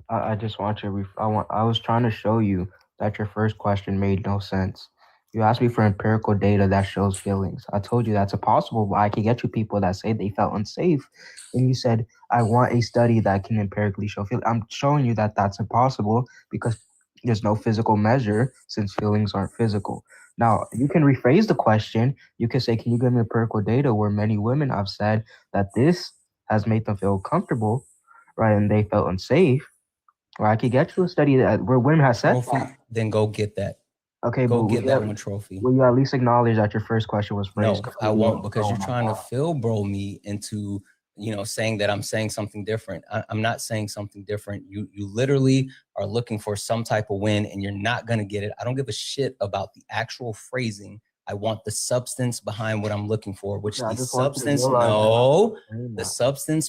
I just want you. I was trying to show you that your first question made no sense. You asked me for empirical data that shows feelings. I told you that's impossible, but I can get you people that say they felt unsafe. And you said, I want a study that can empirically show feelings. I'm showing you that that's impossible because there's no physical measure since feelings aren't physical. Now, you can rephrase the question. You can say, can you give me empirical data where many women have said that this has made them feel comfortable, right? And they felt unsafe. Or I could get you a study that where women have said that. Then go get that. Okay, go get that one, Trophy. Will you at least acknowledge that your first question was phrased? No, I won't, because you're trying to fill bro me into, saying that I'm saying something different. I'm not saying something different. You literally are looking for some type of win, and you're not going to get it. I don't give a shit about the actual phrasing. I want the substance behind what I'm looking for, which the substance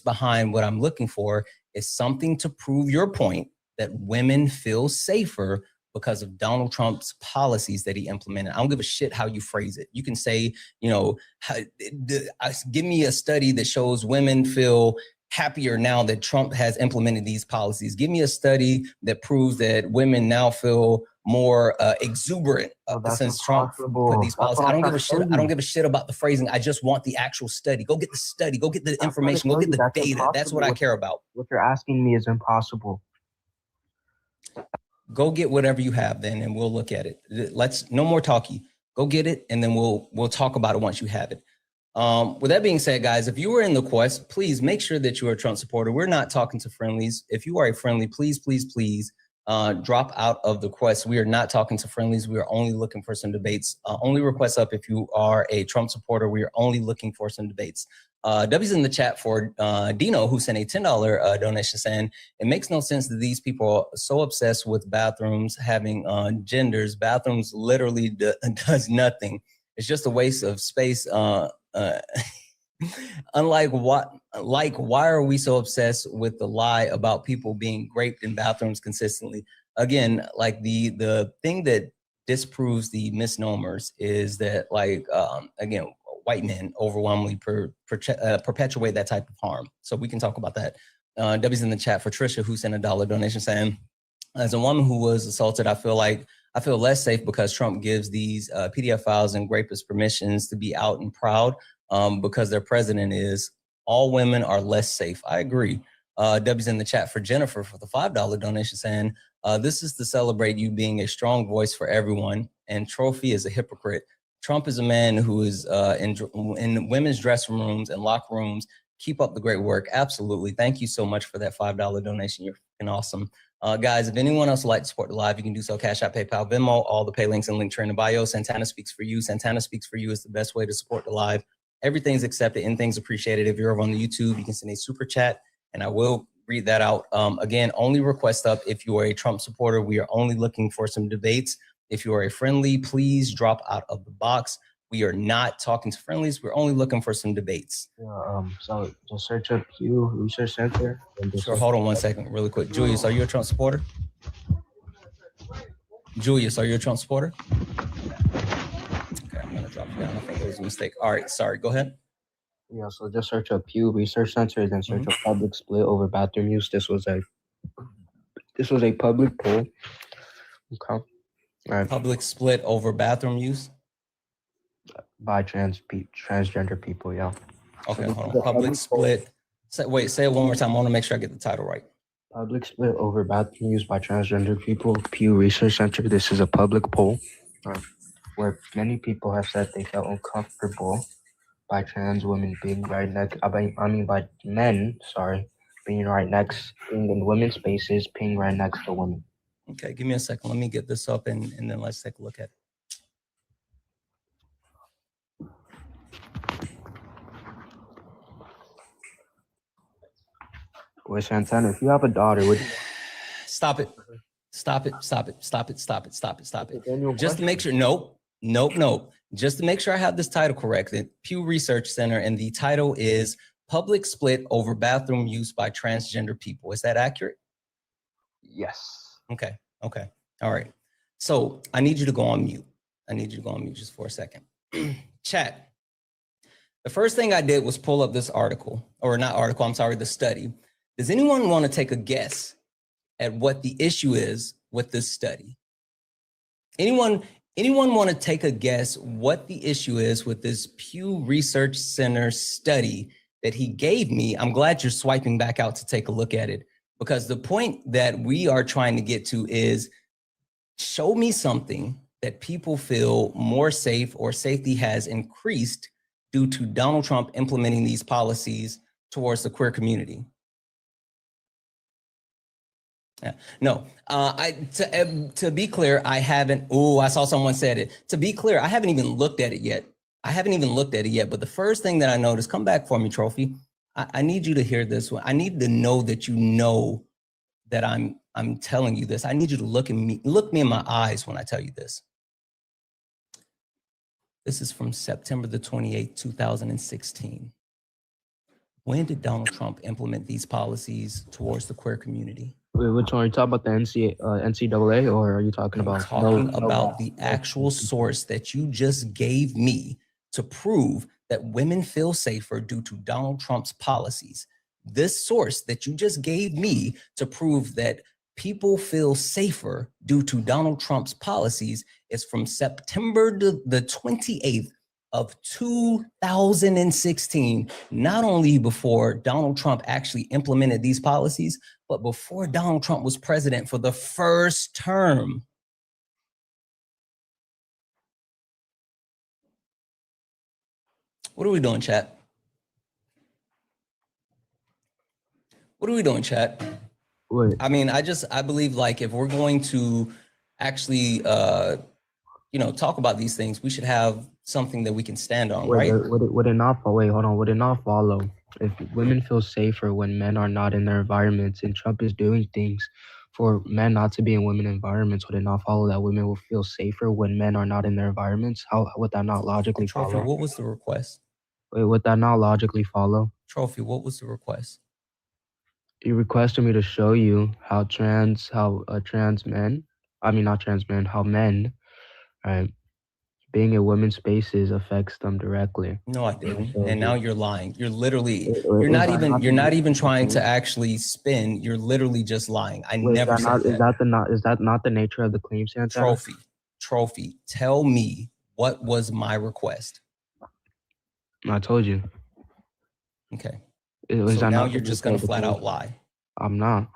behind what I'm looking for is something to prove your point that women feel safer because of Donald Trump's policies that he implemented. I don't give a shit how you phrase it. You can say, give me a study that shows women feel happier now that Trump has implemented these policies. Give me a study that proves that women now feel more exuberant since Trump put these policies. I don't give a shit. I don't give a shit about the phrasing. I just want the actual study. Go get the study. Go get the information. Go get the data. That's what I care about. What you're asking me is impossible. Go get whatever you have then, and we'll look at it. No more talky. Go get it, and then we'll talk about it once you have it. With that being said, guys, if you were in the quest, please make sure that you are a Trump supporter. We're not talking to friendlies. If you are a friendly, please drop out of the quest. We are not talking to friendlies. We are only looking for some debates. Only request up if you are a Trump supporter. We are only looking for some debates. W's in the chat for Dino, who sent a $10 donation, saying it makes no sense that these people are so obsessed with bathrooms having genders. Bathrooms literally does nothing. It's just a waste of space. Why are we so obsessed with the lie about people being raped in bathrooms consistently? again, like the thing that disproves the misnomers is that, like, again, white men overwhelmingly perpetuate that type of harm. So we can talk about that. W's in the chat for Trisha, who sent a $1 donation, saying, as a woman who was assaulted, I feel less safe because Trump gives these PDF files and rapists permissions to be out and proud because their president is. All women are less safe. I agree. W's in the chat for Jennifer for the $5 donation, saying, this is to celebrate you being a strong voice for everyone, and Trophy is a hypocrite. Trump is a man who is in women's dressing rooms and locker rooms. Keep up the great work. Absolutely. Thank you so much for that $5 donation. You're fucking awesome. Guys, if anyone else would like to support the live, you can do so. Cash App, PayPal, Venmo, all the pay links and link tree in the bio. Santana Speaks for You. Santana Speaks for You is the best way to support the live. Everything's accepted, anything's appreciated. If you're over on the YouTube, you can send a super chat and I will read that out. Again, only request up if you are a Trump supporter. We are only looking for some debates. If you are a friendly, please drop out of the box. We are not talking to friendlies. We're only looking for some debates. Yeah, so just search up Pew Research Center. Sure, hold on one second really quick. Julius, are you a Trump supporter? Julius, are you a Trump supporter? Okay, I'm gonna drop it down. I think it was a mistake. All right, sorry, go ahead. Yeah, so just search up Pew Research Center, then search up public split over bathroom use. This was a public poll. Okay. All right. Public split over bathroom use By transgender people, yeah. Okay, hold on. Public split. Say it one more time. I want to make sure I get the title right. Public split over bathroom use by transgender people. Pew Research Center. This is a public poll where many people have said they felt uncomfortable by trans women being right next. By men, being right next, being in women's spaces, being right next to women. Okay, give me a second. Let me get this up and then let's take a look at it. Boy, Santana, if you have a daughter, would Stop it. Stop it. Stop it. Stop it. Stop it. Stop it. Stop it. Just to make sure. Nope. Just to make sure I have this title correct. The Pew Research Center, and the title is Public Split Over Bathroom Use by Transgender People. Is that accurate? Yes. Okay. Okay. All right. So I need you to go on mute. I need you to go on mute just for a second. Chat. The first thing I did was pull up this article, or not article, I'm sorry, the study. Does anyone want to take a guess at what the issue is with this study? Anyone want to take a guess what the issue is with this Pew Research Center study that he gave me? I'm glad you're swiping back out to take a look at it, because the point that we are trying to get to is show me something that people feel more safe or safety has increased due to Donald Trump implementing these policies towards the queer community. Yeah. No, to be clear, I haven't. Oh, I saw someone said it. To be clear, I haven't even looked at it yet. But the first thing that I noticed, come back for me, Trophy. I need you to hear this one. I need to know that you know that I'm telling you this. I need you to look me in my eyes when I tell you this. This is from September the 28th, 2016. When did Donald Trump implement these policies towards the queer community? Wait, which one are you talking about? The NCAA, or are you talking about? The actual source that you just gave me to prove that women feel safer due to Donald Trump's policies. This source that you just gave me to prove that people feel safer due to Donald Trump's policies is from September the 28th of 2016, not only before Donald Trump actually implemented these policies, but before Donald Trump was president for the first term. What are we doing, chat? What are we doing, chat? Wait. I mean, I believe, like, if we're going to actually, talk about these things, we should have something that we can stand on, right? Would it not follow if women feel safer when men are not in their environments, and Trump is doing things for men not to be in women environments? Would it not follow that women will feel safer when men are not in their environments? How would that not logically Trophy, follow? what was the request? Wait, would that not logically follow? Trophy, what was the request? You requested me to show you how trans men, not trans men, how men, right, being in women's spaces affects them directly. No, I didn't. And now you're lying. You're literally, you're Is not that even, not you're the not even nature of the trying to claim? actually spin. You're literally just lying. I Wait, never said that. is that not the nature of the claim, Santana? Trophy. Tell me what was my request. I told you. Okay. Is So that now not you're the just nature going of to the flat claim? out lie. I'm not.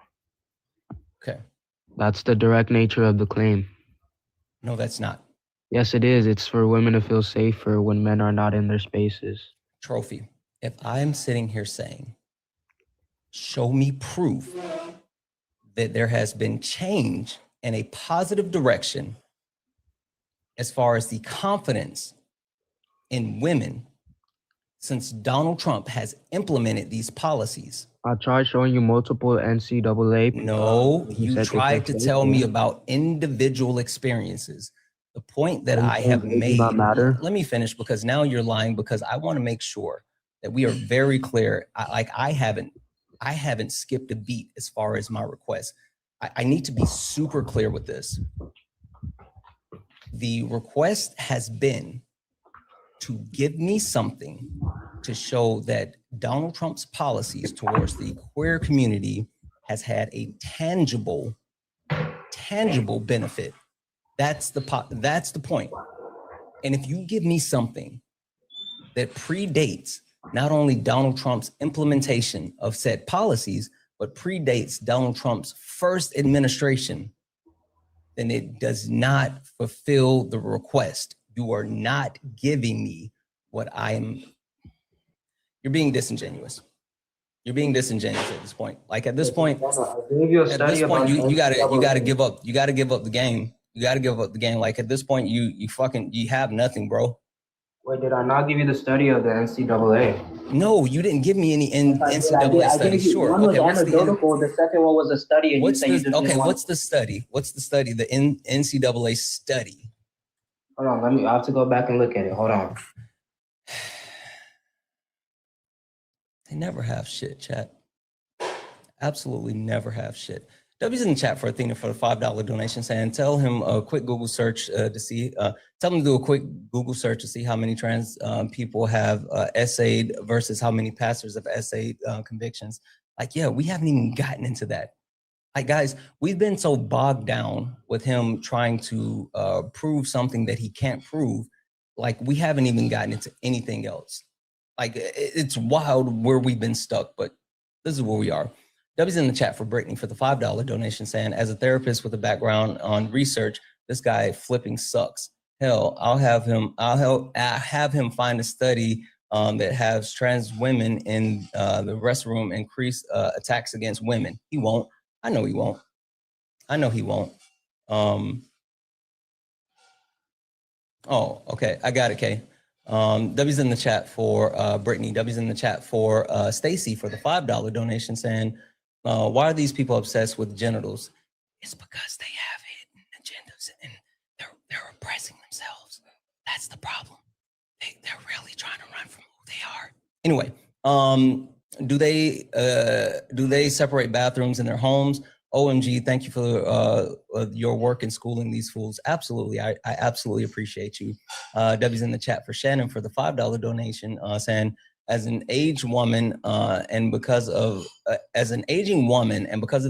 Okay. That's the direct nature of the claim. No, that's not. Yes, it is. It's for women to feel safer when men are not in their spaces. Trophy. If I'm sitting here saying, show me proof that there has been change in a positive direction as far as the confidence in women since Donald Trump has implemented these policies. I tried showing you multiple NCAA. No, you tried to tell me about. about individual experiences. The point that I Does have not made, matter. let me finish because now you're lying because I want to make sure that we are very clear. I haven't skipped a beat as far as my request. I need to be super clear with this. The request has been to give me something to show that Donald Trump's policies towards the queer community has had a tangible benefit. That's the point. And if you give me something that predates not only Donald Trump's implementation of said policies, but predates Donald Trump's first administration, then it does not fulfill the request. You are not giving me what you're being disingenuous. You're being disingenuous at this point. Like at this point, you gotta give up. You gotta give up the game. You gotta give up the game. Like at this point, you have nothing, bro. Wait, did I not give you the study of the NCAA? No, you didn't give me any NCAA study. Sure. Okay, what's the second one was a study, and what's the study? What's the study? The NCAA study. Hold on, I have to go back and look at it. Hold on. They never have shit, chat. Absolutely never have shit. W's in the chat for Athena for the $5 donation saying, tell him a quick Google search to see, tell him to do a quick Google search to see how many trans people have essayed versus how many pastors have essayed convictions. Like, yeah, we haven't even gotten into that. Like, guys, we've been so bogged down with him trying to prove something that he can't prove. Like, we haven't even gotten into anything else. Like, it's wild where we've been stuck, but this is where we are. W's in the chat for Brittany for the $5 donation saying, as a therapist with a background on research, this guy flipping sucks. Hell, I'll have him find a study that has trans women in the restroom increase attacks against women. He won't. I know he won't. I know he won't. Oh, okay. I got it, Kay. W's in the chat for Brittany. W's in the chat for Stacy for the $5 donation saying, why are these people obsessed with genitals? It's because they have hidden agendas and they're oppressing themselves. That's the problem. They're really trying to run from who they are. Anyway, do they separate bathrooms in their homes? OMG, thank you for your work in schooling these fools. Absolutely, I absolutely appreciate you. W's in the chat for Shannon for the $5 donation saying, as an aging woman and because of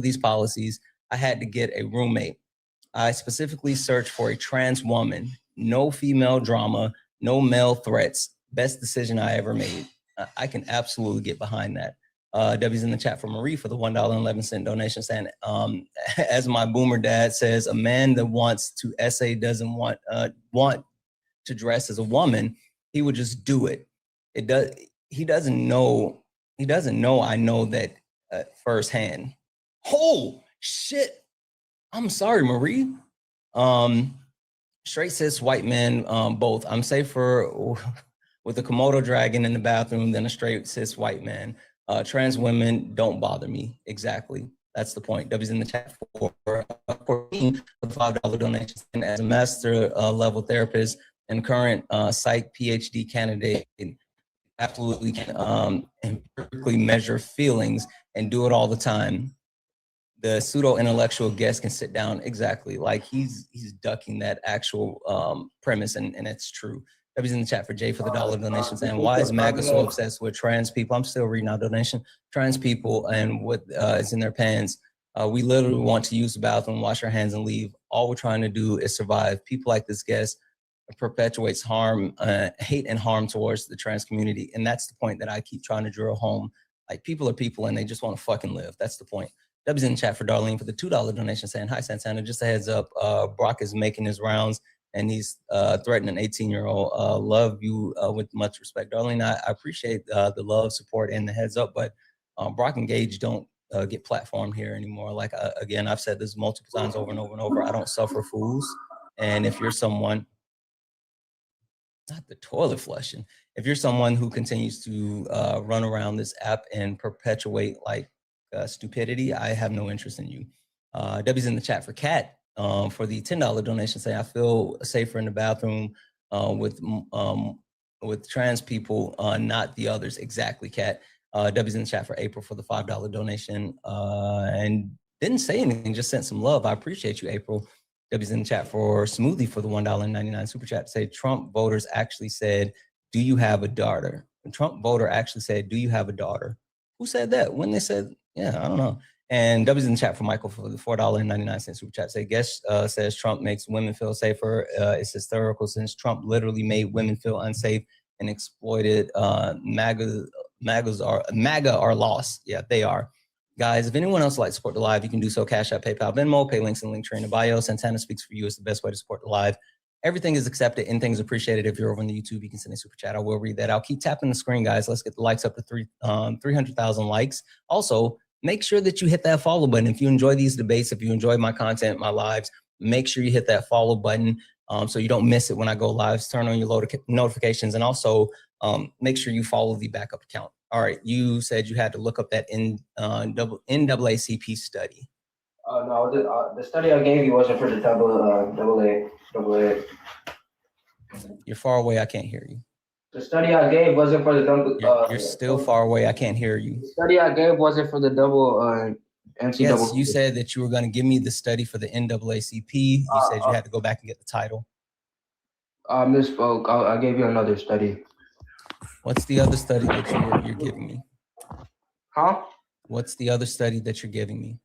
these policies, I had to get a roommate. I specifically searched for a trans woman, no female drama, no male threats. Best decision I ever made. I can absolutely get behind that. W's in the chat for Marie for the $1.11 donation saying, as my boomer dad says, a man that wants to essay doesn't want to dress as a woman, he would just do it. He doesn't know I know that firsthand. Oh shit. I'm sorry, Marie. Straight cis white men, both. I'm safer with a Komodo dragon in the bathroom than a straight cis white man. Trans women don't bother me. Exactly. That's the point. W's in the chat for the $5 donation. And as a master level therapist and current psych PhD candidate, absolutely can empirically measure feelings and do it all the time, the pseudo intellectual guest can sit down. Exactly. Like he's ducking that actual premise, and it's true. W's in the chat for Jay for the $1 donation saying, why is MAGA so obsessed with trans people? I'm still reading our donation. Trans people and what is in their pants. We literally want to use the bathroom, wash our hands, and leave. All we're trying to do is survive. People like this guest perpetuates harm, hate and harm towards the trans community. And that's the point that I keep trying to drill home. Like, people are people and they just want to fucking live. That's the point. W's in the chat for Darlene for the $2 donation saying, hi, Santana, just a heads up. Brock is making his rounds and he's threatening an 18-year-old. Love you with much respect. Darlene, I appreciate the love, support, and the heads up, but Brock and Gage don't get platformed here anymore. Like, again, I've said this multiple times over and over and over. I don't suffer fools. And if you're someone, not the toilet flushing, if you're someone who continues to run around this app and perpetuate like stupidity, I have no interest in you. W's in the chat for Kat for the $10 donation saying, I feel safer in the bathroom with trans people, not the others. Exactly, Kat. W's in the chat for April for the $5 donation and didn't say anything, just sent some love. I appreciate you, April. W's in the chat for Smoothie for the $1.99 super chat to say, Trump voters actually said, do you have a daughter? A Trump voter actually said, do you have a daughter? Who said that? When they said, yeah, I don't know. And W's in the chat for Michael for the $4.99 super chat. Say, guest says Trump makes women feel safer. It's hysterical since Trump literally made women feel unsafe and exploited. MAGA are lost. Yeah, they are. Guys, if anyone else would like to support the live, you can do so. Cash App, PayPal, Venmo, pay links in the link tree in the bio. Santana Speaks for You is the best way to support the live. Everything is accepted. Anything is appreciated. If you're over on the YouTube, you can send a super chat. I will read that. I'll keep tapping the screen, guys. Let's get the likes up to 300,000 likes. Also, make sure that you hit that follow button. If you enjoy these debates, if you enjoy my content, my lives, make sure you hit that follow button so you don't miss it when I go live. Turn on your notifications, and also make sure you follow the backup account. All right, you said you had to look up that NAACP study. No, the study I gave you wasn't for the AA. You're far away. I can't hear you. The study I gave wasn't for the double. You're still far away. I can't hear you. The study I gave wasn't for the double NCAA. Yes, you said that you were going to give me the study for the NAACP. You said you had to go back and get the title. I misspoke. I gave you another study. What's the other study that you're giving me? Huh? What's the other study that you're giving me?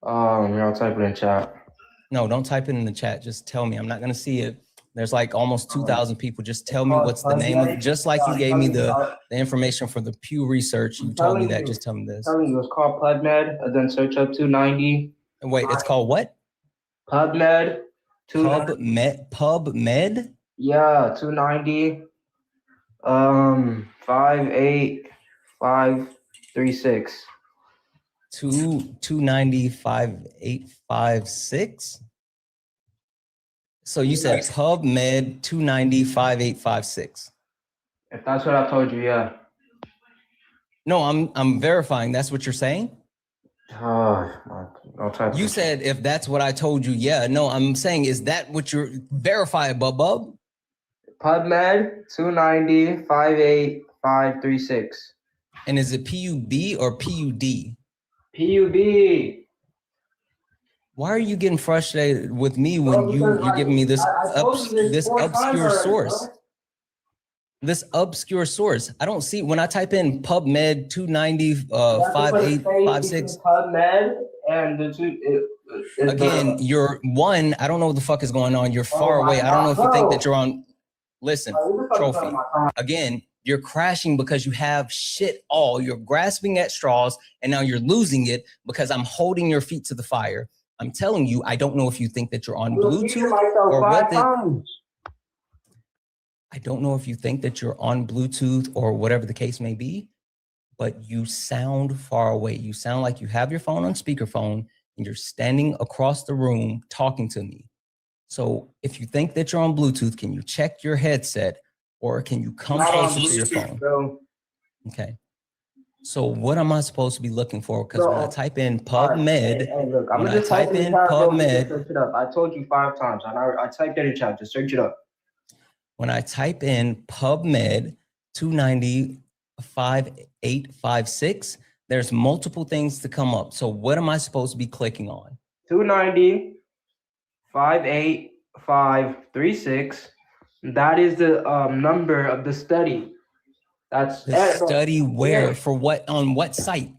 I'll type it in chat. No, don't type it in the chat. Just tell me. I'm not going to see it. There's like almost 2,000 people. Just tell me what's the name of it. Just like you gave me the information for the Pew Research. You told me that. Just tell me this. It was called PubMed, and then search up 290. Wait, it's called what? PubMed. PubMed? Yeah, 290. 58536. 290 5856. So you said PubMed 290 5856. If that's what I told you, yeah. No, I'm verifying. That's what you're saying. You said if that's what I told you, yeah. No, I'm saying, is that what you're verifying, bub? PubMed 290 58536. And is it PUB or PUD? PUB. Why are you getting frustrated with me when you're giving me this obscure source? This obscure source. I don't see, when I type in PubMed 290 5856. PubMed and the two. Again, you're one. I don't know what the fuck is going on. You're far away. I don't know if you think that you're on. Listen, Trophy. Again, you're crashing because you have shit all. You're grasping at straws, and now you're losing it because I'm holding your feet to the fire. I'm telling you, I don't know if you think that you're on Bluetooth or what. I don't know if you think that you're on Bluetooth or whatever the case may be, but you sound far away. You sound like you have your phone on speakerphone and you're standing across the room talking to me. So if you think that you're on Bluetooth, can you check your headset or can you come closer to your phone? Bro. Okay. So what am I supposed to be looking for? Because when I type in PubMed, I'm when I type in PubMed, search it up. I told you 5 times, and I typed it in chat. Just search it up. When I type in PubMed 290 5856, There's multiple things to come up. So what am I supposed to be clicking on? 290, 58536. That is the number of the study. That's The study where? Yeah. For what? On what site?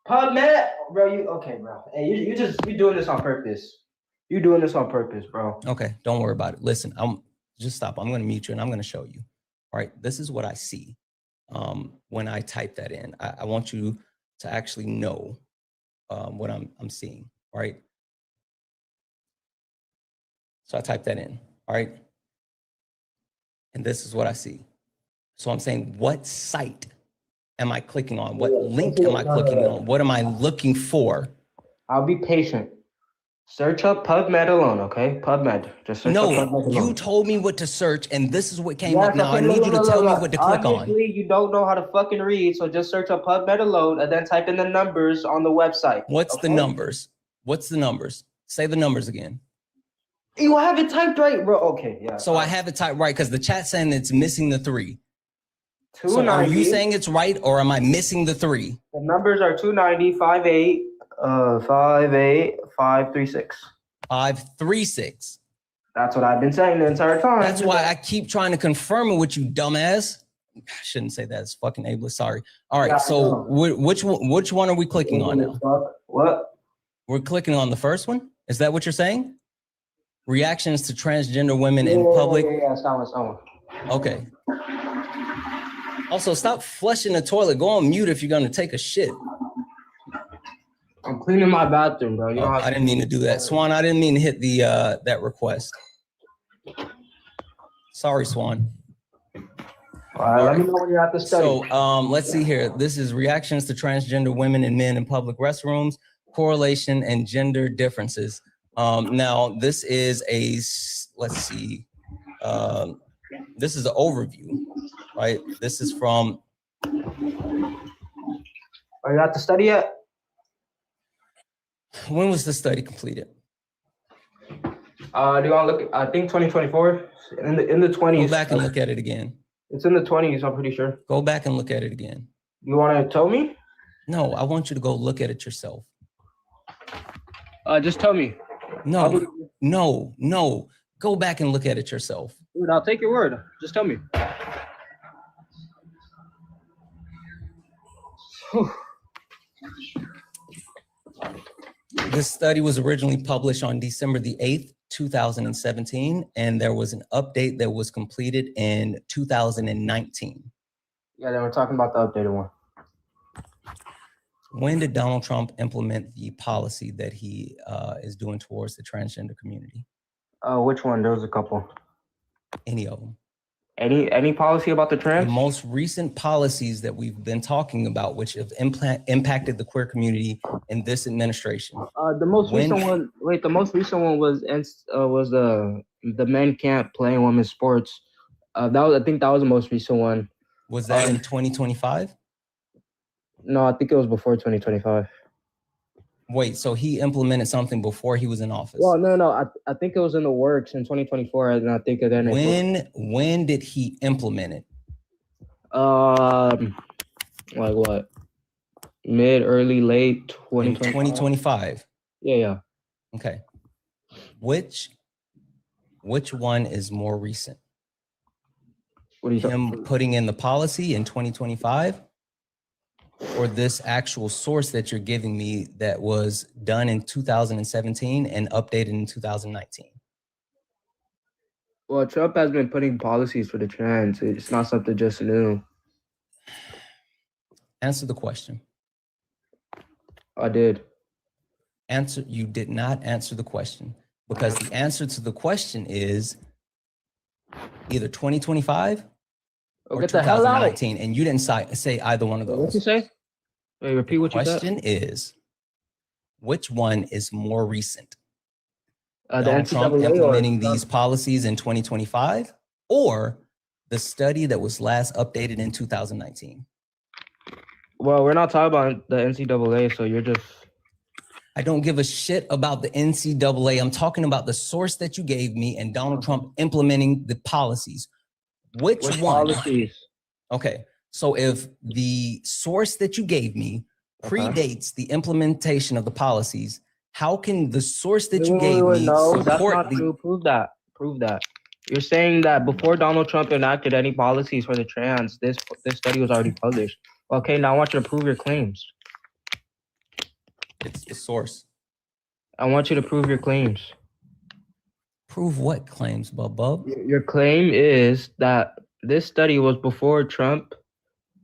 PubMed, bro. Bro. Hey, you doing this on purpose. You doing this on purpose, bro. Okay, don't worry about it. Listen, just stop. I'm going to mute you and I'm going to show you. All right, this is what I see when I type that in. I want you to actually know what I'm seeing. All right. So I type that in. All right. And this is what I see. So I'm saying, what site am I clicking on? What link am I clicking on? What am I looking for? I'll be patient. Search up PubMed alone, okay? PubMed. Just search up PubMed alone. You told me what to search, and this is what came up. Now I need you to tell me what to click on. Obviously, you don't know how to fucking read, so just search up PubMed alone and then type in the numbers on the website. What's the numbers? What's the numbers? Say the numbers again. You have it typed right, bro. Okay, yeah. So I have it typed right because the chat's saying it's missing the 3. 290. So are you saying it's right, or am I missing the 3? The numbers are 290, 58536. 536. That's what I've been saying the entire time. That's why I keep trying to confirm it with you, dumbass. I shouldn't say that. It's fucking ableist. Sorry. All right. So which one are we clicking on now? What? We're clicking on the first one. Is that what you're saying? Reactions to transgender women in public. Yeah, someone. Okay. Also, stop flushing the toilet. Go on mute if you're gonna take a shit. I'm cleaning my bathroom, bro. You know I didn't mean to do that, Swan. I didn't mean to hit the that request. Sorry, Swan. All right, let me know when you're at the study. So let's see here. This is reactions to transgender women and men in public restrooms, correlation and gender differences. Now this is let's see. This is an overview, right? This is from. Are you at the study yet? When was the study completed? Do you want to look? I think 2024. In the 20s. Go back and look at it again. It's in the 20s. I'm pretty sure. Go back and look at it again. You want to tell me? No, I want you to go look at it yourself. Just tell me. No. Go back and look at it yourself. Dude, I'll take your word. Just tell me. This study was originally published on December the 8th, 2017, and there was an update that was completed in 2019. Yeah, then we're talking about the updated one. When did Donald Trump implement the policy that he is doing towards the transgender community? Which one? There was a couple. Any of them. Any policy about the trans? The most recent policies that we've been talking about, which have impacted the queer community in this administration. The most recent one. Wait, the most recent one was the men can't play in women's sports. I think that was the most recent one. Was that in 2025? No, I think it was before 2025. Wait, so he implemented something before he was in office? Well, no. I think it was in the works in 2024, and I think then. When did he implement it? Like what? Mid, early, late 2025. Yeah. Okay. Which one is more recent? What are you talking? Him putting in the policy in 2025? Or this actual source that you're giving me that was done in 2017 and updated in 2019? Well, Trump has been putting policies for the trans. It's not something just new. Answer the question. I did. You did not answer the question, because the answer to the question is either 2025 or 2019, and you didn't say either one of those. What did you say? Wait, repeat what you said. The question is, which one is more recent? Donald Trump implementing these policies in 2025, or the study that was last updated in 2019? Well, we're not talking about the NCAA, so you're just... I don't give a shit about the NCAA. I'm talking about the source that you gave me and Donald Trump implementing the policies. Which one? Policies? Okay, so if the source that you gave me predates the implementation of the policies, how can the source that you Wait, gave me no, that's support not the? true. Prove that. Prove that. You're saying that before Donald Trump enacted any policies for the trans, this study was already published. Okay, now I want you to prove your claims. It's the source. I want you to prove your claims. Prove what claims, Bub? Your claim is that this study was before Trump.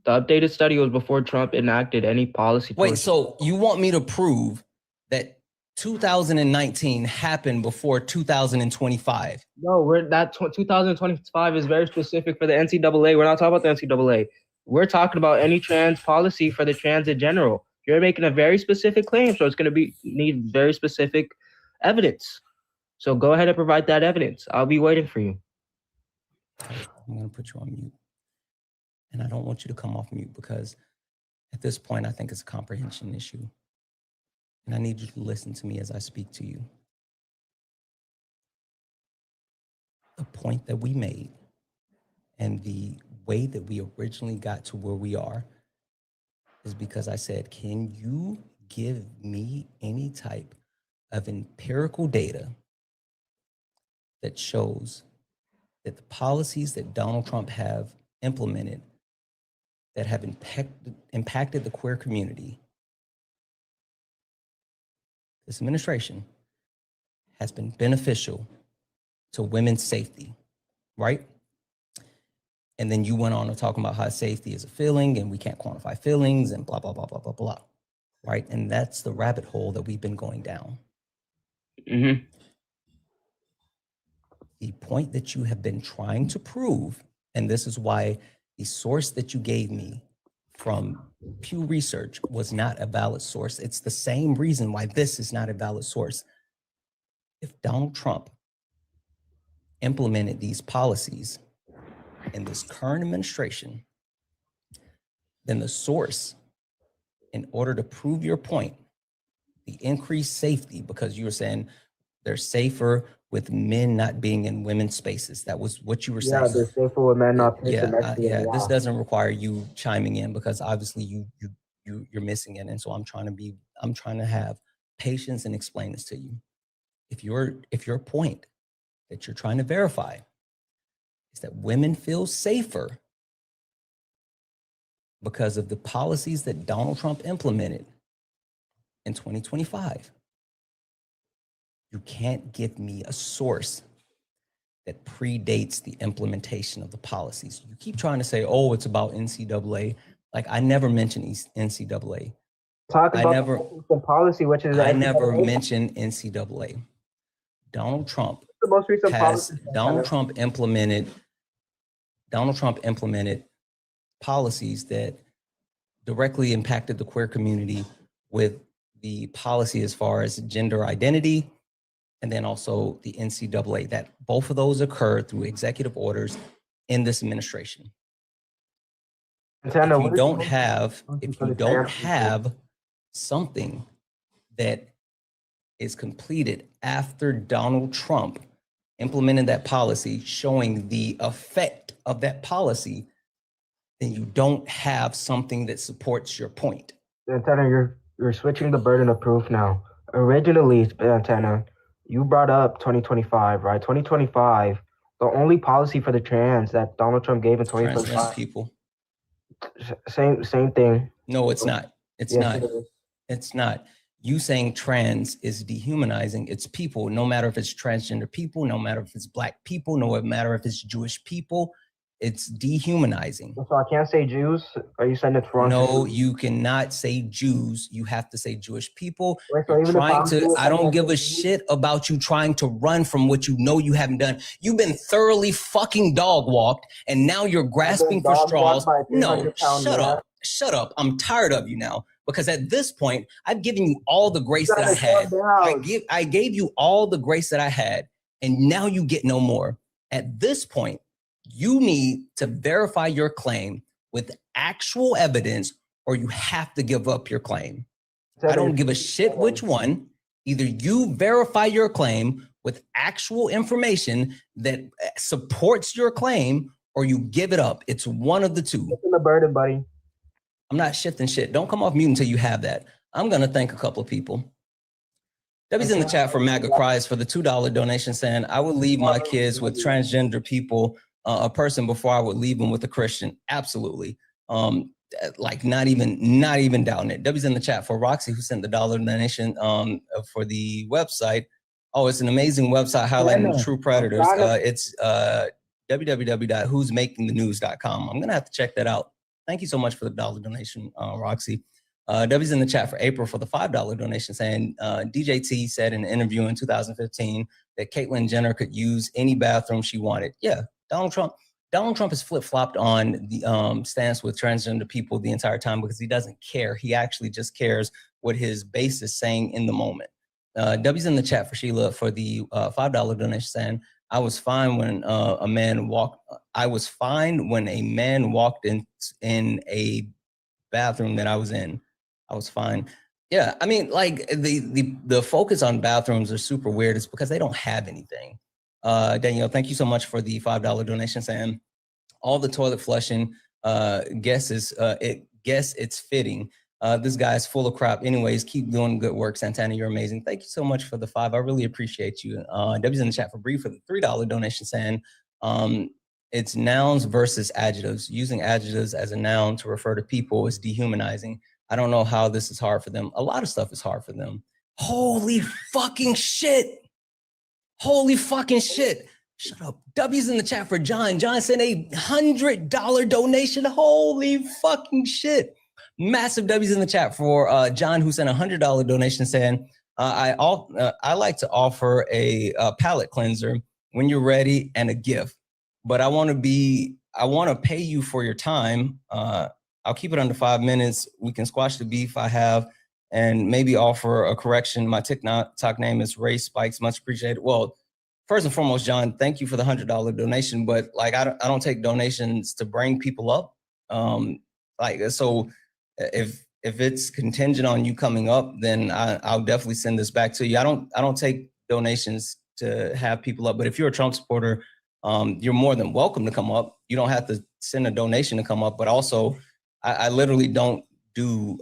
The updated study was before Trump enacted any policy. Wait, so you want me to prove that 2019 happened before 2025? No, 2025 is very specific for the NCAA. We're not talking about the NCAA. We're talking about any trans policy for the trans in general. You're making a very specific claim, so it's going to need very specific evidence. So go ahead and provide that evidence. I'll be waiting for you. I'm going to put you on mute. And I don't want you to come off mute because at this point, I think it's a comprehension issue. And I need you to listen to me as I speak to you. The point that we made and the way that we originally got to where we are is because I said, can you give me any type of empirical data that shows that the policies that Donald Trump have implemented that have impacted the queer community, this administration has been beneficial to women's safety, right? And then you went on to talk about how safety is a feeling and we can't quantify feelings and blah, blah, blah, blah, blah, blah, right? And that's the rabbit hole that we've been going down. Mm-hmm. The point that you have been trying to prove, and this is why the source that you gave me from Pew Research was not a valid source. It's the same reason why this is not a valid source. If Donald Trump implemented these policies in this current administration, then the source, in order to prove your point, the increased safety, because you were saying they're safer with men not being in women's spaces. That was what you were saying. Yeah, they're safer with men not. This doesn't require you chiming in because obviously you're missing it, and so I'm trying to have patience and explain this to you. If your point that you're trying to verify is that women feel safer because of the policies that Donald Trump implemented in 2025, you can't give me a source that predates the implementation of the policies. You keep trying to say, oh, it's about NCAA. Like, I never mentioned NCAA. Talk about the policy, which is I never mentioned NCAA. Donald Trump the most recent has policy. Donald Trump implemented policies that directly impacted the queer community with the policy as far as gender identity, and then also the NCAA, that both of those occurred through executive orders in this administration. Santana, If you don't have something that is completed after Donald Trump implemented that policy showing the effect of that policy, then you don't have something that supports your point. Santana, you're switching the burden of proof now. Originally, Santana, you brought up 2025, right? 2025, the only policy for the trans that Donald Trump gave in 2025. Transgender people. Same thing. No, it's not. It's Yes, not. it is. It's not. You saying trans is dehumanizing. It's people, no matter if it's transgender people, no matter if it's Black people, no matter if it's Jewish people, it's dehumanizing. So I can't say Jews? Are you saying it's wrong? No, you cannot say Jews. You have to say Jewish people. Wait, so even if I'm Jewish, I don't can't give say a Jews? shit about you trying to run from what you know you haven't done. You've been thoroughly fucking dog walked, and now you're grasping for dog straws. walked by a No, 300-pound shut man. up. Shut up. I'm tired of you now. Because at this point, I've given you all the grace that I gotta had. calm down. I gave you all the grace that I had, and now you get no more. At this point, you need to verify your claim with actual evidence, or you have to give up your claim. I don't give a shit which one. Either you verify your claim with actual information that supports your claim, or you give it up. It's one of the two. It's in the burden, buddy. I'm not shifting shit. Don't come off mute until you have that. I'm going to thank a couple of people. W's in the chat for MAGA cries for the $2 donation saying, I would leave my kids with transgender people, a person before I would leave them with a Christian. Absolutely. Like not even doubting it. W's in the chat for Roxy, who sent the $1 donation for the website. Oh, it's an amazing website highlighting true predators. It's www.who'smakingthenews.com. I'm going to have to check that out. Thank you so much for the $1 donation, Roxy. W's in the chat for April for the $5 donation saying, DJT said in an interview in 2015 that Caitlyn Jenner could use any bathroom she wanted. Yeah, Donald Trump has flip-flopped on the stance with transgender people the entire time because he doesn't care. He actually just cares what his base is saying in the moment. W's in the chat for Sheila for the $5 donation saying, I was fine when a man walked in a bathroom that I was in. I was fine. Yeah, I mean, like the focus on bathrooms are super weird. It's because they don't have anything. Danielle, thank you so much for the $5 donation saying, all the toilet flushing, guess it's fitting. This guy is full of crap. Anyways, keep doing good work, Santana. You're amazing. Thank you so much for the $5. I really appreciate you. W's in the chat for Bree for the $3 donation saying, it's nouns versus adjectives. Using adjectives as a noun to refer to people is dehumanizing. I don't know how this is hard for them. A lot of stuff is hard for them. Holy fucking shit. Holy fucking shit. Shut up. W's in the chat for John. John sent a $100 donation. Holy fucking shit. Massive W's in the chat for John, who sent a $100 donation saying, I like to offer a palate cleanser when you're ready and a gift, but I want to pay you for your time. I'll keep it under 5 minutes. We can squash the beef I have and maybe offer a correction. My TikTok name is Ray Spikes. Much appreciated. Well, first and foremost, John, thank you for the $100 donation, but like, I don't take donations to bring people up. So if it's contingent on you coming up, then I'll definitely send this back to you. I don't take donations to have people up, but if you're a Trump supporter, you're more than welcome to come up. You don't have to send a donation to come up, but also I literally don't do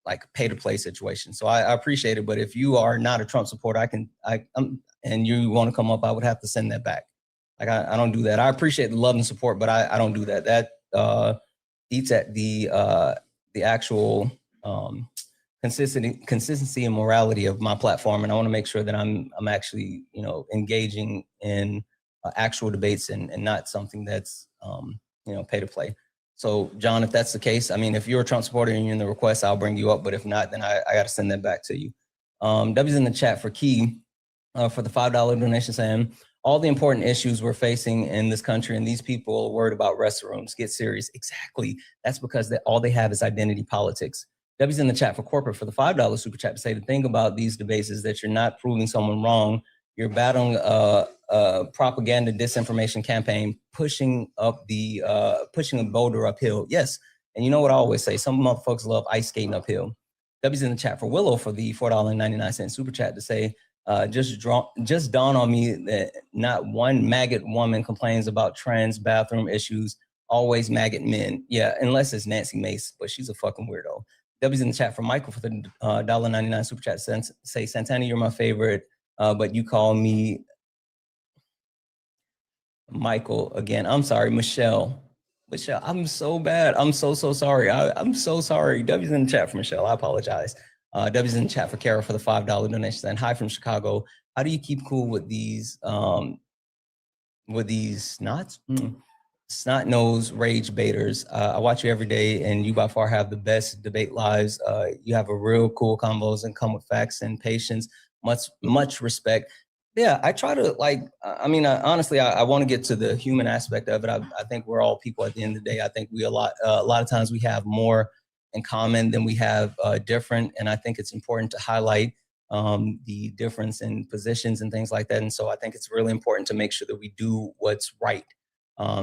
like pay to play situation. So I appreciate it. But if you are not a Trump supporter, and you want to come up, I would have to send that back. Like I don't do that. I appreciate the love and support, but I don't do that. That eats at the actual consistency and morality of my platform. And I want to make sure that I'm actually, engaging in actual debates and not something that's, pay to play. So John, if that's the case, I mean, if you're a Trump supporter and you're in the request, I'll bring you up. But if not, then I got to send that back to you. W's in the chat for Key for the $5 donation saying, all the important issues we're facing in this country and these people are worried about restrooms. Get serious. Exactly. That's because all they have is identity politics. W's in the chat for Corporate for the $5 super chat to say the thing about these debates is that you're not proving someone wrong. You're battling a propaganda disinformation campaign, pushing a boulder uphill. Yes. And you know what I always say, some motherfuckers love ice skating uphill. W's in the chat for Willow for the $4.99 super chat to say, just dawned on me that not one maggot woman complains about trans bathroom issues, always maggot men. Yeah, unless it's Nancy Mace, but she's a fucking weirdo. W's in the chat for Michael for the $1.99 super chat say, Santana, you're my favorite, but you call me Michael again. I'm sorry, Michelle, I'm so bad. I'm so sorry. I'm so sorry. W's in the chat for Michelle. I apologize. W's in the chat for Kara for the $5 donation. And hi from Chicago. How do you keep cool with these snot nose rage baiters? I watch you every day, and you by far have the best debate lives. You have a real cool combos and come with facts and patience. Much respect. Yeah, I try to honestly, I want to get to the human aspect of it. I think we're all people at the end of the day. I think a lot of times we have more in common than we have different. And I think it's important to highlight the difference in positions and things like that. And so I think it's really important to make sure that we do what's right.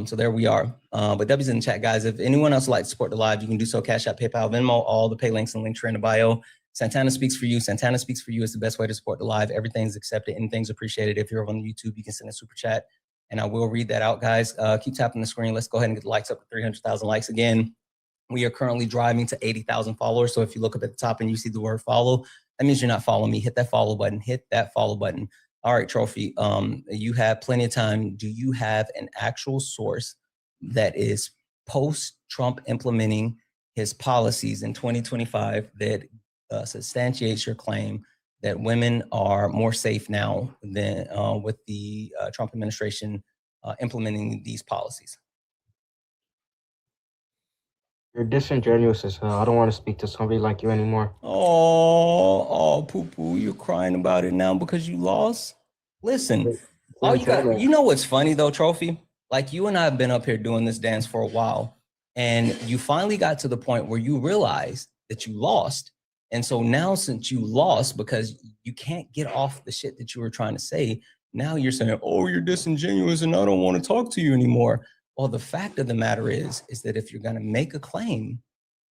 So there we are. But W's in the chat, guys. If anyone else would like to support the live, you can do so. Cash App, PayPal, Venmo, all the pay links and links are in the bio. Santana Speaks For You. Santana Speaks For You is the best way to support the live. Everything's accepted. Anything's appreciated. If you're on YouTube, you can send a super chat and I will read that out, guys. Keep tapping the screen. Let's go ahead and get the likes up to 300,000 likes again. We are currently driving to 80,000 followers. So if you look up at the top and you see the word follow, that means you're not following me. Hit that follow button. Hit that follow button. All right, Trophy. You have plenty of time. Do you have an actual source that is post-Trump implementing his policies in 2025 that substantiates your claim that women are more safe now than with the Trump administration implementing these policies? You're disingenuous as hell. I don't want to speak to somebody like you anymore. Oh, poo-poo, you're crying about it now because you lost? Listen, all you got, you know what's funny though, Trophy? Like you and I have been up here doing this dance for a while, and you finally got to the point where you realized that you lost. And so now since you lost, because you can't get off the shit that you were trying to say, now you're saying, oh, you're disingenuous and I don't want to talk to you anymore. Well, the fact of the matter is that if you're going to make a claim,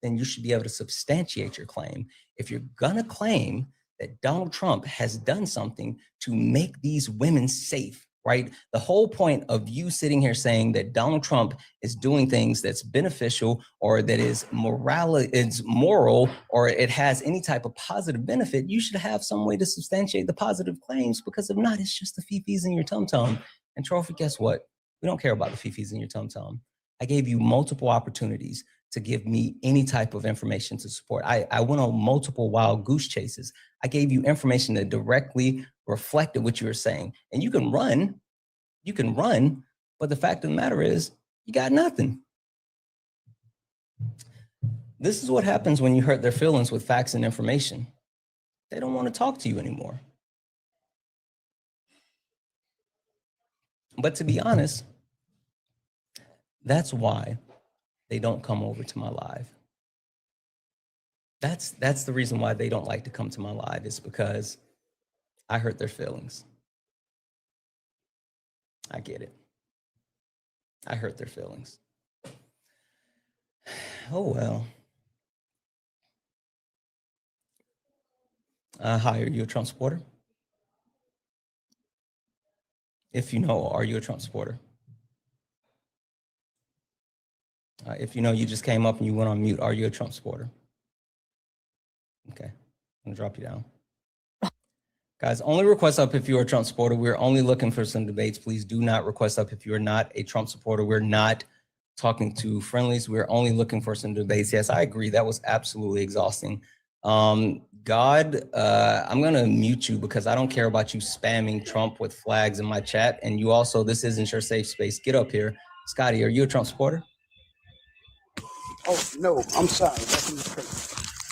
then you should be able to substantiate your claim. If you're going to claim that Donald Trump has done something to make these women safe, right? The whole point of you sitting here saying that Donald Trump is doing things that's beneficial or that is it's moral or it has any type of positive benefit, you should have some way to substantiate the positive claims, because if not, it's just the fifis in your tum-tum. And Trophy, guess what? We don't care about the fifis in your tum-tum. I gave you multiple opportunities to give me any type of information to support. I went on multiple wild goose chases. I gave you information that directly reflected what you were saying. And you can run, but the fact of the matter is you got nothing. This is what happens when you hurt their feelings with facts and information. They don't want to talk to you anymore. But to be honest, that's why they don't come over to my live. That's the reason why they don't like to come to my live, is because I hurt their feelings. I get it. I hurt their feelings. Oh, well. Hi, are you a Trump supporter? If you know, are you a Trump supporter? If you know, you just came up and you went on mute, are you a Trump supporter? Okay, I'm gonna drop you down. Guys, only request up if you're a Trump supporter. We're only looking for some debates. Please do not request up if you're not a Trump supporter. We're not talking to friendlies. We're only looking for some debates. Yes, I agree. That was absolutely exhausting. God, I'm gonna mute you because I don't care about you spamming Trump with flags in my chat. And you also, this isn't your safe space. Get up here. Scotty, are you a Trump supporter? Oh, no, I'm sorry.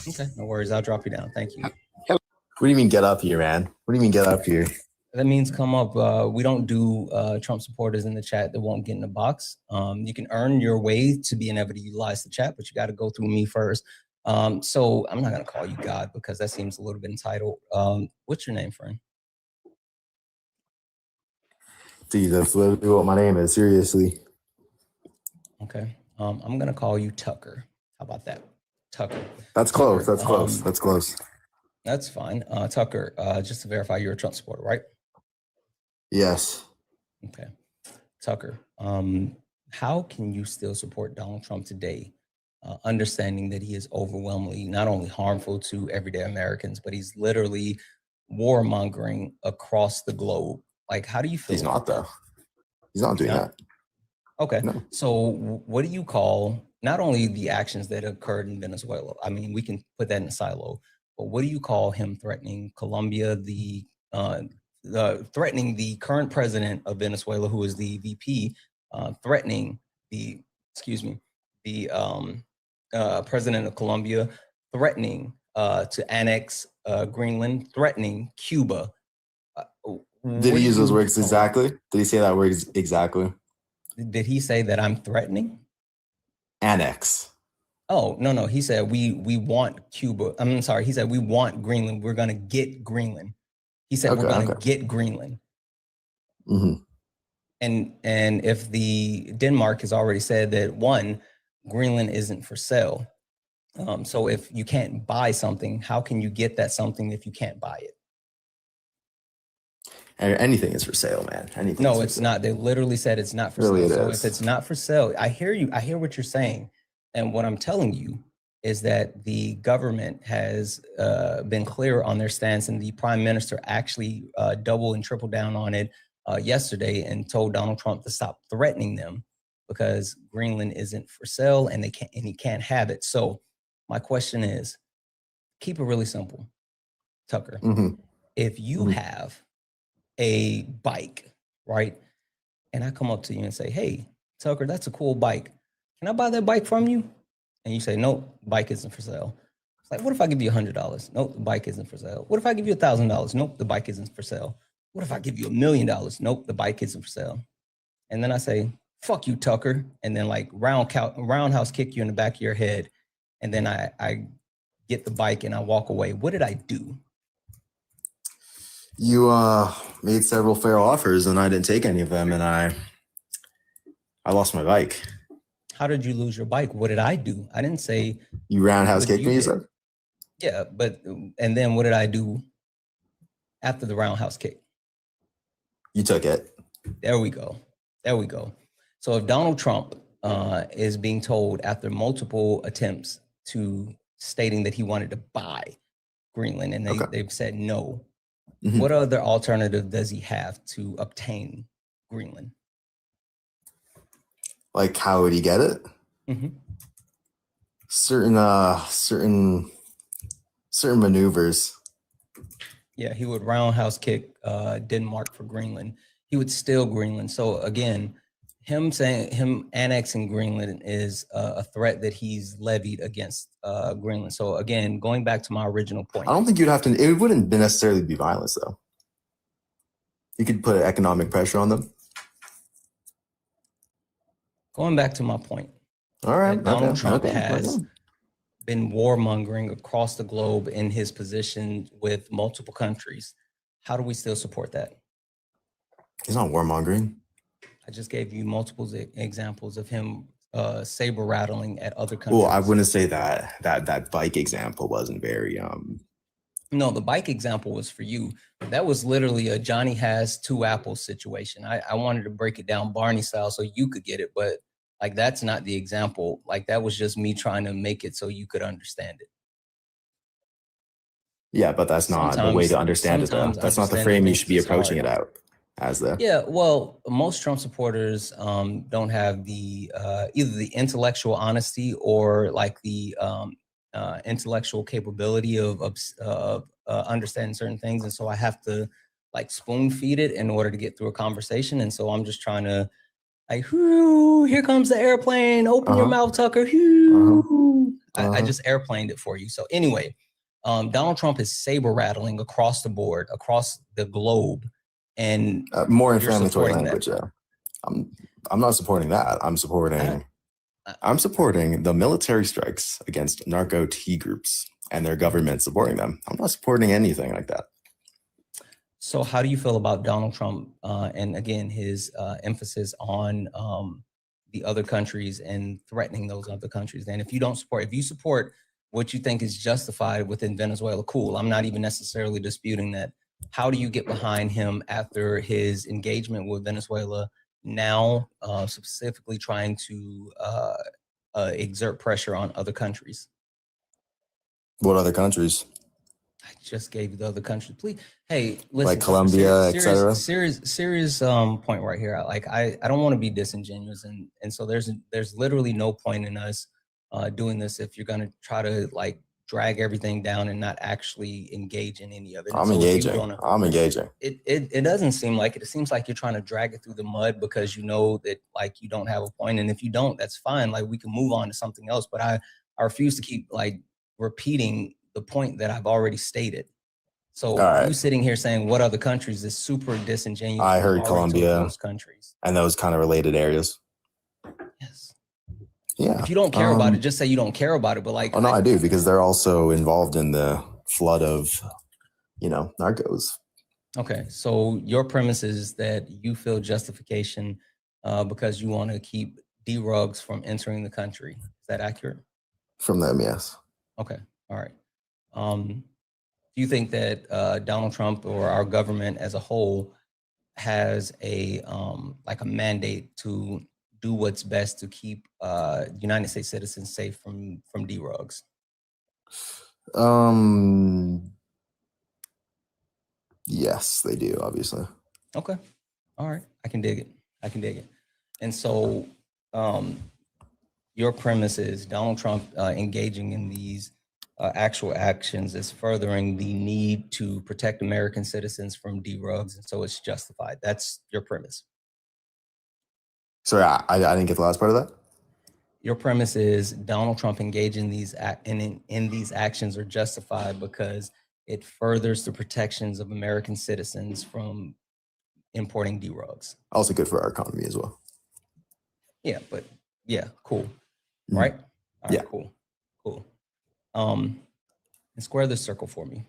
Okay, no worries. I'll drop you down. Thank you. What do you mean get up here, man? What do you mean get up here? That means come up. We don't do Trump supporters in the chat that won't get in the box. You can earn your way to being able to utilize the chat, but you got to go through me first. So I'm not going to call you God because that seems a little bit entitled. What's your name, friend? Dude, that's literally what my name is, seriously. Okay. I'm going to call you Tucker. How about that? Tucker. That's close. That's close. That's close. That's fine. Tucker, just to verify, you're a Trump supporter, right? Yes. Okay. Tucker, how can you still support Donald Trump today, understanding that he is overwhelmingly not only harmful to everyday Americans, but he's literally warmongering across the globe? Like, how do you feel? He's not, though. He's not doing that. Okay. No. So what do you call not only the actions that occurred in Venezuela? I mean, we can put that in a silo, but what do you call him threatening Colombia, threatening the current president of Venezuela, who is the VP, threatening the president of Colombia, threatening to annex Greenland, threatening Cuba? Did he use those words exactly? Did he say that word exactly? Did he say that I'm threatening? Annex. Oh, no. He said we want Cuba. I'm sorry. He said we want Greenland. We're going to get Greenland. He said we're going to get Greenland. Mm-hmm. And if the Denmark has already said that, one, Greenland isn't for sale. So if you can't buy something, how can you get that something if you can't buy it? Anything is for sale, man. Anything. No, it's not. They literally said it's not for sale. So if it's not for sale, I hear you. I hear what you're saying. And what I'm telling you is that the government has been clear on their stance, and the prime minister actually double and triple down on it yesterday and told Donald Trump to stop threatening them because Greenland isn't for sale and he can't have it. So my question is, keep it really simple, Tucker. If you have a bike, right? And I come up to you and say, hey, Tucker, that's a cool bike. Can I buy that bike from you? And you say, no, bike isn't for sale. It's like, what if I give you $100? Nope, the bike isn't for sale. What if I give you $1,000? Nope, the bike isn't for sale. What if I give you $1 million? Nope, the bike isn't for sale. And then I say, fuck you, Tucker. And then like roundhouse kick you in the back of your head. And then I get the bike and I walk away. What did I do? You made several fair offers and I didn't take any of them, and I lost my bike. How did you lose your bike? What did I do? I didn't say you roundhouse kicked me, you said? Yeah, but and then what did I do after the roundhouse kick? You took it. There we go. There we go. So if Donald Trump is being told after multiple attempts to stating that he wanted to buy Greenland and they've said no, what other alternative does he have to obtain Greenland? Like, how would he get it? Certain maneuvers. Yeah, he would roundhouse kick Denmark for Greenland. He would steal Greenland. So again, him annexing Greenland is a threat that he's levied against Greenland. So again, going back to my original point. I don't think you'd have to, it wouldn't necessarily be violence though. You could put economic pressure on them. Going back to my point. All right. Donald Trump has been warmongering across the globe in his position with multiple countries. How do we still support that? He's not warmongering. I just gave you multiple examples of him saber rattling at other countries. Well, I wouldn't say that bike example wasn't very No, the bike example was for you. That was literally a Johnny has two apples situation. I wanted to break it down Barney style so you could get it, but like that's not the example. Like that was just me trying to make it so you could understand it. Yeah, but that's not the way to understand it though. That's not the frame you should be approaching it out as though. Yeah, well, most Trump supporters don't have the either the intellectual honesty or like the intellectual capability of understanding certain things, and so I have to like spoon feed it in order to get through a conversation. And so I'm just trying to like, here comes the airplane. Open your mouth, Tucker. I just airplaned it for you. So anyway, Donald Trump is saber rattling across the board, across the globe, and more inflammatory language. Yeah, I'm not supporting that. I'm supporting the military strikes against narco T groups and their government supporting them. I'm not supporting anything like that. So how do you feel about Donald Trump and again, his emphasis on the other countries and threatening those other countries? And if you support what you think is justified within Venezuela, cool. I'm not even necessarily disputing that. How do you get behind him after his engagement with Venezuela, now specifically trying to exert pressure on other countries? What other countries? I just gave you the other countries. Please, hey, listen. Like Colombia, etc. Serious point right here. Like I don't want to be disingenuous, and so there's literally no point in us doing this if you're gonna try to like drag everything down and not actually engage in any of it. I'm engaging. It doesn't seem like it. It seems like you're trying to drag it through the mud because you know that like you don't have a point, and if you don't, that's fine. Like we can move on to something else. But I refuse to keep like repeating the point that I've already stated. So you sitting here saying what other countries is super disingenuous. I heard Colombia, those countries and those kind of related areas. Yes. Yeah. If you don't care about it, just say you don't care about it. But like, oh no, I do, because they're also involved in the flood of, narcos. Okay, so your premise is that you feel justification because you want to keep D-Rugs from entering the country. Is that accurate? From them, yes. Okay, all right. Do you think that Donald Trump or our government as a whole has a like a mandate to do what's best to keep United States citizens safe from D-Rugs? Yes, they do, obviously. Okay. All right. I can dig it. And so your premise is Donald Trump engaging in these actual actions is furthering the need to protect American citizens from D-Rugs, and so it's justified. That's your premise. Sorry, I didn't get the last part of that. Your premise is Donald Trump engaging in these actions are justified because it furthers the protections of American citizens from importing D-Rugs. Also good for our economy as well. Yeah, but yeah, cool. Right? All right, Yeah. Cool. And square this circle for me.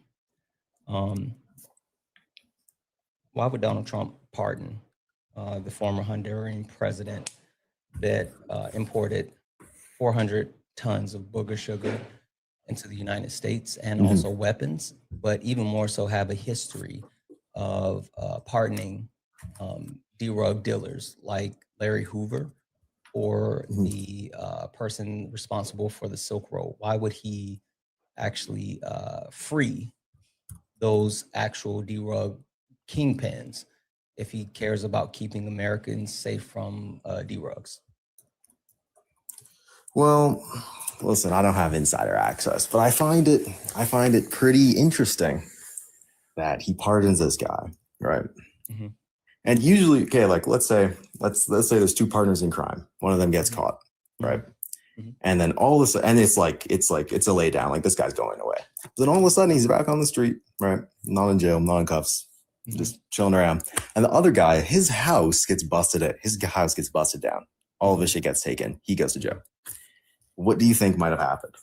Why would Donald Trump pardon the former Honduran president that imported 400 tons of booger sugar into the United States and also weapons, but even more so have a history of pardoning D-Rug dealers like Larry Hoover or the person responsible for the Silk Road? Why would he actually free those actual D-Rug kingpins if he cares about keeping Americans safe from D-Rugs? Well, listen, I don't have insider access, but I find it pretty interesting that he pardons this guy, right? Mm-hmm. And usually, okay, like let's say there's two partners in crime. One of them gets caught, right? Mm-hmm. And then all of a sudden, and it's a lay down, like this guy's going away. Then all of a sudden he's back on the street, right? Not in jail, not in cuffs, just chilling around. And the other guy, his house gets busted down. All of his shit gets taken. He goes to jail. What do you think might have happened?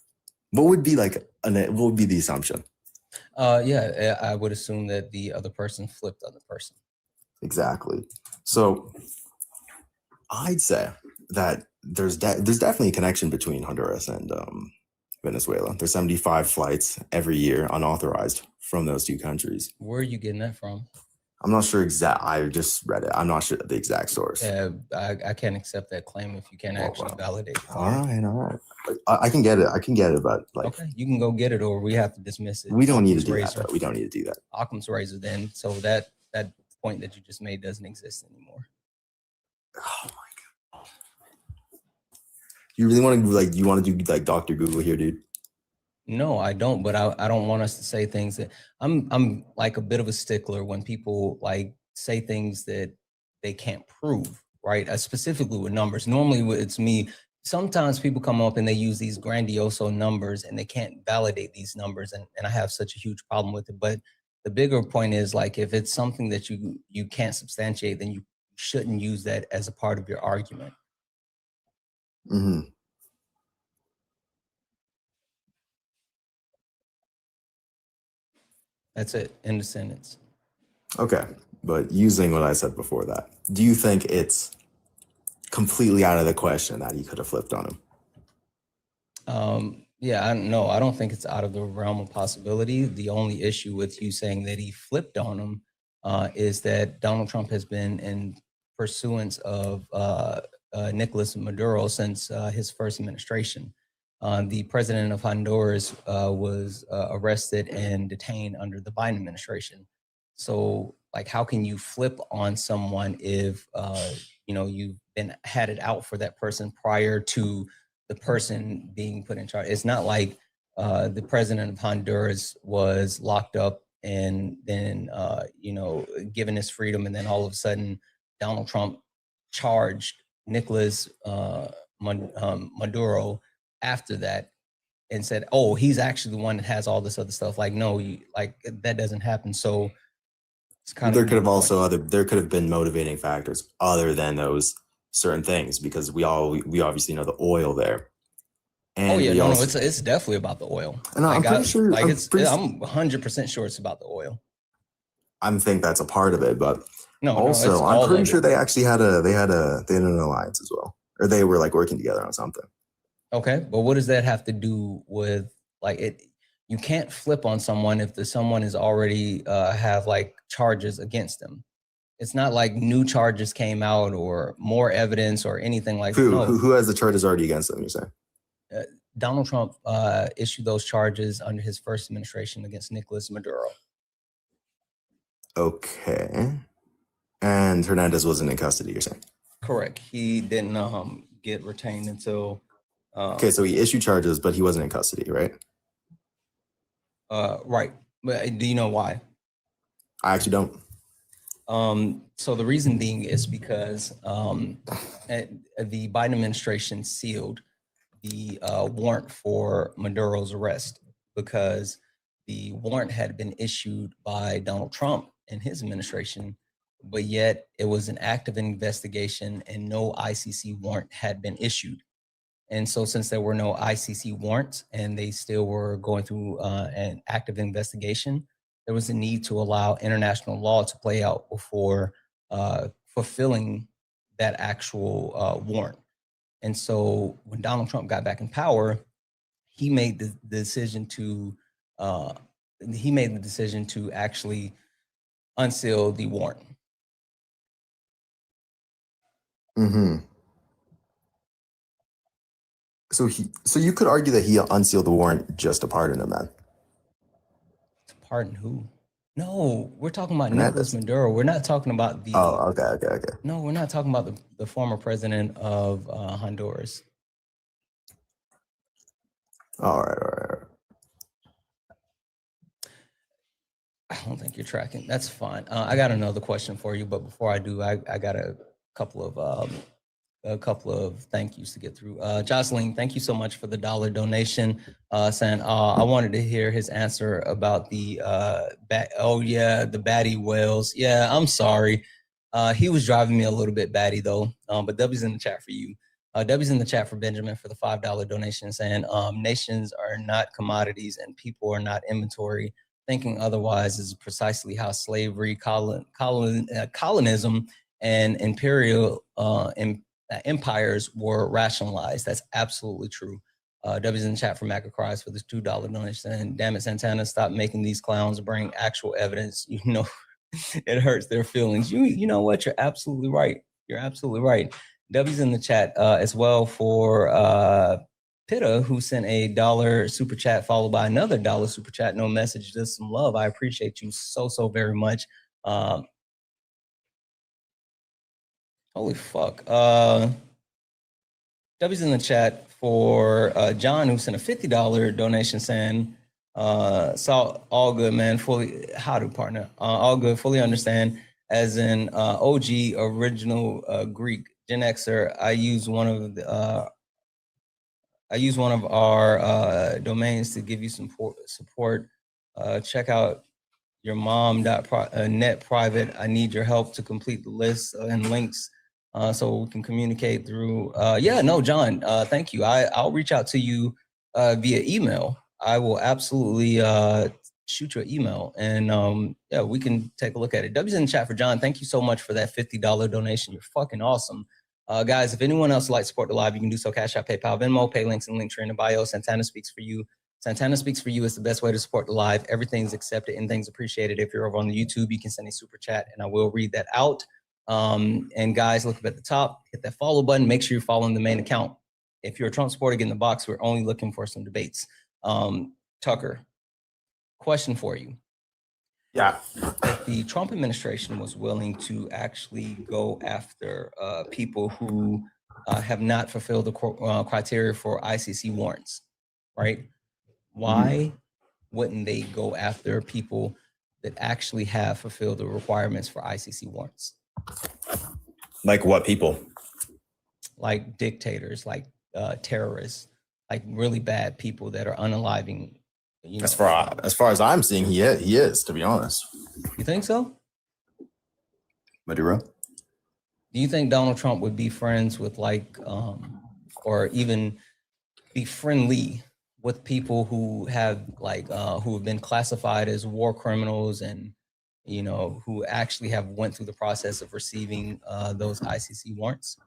What would be what would be the assumption? Yeah, I would assume that the other person flipped on the person. Exactly. So I'd say that there's definitely a connection between Honduras and Venezuela. There's 75 flights every year unauthorized from those two countries. Where are you getting that from? I'm not sure I just read it. I'm not sure the exact source. I can't accept that claim if you can't actually validate it. All right. I can get it, but okay, you can go get it, or we have to dismiss it. We don't need to do that. We don't need to do that. Occam's razor, then. So that point that you just made doesn't exist anymore. Oh my god! You really want to you want to do like Dr. Google here, dude? No, I don't. But I don't want us to say things that I'm like a bit of a stickler when people like say things that they can't prove, right? Specifically with numbers. Normally it's me. Sometimes people come up and they use these grandioso numbers and they can't validate these numbers, and I have such a huge problem with it. But the bigger point is, like, if it's something that you can't substantiate, then you shouldn't use that as a part of your argument. Mm-hmm. That's it. End of sentence. Okay. But using what I said before that, do you think it's completely out of the question that he could have flipped on him? Yeah, I don't think it's out of the realm of possibility. The only issue with you saying that he flipped on him is that Donald Trump has been in pursuance of Nicolas Maduro since his first administration. The president of Honduras was arrested and detained under the Biden administration. So, like, how can you flip on someone if you've had it out for that person prior to the person being put in charge? It's not like the president of Honduras was locked up and then given his freedom, and then all of a sudden Donald Trump charged Nicolas Maduro after that and said, oh, he's actually the one that has all this other stuff. Like, no, that doesn't happen. So it's kind there could have been motivating factors other than those certain things, because we obviously know the oil there. And it's definitely about the oil. And I'm pretty sure. I'm 100% sure it's about the oil. I think that's a part of it, but also I'm pretty sure they actually had an alliance as well, or they were like working together on something. Okay, but what does that have to do with it? You can't flip on someone if someone is already have like charges against them. It's not like new charges came out or more evidence or anything like that. No. Who has the charges already against them, you're saying? Donald Trump issued those charges under his first administration against Nicolas Maduro. Okay. And Hernandez wasn't in custody, you're saying? Correct. He didn't get retained until... okay, so he issued charges, but he wasn't in custody, right? Right. But do you know why? I actually don't. So the reason being is because the Biden administration sealed the warrant for Maduro's arrest because the warrant had been issued by Donald Trump and his administration, but yet it was an active investigation and no ICC warrant had been issued. And so since there were no ICC warrants and they still were going through an active investigation, there was a need to allow international law to play out before fulfilling that actual warrant. And so when Donald Trump got back in power, he made the decision to actually unseal the warrant. Mm-hmm. So you could argue that he unsealed the warrant just to pardon him then. To pardon who? No, we're talking about Nicolas Maduro. We're not talking about the... Oh, okay. No, we're not talking about the former president of Honduras. All right. I don't think you're tracking. That's fine. I got another question for you, but before I do, I got a couple of thank yous to get through. Jocelyn, thank you so much for the $1 donation. Saying I wanted to hear his answer about the the batty whales. Yeah, I'm sorry. He was driving me a little bit batty though. But W's in the chat for you. W's in the chat for Benjamin for the $5 donation, saying nations are not commodities and people are not inventory. Thinking otherwise is precisely how slavery, colonism, and imperial empires were rationalized. That's absolutely true. W's in the chat for MAGA cries for this $2 donation. And damn it, Santana, stop making these clowns bring actual evidence. You know, it hurts their feelings. You know what? You're absolutely right. You're absolutely right. W's in the chat as well for Pitta, who sent a $1 super chat followed by another $1 super chat. No message, just some love. I appreciate you so very much. Holy fuck. W's in the chat for John, who sent a $50 donation saying, so all good, man. Fully, how to partner? All good, fully understand. As in OG, original Greek, Gen Xer, I use one of our domains to give you some support. Check out your mom.net private. I need your help to complete the list and links so we can communicate through. Yeah, no, John, thank you. I'll reach out to you via email. I will absolutely shoot you an email and yeah, we can take a look at it. W's in the chat for John. Thank you so much for that $50 donation. You're fucking awesome. Guys, if anyone else would like to support the live, you can do so. Cash App, PayPal, Venmo, pay links and Linktree in the bio. Santana Speaks for You. Santana Speaks for You is the best way to support the live. Everything's accepted and things appreciated. If you're over on the YouTube, you can send a super chat and I will read that out. And guys, look up at the top, hit that follow button. Make sure you're following the main account. If you're a Trump supporter, get in the box. We're only looking for some debates. Tucker, question for you. Yeah. If the Trump administration was willing to actually go after people who have not fulfilled the criteria for ICC warrants, right? Why wouldn't they go after people that actually have fulfilled the requirements for ICC warrants? Like what people? Like dictators, like terrorists, like really bad people that are unaliving. You know, as far as I'm seeing, he is, to be honest. You think so? Maduro? Do you think Donald Trump would be friends with like, or even be friendly with people who have like, who have been classified as war criminals and, you know, who actually have went through the process of receiving those ICC warrants?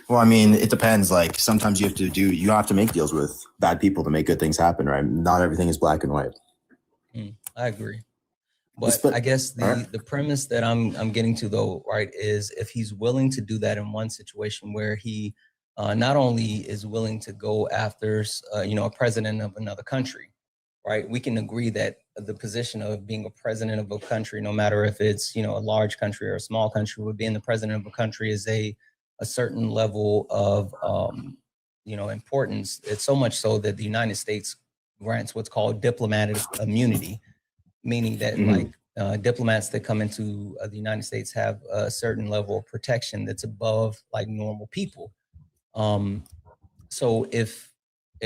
Well, I mean, it depends. Like sometimes you have to make deals with bad people to make good things happen, right? Not everything is black and white. I agree. But I guess the premise that I'm getting to though, right, is if he's willing to do that in one situation where he not only is willing to go after a president of another country, right? We can agree that the position of being a president of a country, no matter if it's a large country or a small country, would being the president of a country is a certain level of importance. It's so much so that the United States grants what's called diplomatic immunity, meaning that diplomats that come into the United States have a certain level of protection that's above like normal people. So if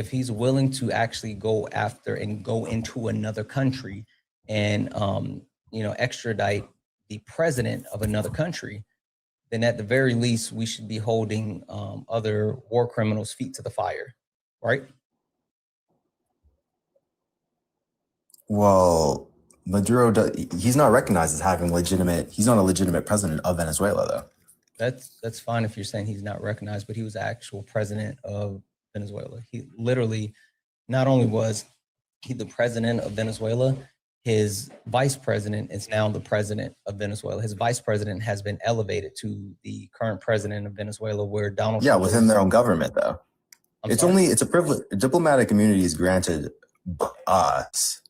he's willing to actually go after and go into another country and extradite the president of another country, then at the very least we should be holding other war criminals' feet to the fire, right? Well, Maduro, he's not recognized as having he's not a legitimate president of Venezuela, though. That's fine if you're saying he's not recognized, but he was the actual president of Venezuela. He literally, not only was he the president of Venezuela, his vice president is now the president of Venezuela. His vice president has been elevated to the current president of Venezuela, where Donald Trump within their own government, though. It's a privilege. Diplomatic immunity is granted by us.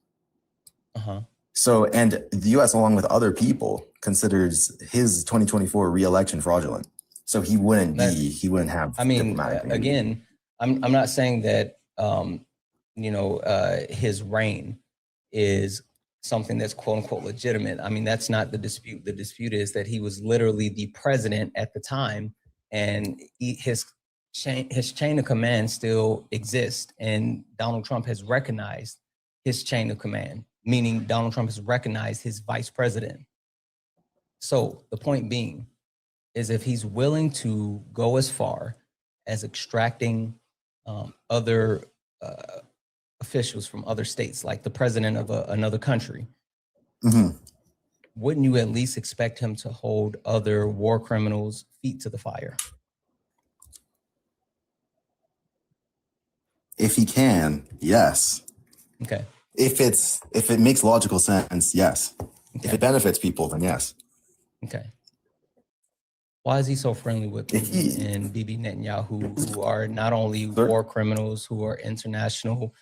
So, and the U.S., along with other people, considers his 2024 re-election fraudulent. So he wouldn't have. I mean, again, I'm not saying that his reign is something that's quote unquote legitimate. I mean, that's not the dispute. The dispute is that he was literally the president at the time, and his chain of command still exists, and Donald Trump has recognized his chain of command, meaning Donald Trump has recognized his vice president. So the point being is if he's willing to go as far as extracting other officials from other states, like the president of another country, wouldn't you at least expect him to hold other war criminals' feet to the fire? If he can, yes. Okay. If it makes logical sense, yes. Okay. If it benefits people, then yes. Okay. Why is he so friendly with Putin and Bibi Netanyahu, who are not only war criminals, who are international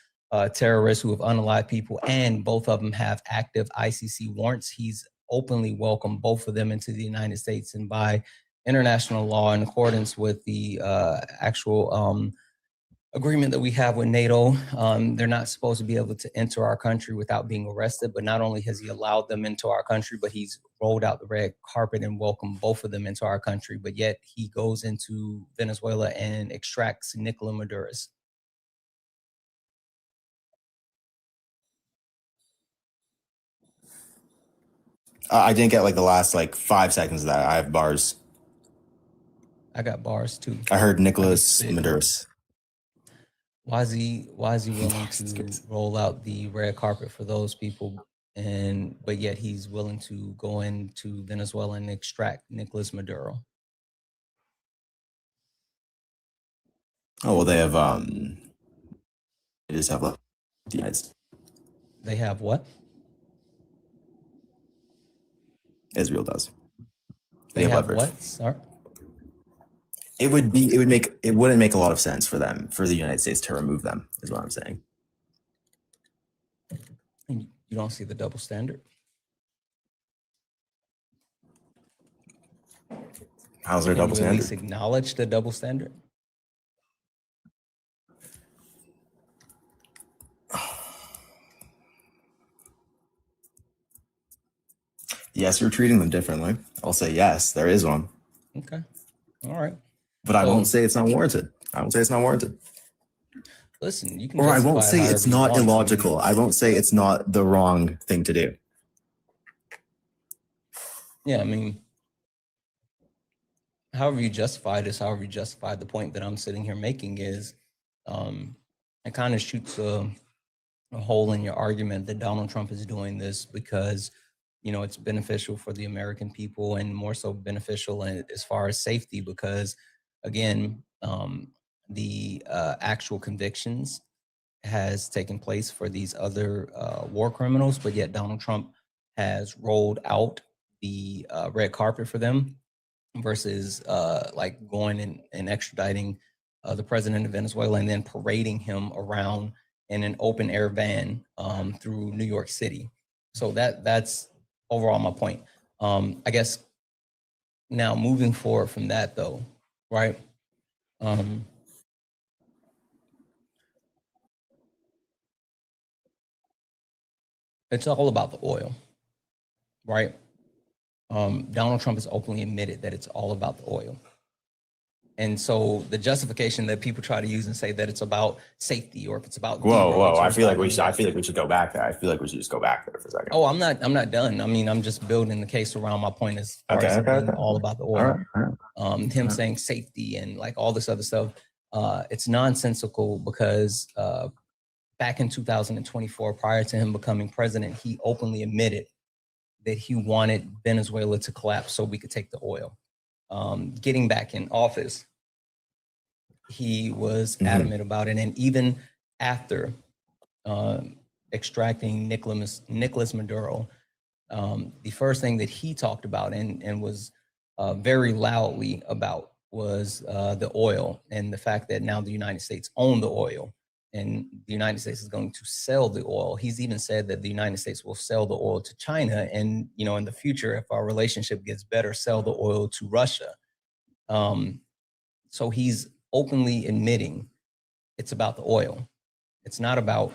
terrorists who have unalived people, and both of them have active ICC warrants? He's openly welcomed both of them into the United States, and by international law, in accordance with the actual agreement that we have with NATO, they're not supposed to be able to enter our country without being arrested. But not only has he allowed them into our country, but he's rolled out the red carpet and welcomed both of them into our country. But yet he goes into Venezuela and extracts Nicolas Maduro's. I didn't get like the last 5 seconds of that. I have bars. I got bars too. I heard Nicolas Maduro's. Why is he willing to roll out the red carpet for those people, but yet he's willing to go into Venezuela and extract Nicolas Maduro? Oh well, they have they just have the United States. They have what? Israel does. They have what? Sorry. It wouldn't make a lot of sense for the United States to remove them, is what I'm saying. You don't see the double standard? How's there a double standard? At least acknowledge the double standard? Yes, you're treating them differently. I'll say yes, there is one. Okay. All right. But I won't say it's not warranted. I won't say it's not warranted. Listen, you can. Or I won't say it's not illogical. I won't say it's not the wrong thing to do. Yeah, I mean, however you justify this, however you justify the point that I'm sitting here making is, it kind of shoots a hole in your argument that Donald Trump is doing this because, it's beneficial for the American people, and more so beneficial as far as safety, because again, the actual convictions has taken place for these other war criminals, but yet Donald Trump has rolled out the red carpet for them versus like going and extraditing the president of Venezuela and then parading him around in an open air van through New York City. So that's overall my point. I guess now moving forward from that though, right? It's all about the oil, right? Donald Trump has openly admitted that it's all about the oil. And so the justification that people try to use and say that it's about safety or if it's about whoa, I feel like we should go back there. I feel like we should just go back there for a second. Oh, I'm not done. I mean, I'm just building the case around my point as far as being all about the oil. All right. Him saying safety and like all this other stuff, it's nonsensical because back in 2024, prior to him becoming president, he openly admitted that he wanted Venezuela to collapse so we could take the oil. Getting back in office, he was adamant about it. And even after extracting Nicolas Maduro, the first thing that he talked about and was very loudly about was the oil and the fact that now the United States own the oil and the United States is going to sell the oil. He's even said that the United States will sell the oil to China and, you know, in the future, if our relationship gets better, sell the oil to Russia. So he's openly admitting it's about the oil. It's not about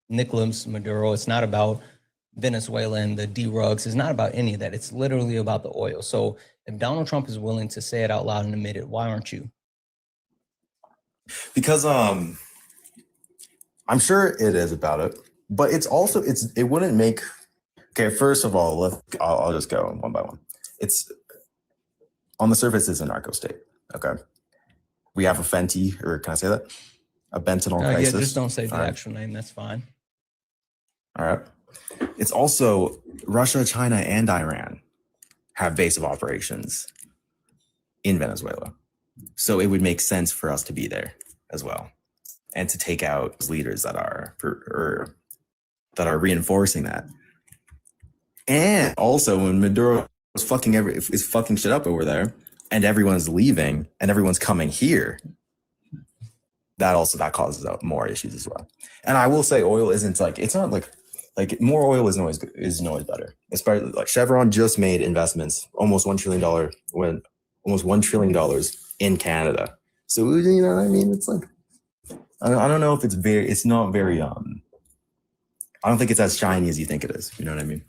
Nicolas Maduro. It's not about Venezuela and the D-rugs. It's not about any of that. It's literally about the oil. So if Donald Trump is willing to say it out loud and admit it, why aren't you? Because I'm sure it is about it, but it wouldn't make. Okay, first of all, I'll just go one by one. It's on the surface, it's a narco state. Okay, we have a Fenty, or can I say that? A Bentonol crisis. Yeah, just don't say the actual name. That's fine. All right. It's also Russia, China, and Iran have base of operations in Venezuela. So it would make sense for us to be there as well and to take out leaders that are reinforcing that. And also when Maduro is fucking shit up over there and everyone's leaving and everyone's coming here, that causes more issues as well. And I will say oil isn't like, it's not like more oil isn't always better. Especially like Chevron just made investments, almost $1 trillion in Canada. So, you know what I mean? It's like, I don't know if it's not very, I don't think it's as shiny as you think it is. You know what I mean?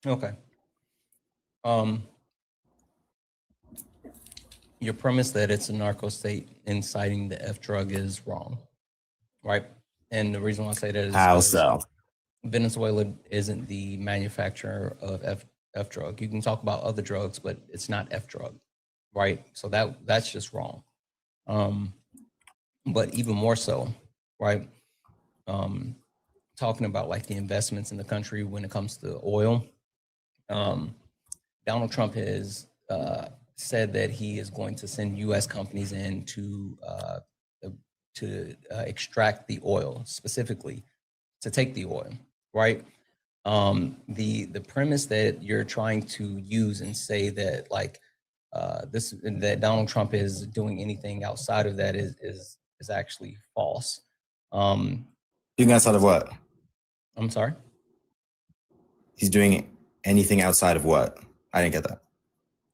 Okay. Your premise that it's a narco state inciting the F drug is wrong, right? And the reason why I say that is how so? Venezuela isn't the manufacturer of F drug. You can talk about other drugs, but it's not F drug, right? So that's just wrong. But even more so, right? Talking about like the investments in the country when it comes to oil. Donald Trump has said that he is going to send U.S. companies in to extract the oil, specifically to take the oil, right? The premise that you're trying to use and say that like that Donald Trump is doing anything outside of that is actually false. Doing outside of what? I'm sorry? He's doing anything outside of what? I didn't get that.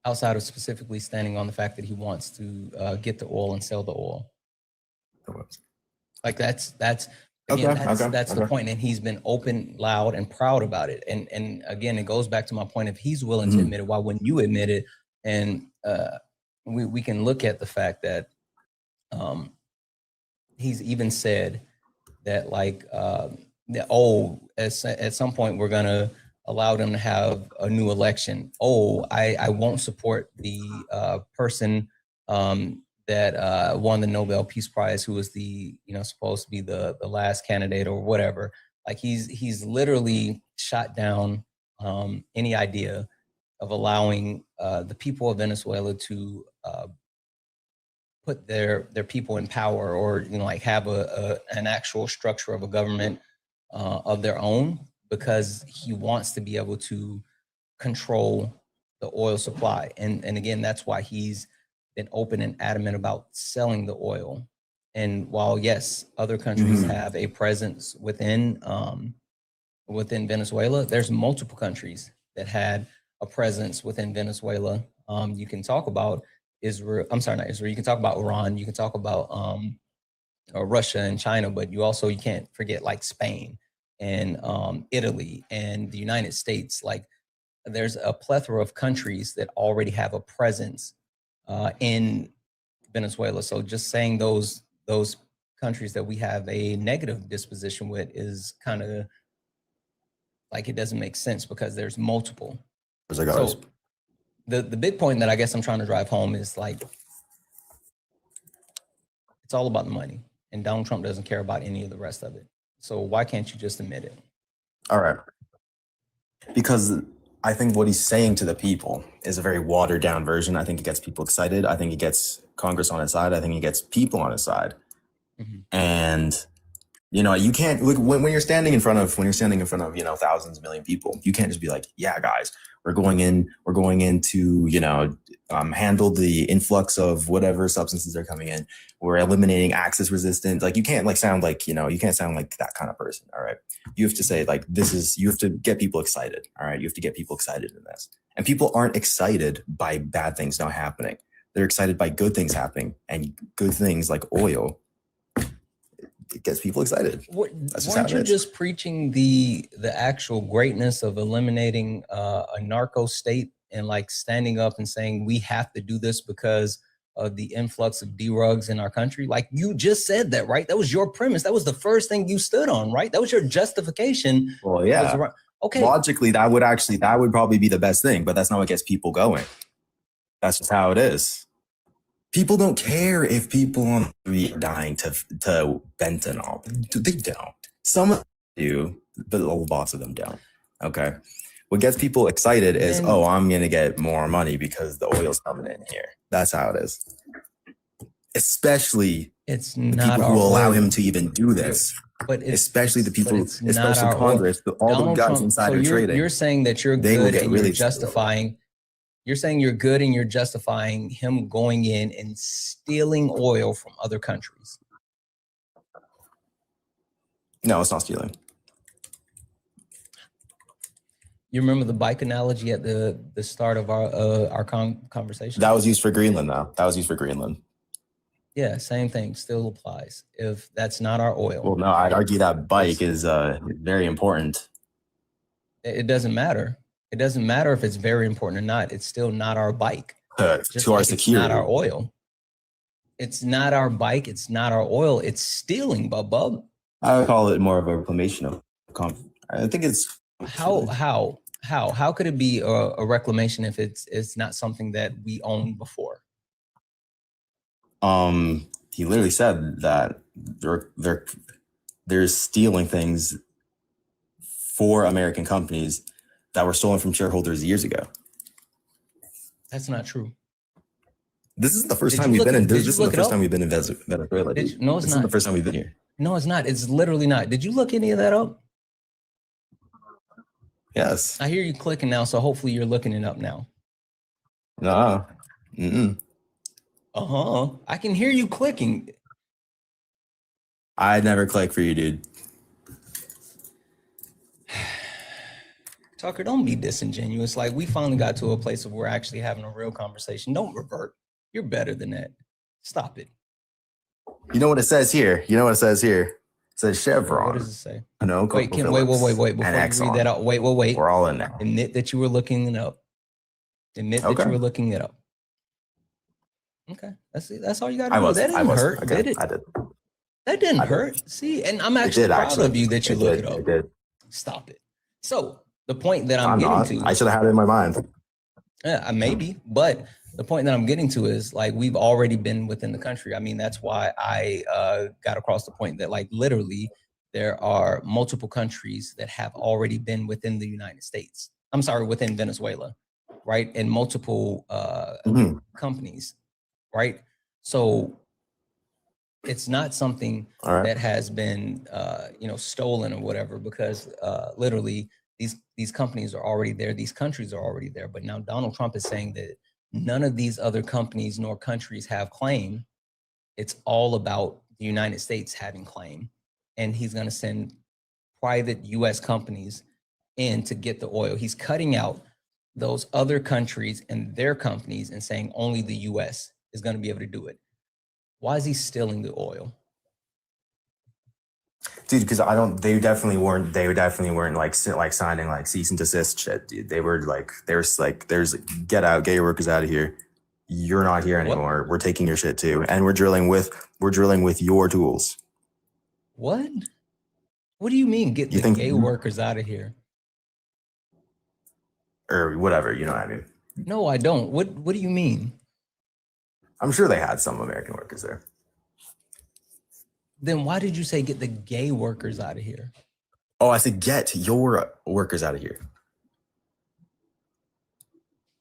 Outside of specifically standing on the fact that he wants to get the oil and sell the oil. Like that's the point. And he's been open, loud, and proud about it. And again, it goes back to my point. If he's willing to admit it, why wouldn't you admit it? And we can look at the fact that he's even said that like at some point we're gonna allow them to have a new election. I won't support the person that won the Nobel Peace Prize, who was the supposed to be the last candidate or whatever. Like he's literally shot down any idea of allowing the people of Venezuela to put their people in power, or like have an actual structure of a government of their own, because he wants to be able to control the oil supply. And again, that's why he's been open and adamant about selling the oil. And while yes, other countries have a presence within Venezuela, there's multiple countries that had a presence within Venezuela. You can talk about Israel. I'm sorry, not Israel. You can talk about Iran. You can talk about Russia and China, but you can't forget like Spain and Italy and the United States. Like, there's a plethora of countries that already have a presence in Venezuela. So just saying those countries that we have a negative disposition with is kind of like, it doesn't make sense, because there's multiple. So the big point that I guess I'm trying to drive home is like, it's all about the money, and Donald Trump doesn't care about any of the rest of it. So why can't you just admit it? All right. Because I think what he's saying to the people is a very watered down version. I think it gets people excited. I think it gets Congress on his side. I think it gets people on his side. And, you can't look when you're standing in front of, thousands, a million people, you can't just be like, yeah, guys, we're going in to, handle the influx of whatever substances are coming in. We're eliminating access resistance. Like, you can't sound like that kind of person. All right. You have to say like, you have to get people excited. All right. You have to get people excited in this. And people aren't excited by bad things not happening. They're excited by good things happening, and good things like oil. It gets people excited. Weren't you just preaching the actual greatness of eliminating a narco state, and like standing up and saying we have to do this because of the influx of drugs in our country? Like, you just said that, right? That was your premise. That was the first thing you stood on, right? That was your justification. Well, yeah. Okay. Logically, that would probably be the best thing, but that's not what gets people going. That's just how it is. People don't care if people on the street are dying to fentanyl. They don't. Some of them do, but lots of them don't. Okay. What gets people excited is, I'm going to get more money because the oil's coming in here. That's how it is. Especially it's the not people who allow him to even do this. But especially the people, especially Congress, all the guys inside are trading. You're saying that you're good and you're justifying. You're saying you're good and you're justifying him going in and stealing oil from other countries. No, it's not stealing. You remember the bike analogy at the start of our conversation? That was used for Greenland, though. That was used for Greenland. Yeah, same thing still applies. If that's not our oil. Well, no, I'd argue that bike is very important. It doesn't matter. It doesn't matter if it's very important or not. It's still not our bike. To our security. It's not our oil. It's not our bike. It's not our oil. It's stealing, bub. I would call it more of a reclamation of. I think it's how could it be a reclamation if it's not something that we owned before? He literally said that they're stealing things for American companies that were stolen from shareholders years ago. That's not true. This is the first time we've been in. This is the first time we've been in Venezuela. No, it's not. This is the first time we've been here. No, it's not. It's literally not. Did you look any of that up? Yes. I hear you clicking now, so hopefully you're looking it up now. No. I can hear you clicking. I'd never click for you, dude. Tucker, don't be disingenuous. Like, we finally got to a place of we're actually having a real conversation. Don't revert. You're better than that. Stop it. You know what it says here? It says Chevron. What does it say? No, wait. Before you read that out, wait. We're all in now. Admit that you were looking it up. Admit that you were looking it up. Okay, that's all you got to do. That didn't hurt, did it? I did. That didn't hurt. See, and I'm actually proud of you that you look it up. I did. Stop it. So the point that I'm getting to, I should have had it in my mind. Yeah, maybe, but the point that I'm getting to is like we've already been within the country. I mean, that's why I got across the point that like literally there are multiple countries that have already been within the United States. I'm sorry, within Venezuela, right? And multiple companies, right? So it's not something All right. that has been, stolen or whatever, because literally these companies are already there. These countries are already there. But now Donald Trump is saying that none of these other companies nor countries have claim. It's all about the United States having claim. And he's going to send private U.S. companies in to get the oil. He's cutting out those other countries and their companies and saying only the U.S. is going to be able to do it. Why is he stealing the oil? Dude, because they definitely weren't like signing like cease and desist shit, dude. They were like, there's get out, get your workers out of here. You're not here anymore. We're taking your shit too. And we're drilling with your tools. What? What do you mean get the gay workers out of here? Or whatever, you know what I mean? No, I don't. What do you mean? I'm sure they had some American workers there. Then why did you say get the gay workers out of here? Oh, I said get your workers out of here.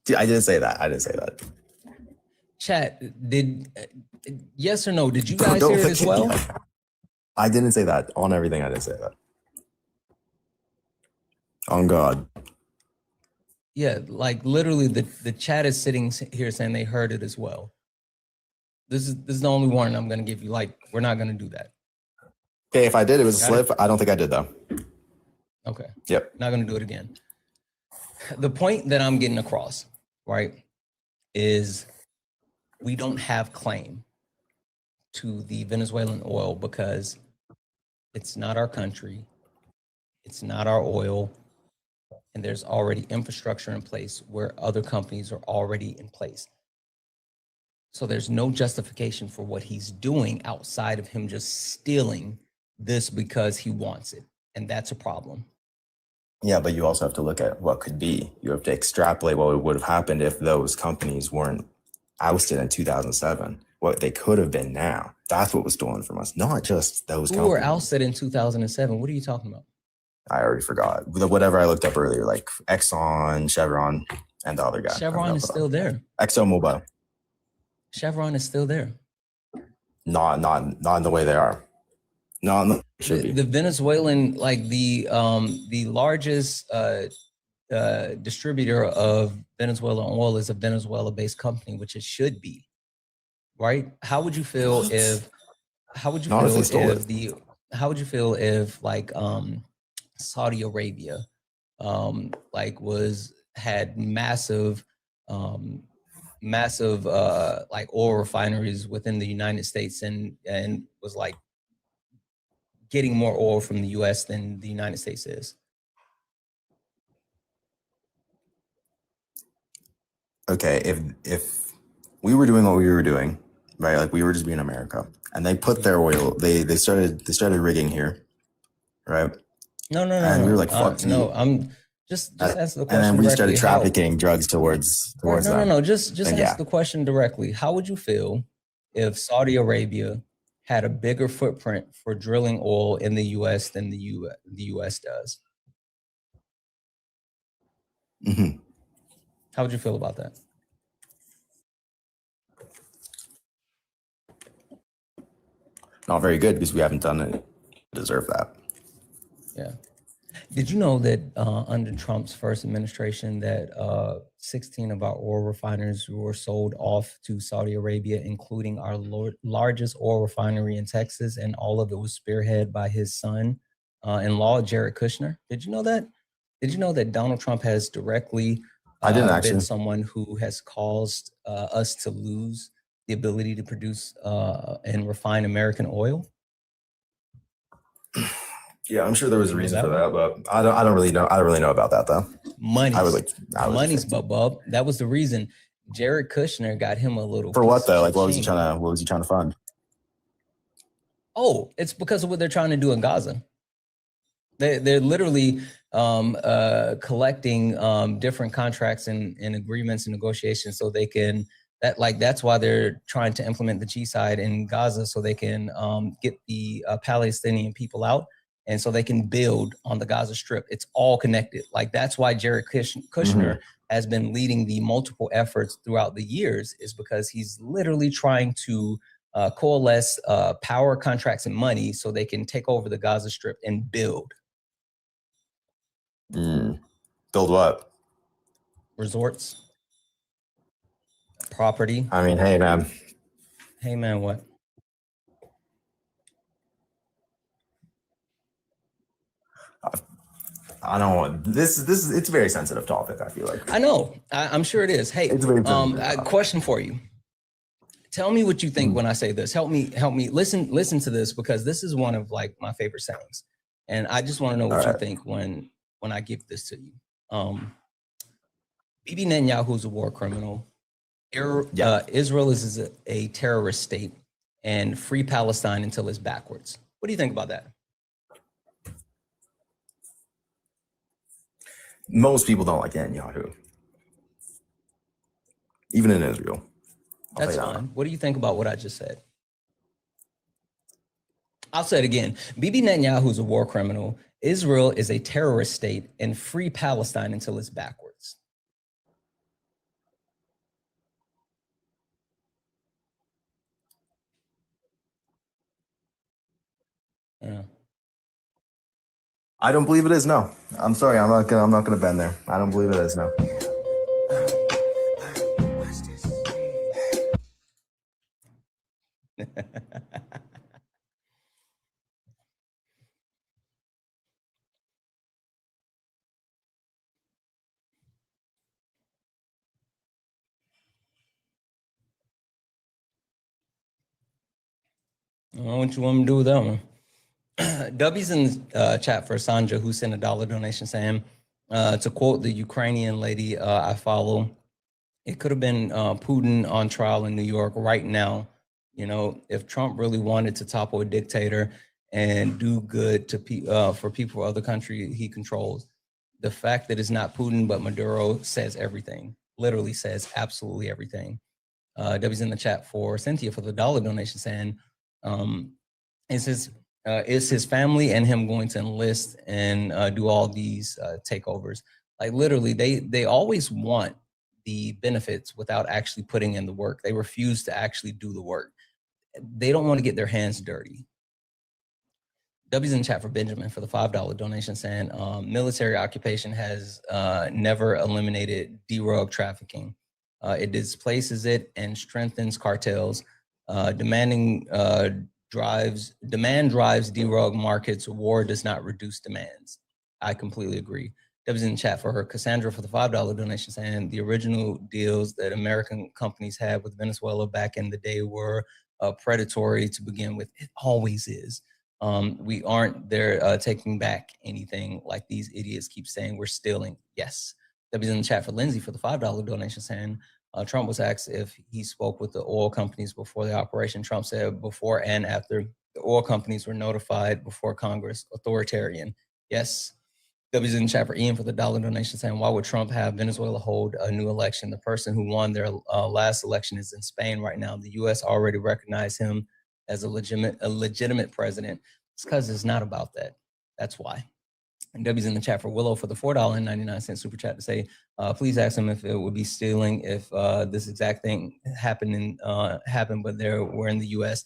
Dude, I didn't say that. Chat, yes or no? Did you guys hear it as well? I didn't say that. On everything, I didn't say that. On God. Yeah, like literally the chat is sitting here saying they heard it as well. This is the only warning I'm going to give you. Like, we're not going to do that. Okay, if I did, it was a slip. I don't think I did, though. Okay. Yep. Not going to do it again. The point that I'm getting across, right, is we don't have claim to the Venezuelan oil because it's not our country. It's not our oil. And there's already infrastructure in place where other companies are already in place. So there's no justification for what he's doing outside of him just stealing this because he wants it. And that's a problem. Yeah, but you also have to look at what could be. You have to extrapolate what would have happened if those companies weren't ousted in 2007. What they could have been now. That's what was stolen from us, not just those companies. Who were ousted in 2007? What are you talking about? I already forgot. Whatever I looked up earlier, like Exxon, Chevron, and the other guy. Chevron is still there. ExxonMobil. Chevron is still there. Not in the way they are. No, should be. The Venezuelan, like the largest distributor of Venezuelan oil is a Venezuela-based company, which it should be, right? How would you feel if like Saudi Arabia had massive like oil refineries within the United States and was like getting more oil from the US than the United States is? Okay, if we were doing what we were doing, right? Like we were just being America, and they put their oil, they started rigging here, right? No. And we were like, fuck you. No, I'm just ask the question. And then we started directly. trafficking drugs towards them. No. Just ask the question directly. How would you feel if Saudi Arabia had a bigger footprint for drilling oil in the U.S. than the U.S. does? Mm-hmm. How would you feel about that? Not very good because we haven't done it. Deserve that. Yeah. Did you know that under Trump's first administration that 16 of our oil refineries were sold off to Saudi Arabia, including our largest oil refinery in Texas, and all of it was spearheaded by his son-in-law, Jared Kushner? Did you know that? Did you know that Donald Trump has directly been someone who has caused us to lose the ability to produce and refine American oil? Yeah, I'm sure there was a reason for that, but I don't really know. I don't really know about that though. Money's bub. That was the reason. Jared Kushner got him a little. For what though? Like, what was he trying to fund? Oh, it's because of what they're trying to do in Gaza. They're literally collecting different contracts and agreements and negotiations so they can. That's why they're trying to implement the G-side in Gaza so they can get the Palestinian people out. And so they can build on the Gaza Strip. It's all connected. Like, that's why Jared Kushner has been leading the multiple efforts throughout the years is because he's literally trying to coalesce power, contracts, and money so they can take over the Gaza Strip and build. Build what? Resorts, property. I mean, hey, man. Hey, man, what? I don't want this. It's a very sensitive topic. I feel like. I know. I'm sure it is. Hey, a question for you. Tell me what you think when I say this. Help me. Listen to this, because this is one of like my favorite sayings, and I just want to know what you think when I give this to you. Bibi Netanyahu is a war criminal. Israel is a terrorist state, and free Palestine until it's backwards. What do you think about that? Most people don't like Netanyahu, even in Israel. That's fine. What do you think about what I just said? I'll say it again. Bibi Netanyahu is a war criminal. Israel is a terrorist state, and free Palestine until it's backwards. Yeah. I don't believe it is. No, I'm sorry. I'm not gonna bend there. I don't believe it is. No. What you want me to do with that one? W's in the chat for Sanja, who sent a $1 donation saying, to quote the Ukrainian lady I follow, it could have been Putin on trial in New York right now. You know, if Trump really wanted to topple a dictator and do good to for people of other country he controls, the fact that it's not Putin but Maduro says everything. Literally says absolutely everything. W's in the chat for Cynthia for the $1 donation saying, is his family and him going to enlist and do all these takeovers? Like literally, they always want the benefits without actually putting in the work. They refuse to actually do the work. They don't want to get their hands dirty. W's in the chat for Benjamin for the $5 donation saying, military occupation has never eliminated drug trafficking. It displaces it and strengthens cartels. Demand drives drug markets. War does not reduce demands. I completely agree. W's in the chat for her. Cassandra for the $5 donation saying the original deals that American companies had with Venezuela back in the day were predatory to begin with. It always is. We aren't there taking back anything like these idiots keep saying we're stealing. Yes. W's in the chat for Lindsay for the $5 donation saying Trump was asked if he spoke with the oil companies before the operation. Trump said before and after. The oil companies were notified before Congress. Authoritarian. Yes. W's in the chat for Ian for the $1 donation saying, why would Trump have Venezuela hold a new election? The person who won their last election is in Spain right now. The U.S. already recognized him as a legitimate president. It's because it's not about that. That's why. And W's in the chat for Willow for the $4.99 super chat to say, please ask him if it would be stealing if this exact thing happened, but we're in the U.S.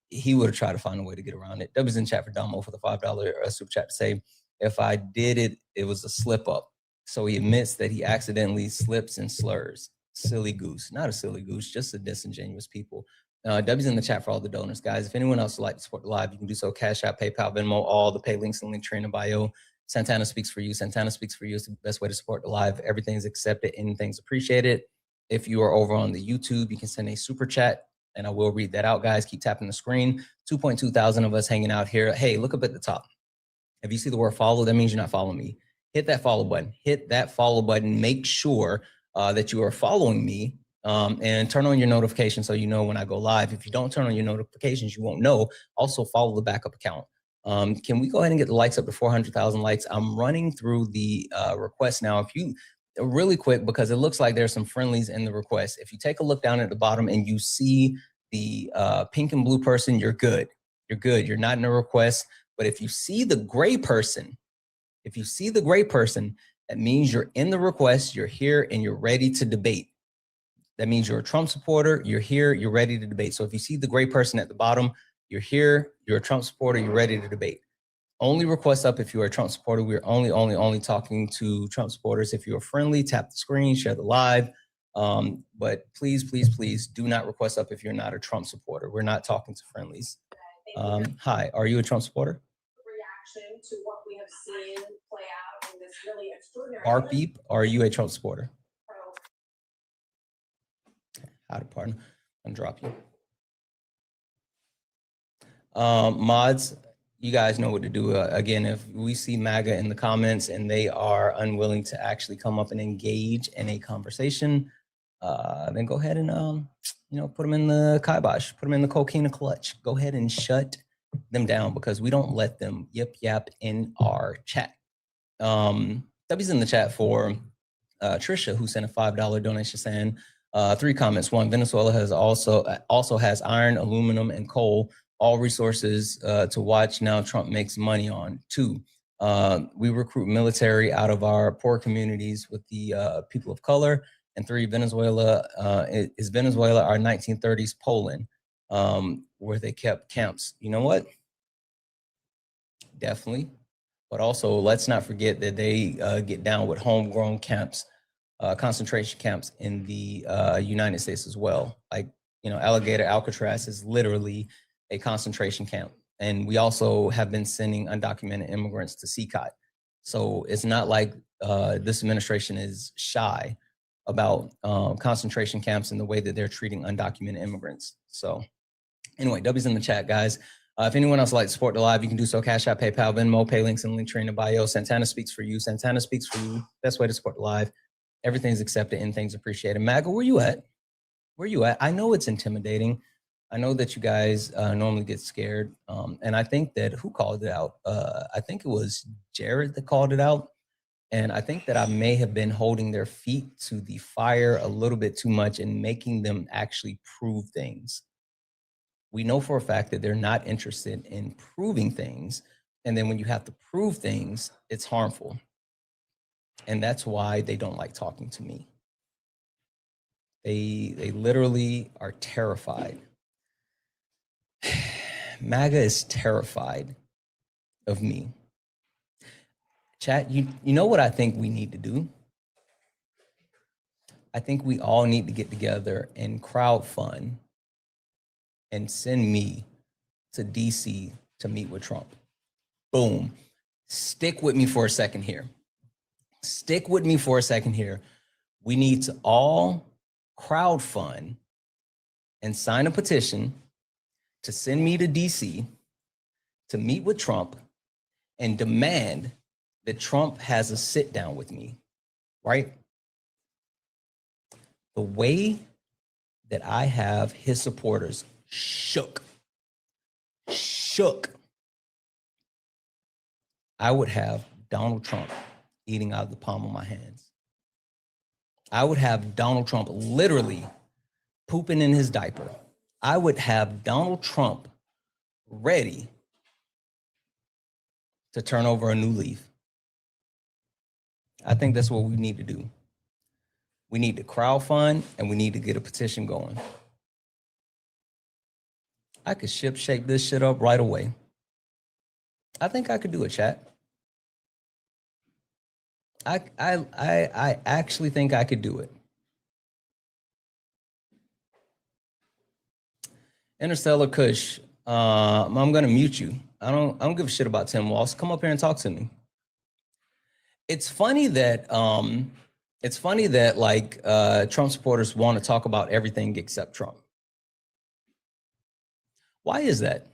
He would have tried to find a way to get around it. W's in the chat for Damo for the $5 super chat to say, if I did it, it was a slip up. So he admits that he accidentally slips and slurs. Silly goose. Not a silly goose, just a disingenuous people. W's in the chat for all the donors, guys. If anyone else would like to support the live, you can do so. Cash App, PayPal, Venmo, all the pay links and link tree in the bio. Santana speaks for you. Santana speaks for you is the best way to support the live. Everything's accepted. Anything's appreciated. If you are over on the YouTube, you can send a super chat and I will read that out, guys. Keep tapping the screen. 2.2 thousand of us hanging out here. Hey, look up at the top. If you see the word follow, that means you're not following me. Hit that follow button. Hit that follow button. Make sure that you are following me and turn on your notifications so you know when I go live. If you don't turn on your notifications, you won't know. Also follow the backup account. Can we go ahead and get the likes up to 400,000 likes? I'm running through the requests now. If you really quick, because it looks like there's some friendlies in the request. If you take a look down at the bottom and you see the pink and blue person, you're good. You're good. You're not in a request. But if you see the gray person, That means you're in the request, you're here, and you're ready to debate. That means you're a Trump supporter, you're here, you're ready to debate. So if you see the gray person at the bottom, you're here, you're a Trump supporter, you're ready to debate. Only request up if you're a Trump supporter. We're only talking to Trump supporters. If you're friendly, tap the screen, share the live. But please, please, please do not request up if you're not a Trump supporter. We're not talking to friendlies. Hi, are you a Trump supporter? Reaction to what we have seen play out in this really extraordinary. Art Beep, are you a Trump supporter? How to pardon? I'm drop you. Mods, you guys know what to do. Again, if we see MAGA in the comments and they are unwilling to actually come up and engage in a conversation, then go ahead and put them in the kibosh, put them in the cocaine clutch. Go ahead and shut them down because we don't let them yip yap in our chat. W's in the chat for Trisha, who sent a $5 donation saying 3 comments. 1, Venezuela has also has iron, aluminum, and coal, all resources to watch now Trump makes money on. 2, we recruit military out of our poor communities with the people of color. And 3, Venezuela is Venezuela our 1930s Poland, where they kept camps. You know what? Definitely. But also, let's not forget that they get down with homegrown camps, concentration camps in the United States as well. Like, Alligator Alcatraz is literally a concentration camp. And we also have been sending undocumented immigrants to CCOT. So it's not like this administration is shy about concentration camps and the way that they're treating undocumented immigrants. So anyway, W's in the chat, guys. If anyone else would like to support the live, you can do so. Cash App, PayPal, Venmo, pay links and link tree in the bio. Santana speaks for you. Santana speaks for you. Best way to support the live. Everything's accepted and things appreciated. MAGA, where you at? Where you at? I know it's intimidating. I know that you guys normally get scared. And I think that who called it out? I think it was Jared that called it out. And I think that I may have been holding their feet to the fire a little bit too much and making them actually prove things. We know for a fact that they're not interested in proving things. And then when you have to prove things, it's harmful. And that's why they don't like talking to me. They literally are terrified. MAGA is terrified of me. Chat, you know what I think we need to do? I think we all need to get together and crowdfund and send me to DC to meet with Trump. Boom. Stick with me for a second here. Stick with me for a second here. We need to all crowdfund and sign a petition to send me to DC to meet with Trump and demand that Trump has a sit down with me, right? The way that I have his supporters shook, I would have Donald Trump eating out of the palm of my hands. I would have Donald Trump literally pooping in his diaper. I would have Donald Trump ready to turn over a new leaf. I think that's what we need to do. We need to crowdfund and we need to get a petition going. I could shape this shit up right away. I think I could do it, chat. I actually think I could do it. Interstellar Kush, I'm gonna mute you. I don't give a shit about Tim Walz. Come up here and talk to me. It's funny that like Trump supporters want to talk about everything except Trump. Why is that?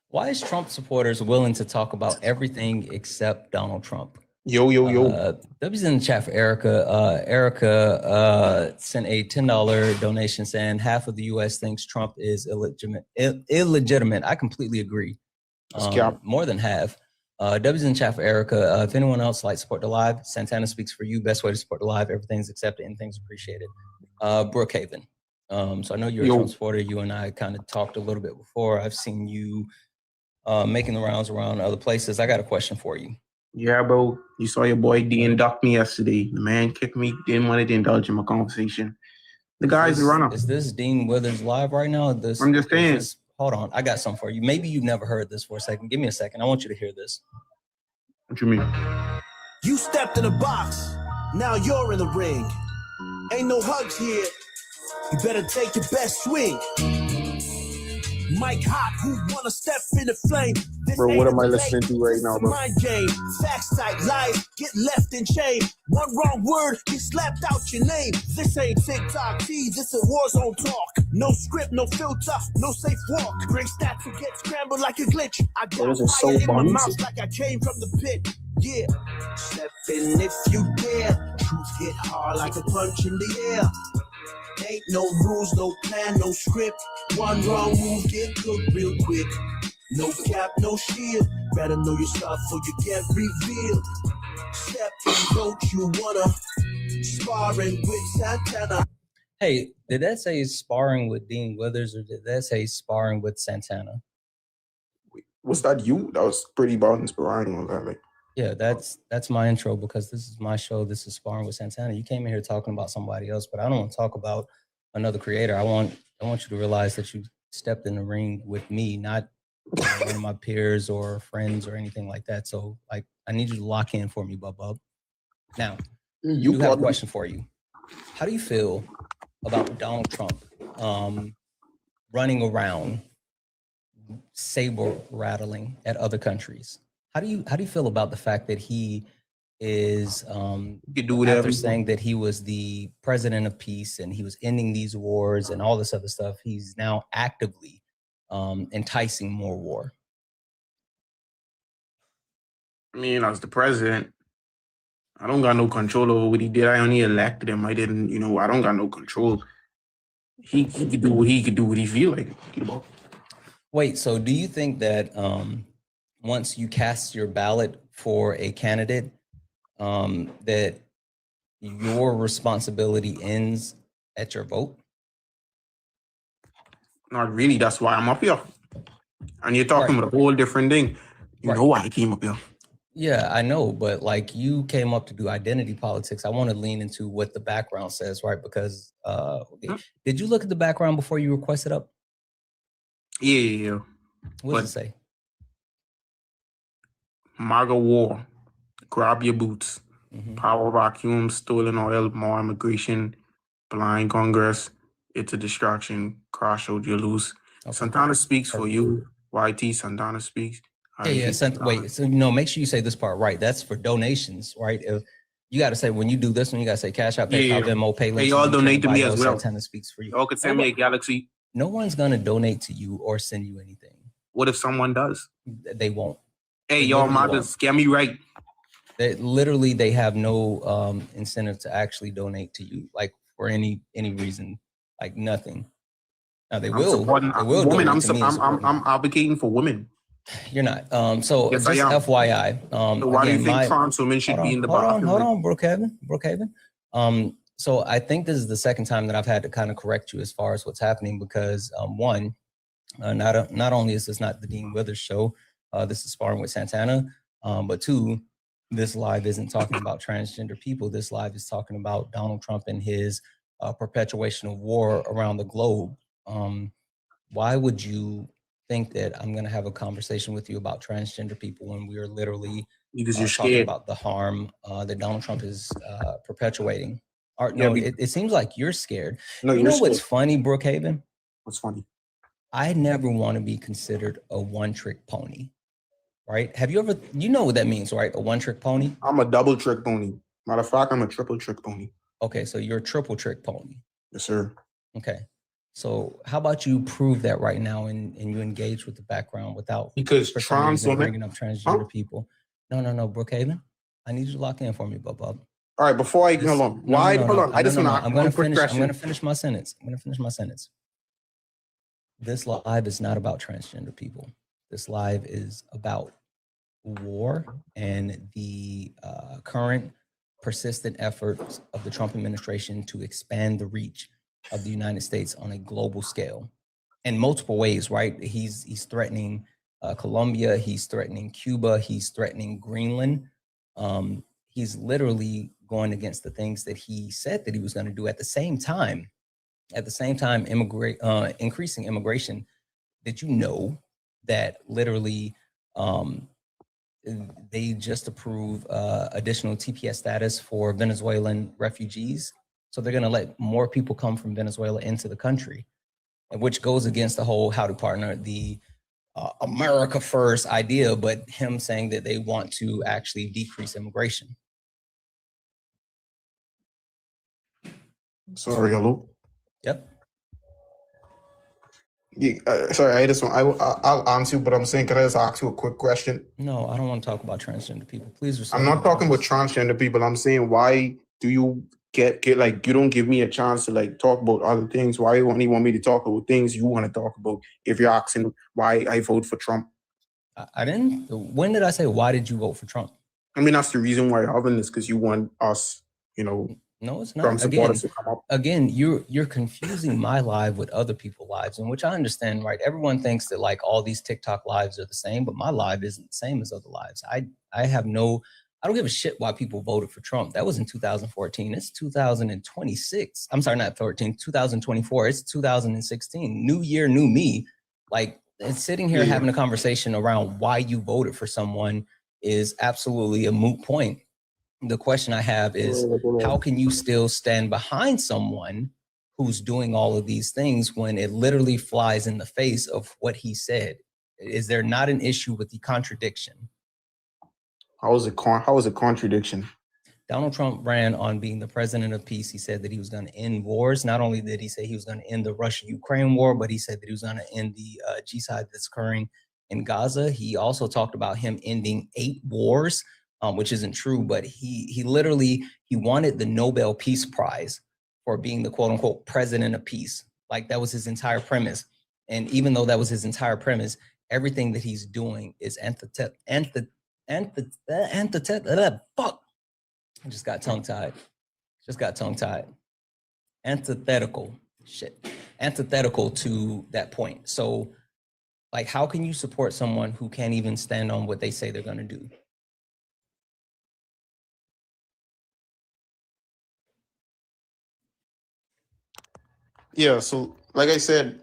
Why is Trump supporters willing to talk about everything except Donald Trump? Yo. W's in the chat for Erica. Erica sent a $10 donation saying half of the U.S. thinks Trump is illegitimate. I completely agree. More than half. W's in the chat for Erica. If anyone else likes to support the live, Santana speaks for you. Best way to support the live. Everything's accepted and things appreciated. Brookhaven. So I know you're a Trump supporter. You and I kind of talked a little bit before. I've seen you making the rounds around other places. I got a question for you. Yeah, bro. You saw your boy D induct me yesterday. The man kicked me, didn't want to indulge in my conversation. The guy's a runner. Is this Dean Withers live right now? I'm just saying. Hold on, I got something for you. Maybe you've never heard this for a second. Give me a second. I want you to hear this. What you mean? You stepped in a box, now you're in the ring. Ain't no hugs here, you better take your best swing. Mike Hot, who wanna step in the flame? This Bro, what ain't am I a listening debate, to right this now, is bro? mind game, facts tight lies, get left in chain. One wrong word, get slapped out your name. This ain't TikTok T, this a war zone talk. No script, no filter, no safe walk. Bring stats and get scrambled like a glitch. I got Those are fire so in my buns. mouth like I came from the pit. Yeah, step in if you dare. Truth hit hard like a punch in the air. Ain't no rules, no plan, no script. One wrong move, get cooked real quick. No cap, no shield. Better know your stuff or you get revealed. Step in, don't you wanna? Sparring with Santana. Hey, did that say sparring with Dean Withers or did that say sparring with Santana? Was that you? That was pretty about inspiring on that. Like, Yeah, that's my intro because this is my show. This is Sparring with Santana. You came in here talking about somebody else, but I don't want to talk about another creator. I want you to realize that you stepped in the ring with me, not one of my peers or friends or anything like that. So, like, I need you to lock in for me, Bub. Now, you do have a question for you. How do you feel about Donald Trump running around saber rattling at other countries? How do you feel about the fact that he is after saying that he was the president of peace and he was ending these wars and all this other stuff, he's now actively enticing more war? I mean, as the president, I don't got no control over what he did. I only elected him. I didn't, I don't got no control. He could do what he feel like. Wait, so do you think that once you cast your ballot for a candidate, that your responsibility ends at your vote? Not really. That's why I'm up here. And you're talking about a whole different thing. You know why I came up here. Yeah, I know, but like you came up to do identity politics. I want to lean into what the background says, right? Because did you look at the background before you requested up? Yeah. What does it say? MAGA war, grab your boots, power vacuum, stolen oil, more immigration, blind Congress, it's a distraction, crash out, you lose. Santana speaks for you. YT, Santana speaks. Yeah. Wait, so make sure you say this part right. That's for donations, right? If you got to say when you do this one, you got to say Cash App, PayPal, Venmo, Pay. They all donate to me as well. Santana speaks for you. Y'all could send me a Galaxy. No one's gonna donate to you or send you anything. What if someone does? They won't. Hey, y'all MAGA, scare me right. They have no incentive to actually donate to you, like for any reason, like nothing. Now they will. They will women. I'm advocating for women. You're not. So yes, just FYI. So why do you think trans women should be in the bathroom? Hold on, Brookhaven. So I think this is the second time that I've had to kind of correct you as far as what's happening because one, not only is this not the Dean Withers show, this is Sparring with Santana, but two, this live isn't talking about transgender people. This live is talking about Donald Trump and his perpetuation of war around the globe. Why would you think that I'm going to have a conversation with you about transgender people when we are literally because you're talking scared about the harm that Donald Trump is perpetuating? It seems like you're scared. No, you know what's funny, Brookhaven? What's funny? I never want to be considered a one-trick pony, right? Have you ever, you know what that means, right? A one-trick pony? I'm a double-trick pony. Matter of fact, I'm a triple-trick pony. Okay, so you're a triple-trick pony. Yes, sir. Okay. So how about you prove that right now and you engage with the background without because trans women bringing up transgender people? No, Brookhaven. I need you to lock in for me, Bub. All right, before I hold on. Hold on. I just want to. I'm going to finish my sentence. This live is not about transgender people. This live is about war and the current persistent efforts of the Trump administration to expand the reach of the United States on a global scale in multiple ways, right? He's threatening Colombia, he's threatening Cuba, he's threatening Greenland, he's literally going against the things that he said that he was going to do. At the same time, increasing immigration. Did you know that literally they just approved additional TPS status for Venezuelan refugees? So they're going to let more people come from Venezuela into the country, which goes against the whole how to partner, the America first idea, but him saying that they want to actually decrease immigration. Sorry, hello. Yep. Yeah, sorry, I just want, I'll answer you, but I'm saying, can I just ask you a quick question? No, I don't want to talk about transgender people. Please respect. I'm not talking about transgender people. I'm saying, why do you get like, you don't give me a chance to like talk about other things? Why you only want me to talk about things you want to talk about? If you're asking why I vote for Trump. I didn't. When did I say, why did you vote for Trump? I mean, that's the reason why you're having this, because you want us, you know. No, it's not. Again, you're confusing my live with other people's lives, in which I understand, right? Everyone thinks that like all these TikTok lives are the same, but my live isn't the same as other lives. I don't give a shit why people voted for Trump. That was in 2014. It's 2026. I'm sorry, not 14, 2024. It's 2016. New year, new me. Like, it's sitting here having a conversation around why you voted for someone is absolutely a moot point. The question I have is, how can you still stand behind someone who's doing all of these things when it literally flies in the face of what he said? Is there not an issue with the contradiction? How is it contradiction? Donald Trump ran on being the president of peace. He said that he was going to end wars. Not only did he say he was going to end the Russia-Ukraine war, but he said that he was going to end the genocide that's occurring in Gaza. He also talked about him ending 8 wars. Which isn't true, but he literally wanted the Nobel Peace Prize for being the quote unquote president of peace. Like, that was his entire premise. And even though that was his entire premise, everything that he's doing is fuck. I just got tongue tied. Antithetical to that point. So like, how can you support someone who can't even stand on what they say they're going to do? Yeah, so like I said,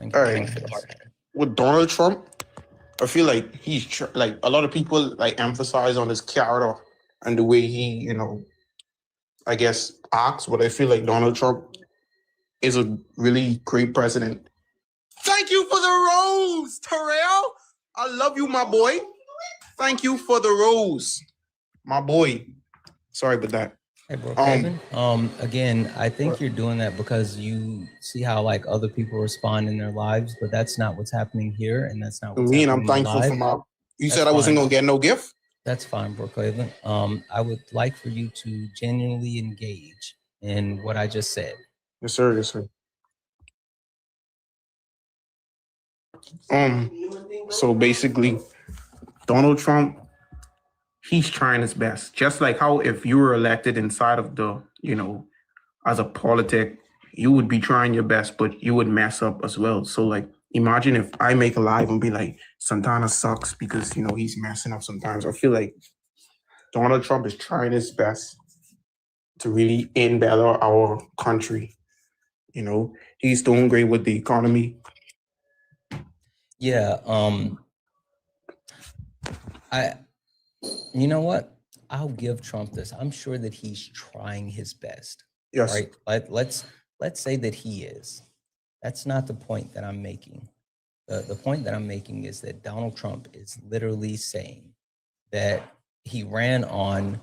all right, with Donald Trump, I feel like he's like, a lot of people like emphasize on his character and the way he, you know, I guess acts, but I feel like Donald Trump is a really great president. Thank you for the rose, Terrell. I love you, my boy. Thank you for the rose, my boy. Sorry about that. Hey, bro, Kevin. Again, I think you're doing that because you see how like other people respond in their lives, but that's not what's happening here, and that's not what's happening. I'm thankful for my. You said I wasn't gonna get no gift. That's fine, bro, Cleveland. I would like for you to genuinely engage in what I just said. Yes, sir. Yes, sir. So basically, Donald Trump, he's trying his best. Just like how if you were elected inside of the, you know, as a politic, you would be trying your best, but you would mess up as well. So like, imagine if I make a live and be like, Santana sucks because, you know, he's messing up sometimes. I feel like Donald Trump is trying his best to really better our country. You know, he's doing great with the economy. Yeah. You know what? I'll give Trump this. I'm sure that he's trying his best. Yes. Right. Let's say that he is. That's not the point that I'm making. The point that I'm making is that Donald Trump is literally saying that he ran on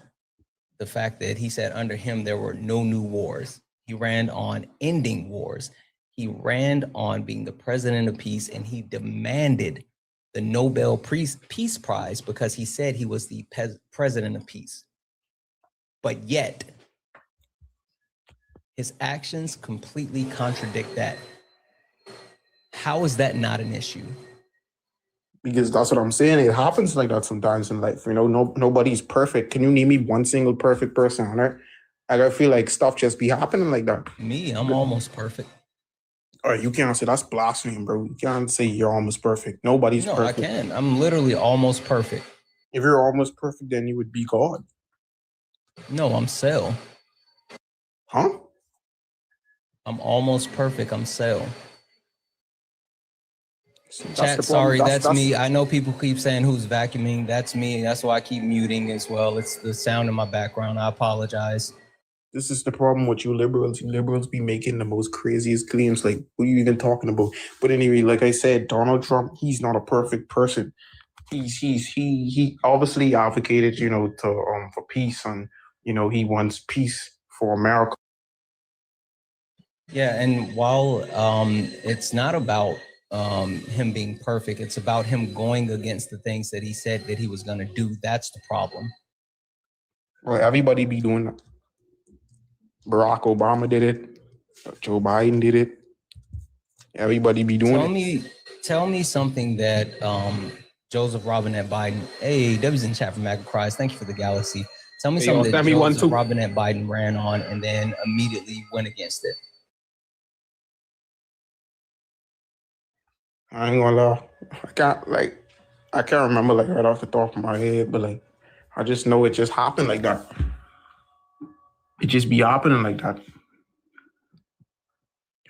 the fact that he said under him there were no new wars. He ran on ending wars. He ran on being the president of peace, and he demanded the Nobel Peace Prize because he said he was the president of peace. But yet, his actions completely contradict that. How is that not an issue? Because that's what I'm saying. It happens like that sometimes in life. You know, nobody's perfect. Can you name me one single perfect person on earth? Like, I feel like stuff just be happening like that. Me, I'm almost perfect. All right, you can't say that's blasphemy, bro. You can't say you're almost perfect. Nobody's perfect. No, I can. I'm literally almost perfect. If you're almost perfect, then you would be God. No, I'm Cell. Huh? I'm almost perfect. I'm Cell. That's Chat, the problem. sorry, That's that's me. I know people keep saying who's vacuuming. That's me. That's why I keep muting as well. It's the sound in my background. I apologize. This is the problem with you liberals. You liberals be making the most craziest claims. Like, what are you even talking about? But anyway, like I said, Donald Trump, he's not a perfect person. He obviously advocated, you know, to for peace, and you know, he wants peace for America. Yeah, and while it's not about him being perfect, it's about him going against the things that he said that he was going to do. That's the problem. Well, everybody be doing that. Barack Obama did it. Joe Biden did it. Everybody be doing it. Tell me something that Joseph Robinette Biden. Hey, W's in chat from MAGA Cries. Thank you for the galaxy. Tell me something that Joseph Robinette Biden ran on and then immediately went against it. I ain't gonna lie. I can't remember like right off the top of my head, but like I just know it just happened like that. It just be happening like that.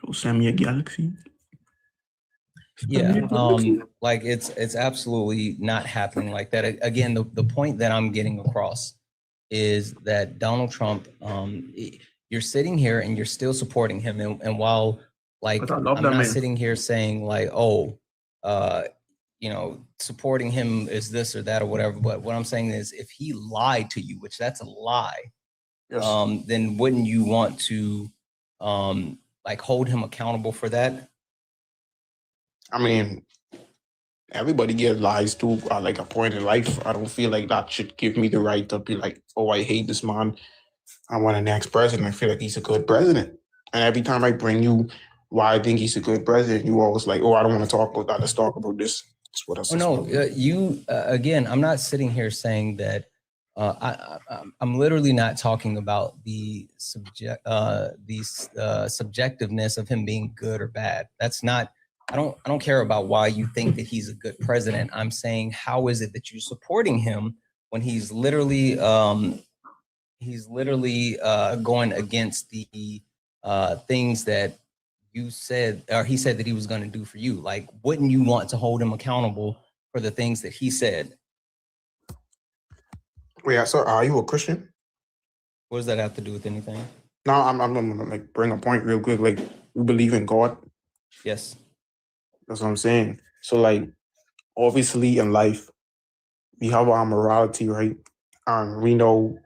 Yo, send me a galaxy. Yeah, like it's absolutely not happening like that. Again, the point that I'm getting across is that Donald Trump, you're sitting here and you're still supporting him, and while like I'm not sitting here saying like, oh, you know, supporting him is this or that or whatever, but what I'm saying is if he lied to you, which that's a lie, yes. Then wouldn't you want to like hold him accountable for that? I mean, everybody gets lies too at like a point in life. I don't feel like that should give me the right to be like, oh, I hate this man. I want the next president. I feel like he's a good president. And every time I bring you why I think he's a good president, you always like, oh, I don't want to talk about that. Let's talk about this. That's what I said. Oh, no, you, again, I'm not sitting here saying that I'm literally not talking about the subjectiveness of him being good or bad. That's not, I don't care about why you think that he's a good president. I'm saying, how is it that you're supporting him when he's literally going against the things that you said, or he said that he was going to do for you? Like, wouldn't you want to hold him accountable for the things that he said? Wait, so are you a Christian? What does that have to do with anything? No, I'm gonna like bring a point real quick. Like, you believe in God? Yes. That's what I'm saying. So like, obviously in life, we have our morality, right? And we know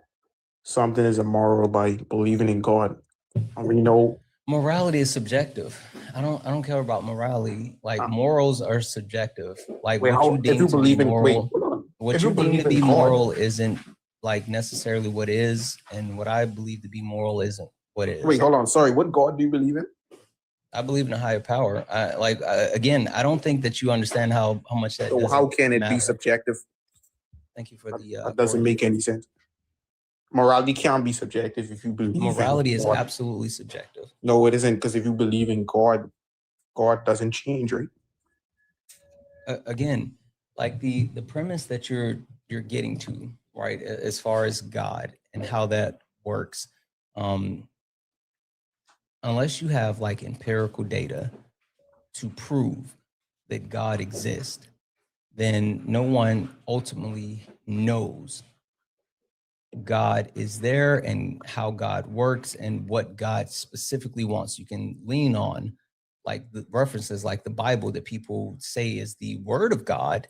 something is immoral by believing in God. And we know morality is subjective. I don't care about morality. Like, morals are subjective. Like, what you deem to be moral, what you deem to be moral isn't like necessarily what is, and what I believe to be moral isn't what is. Wait, hold on. Sorry, what God do you believe in? I believe in a higher power. Again, I don't think that you understand how much that. So how can it be subjective? Thank you for the. That doesn't make any sense. Morality can't be subjective if you believe. Morality is absolutely subjective. No, it isn't, because if you believe in God, God doesn't change, right? Again, like the premise that you're getting to, right, as far as God and how that works, unless you have like empirical data to prove that God exists, then no one ultimately knows God is there and how God works and what God specifically wants. You can lean on like the references like the Bible that people say is the word of God,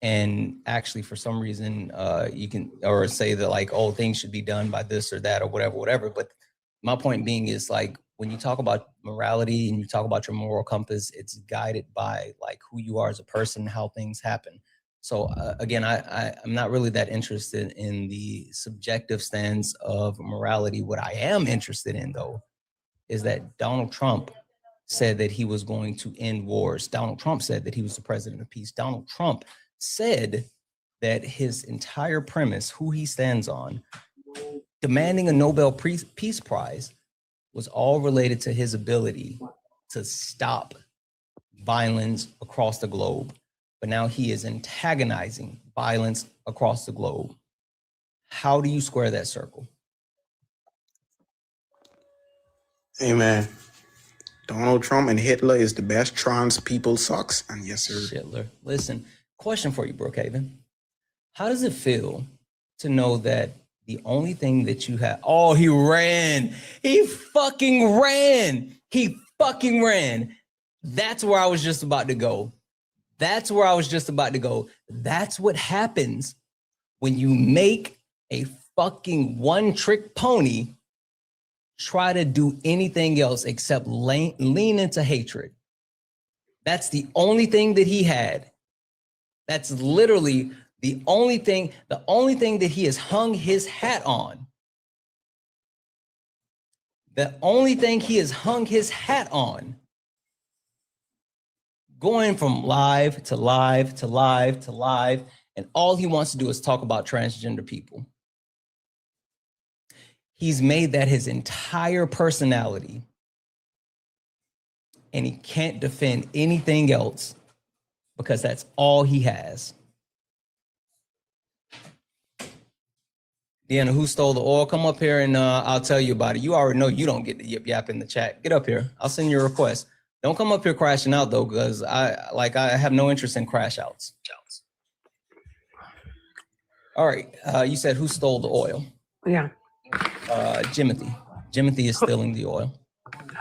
and actually for some reason you can or say that like, oh, things should be done by this or that or whatever. But my point being is like, when you talk about morality and you talk about your moral compass, it's guided by like who you are as a person, how things happen. So again, I'm not really that interested in the subjective stance of morality. What I am interested in, though, is that Donald Trump said that he was going to end wars. Donald Trump said that he was the president of peace. Donald Trump said that his entire premise, who he stands on, demanding a Nobel Peace Prize, was all related to his ability to stop violence across the globe. But now he is antagonizing violence across the globe. How do you square that circle? Hey man, Donald Trump and Hitler is the best trans people sucks. And yes, sir. Hitler. Listen, question for you, Brookhaven. How does it feel to know that the only thing that you have, oh, he ran. He fucking ran. He fucking ran. That's where I was just about to go. That's where I was just about to go. That's what happens when you make a fucking one-trick pony try to do anything else except lean into hatred. That's the only thing that he had. That's literally the only thing that he has hung his hat on. The only thing he has hung his hat on. Going from live to live to live to live, and all he wants to do is talk about transgender people. He's made that his entire personality, and he can't defend anything else because that's all he has. Deanna, who stole the oil? Come up here and I'll tell you about it. You already know you don't get the yip yap in the chat. Get up here. I'll send you a request. Don't come up here crashing out though, because I have no interest in crash outs. All right. You said who stole the oil? Yeah. Jimothy. Jimothy is stealing the oil.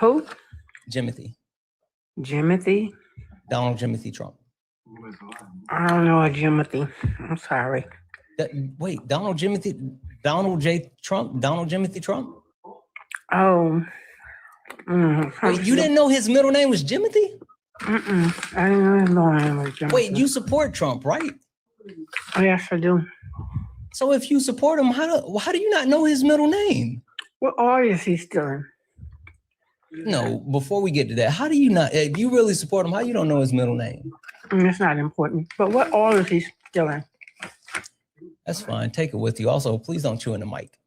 Who? Jimothy. Jimothy? Donald Jimothy Trump. I don't know a Jimothy. I'm sorry. Wait, Donald J. Trump? Donald Jimothy Trump? Oh. Wait, you didn't know his middle name was Jimothy? I didn't know his middle name was Jimothy. Wait, you support Trump, right? Oh, yes, I do. So if you support him, how do you not know his middle name? What oil is he stealing? No, before we get to that, how do you not, if you really support him, how you don't know his middle name? It's not important. But what oil is he stealing? That's fine. Take it with you. Also, please don't chew in the mic.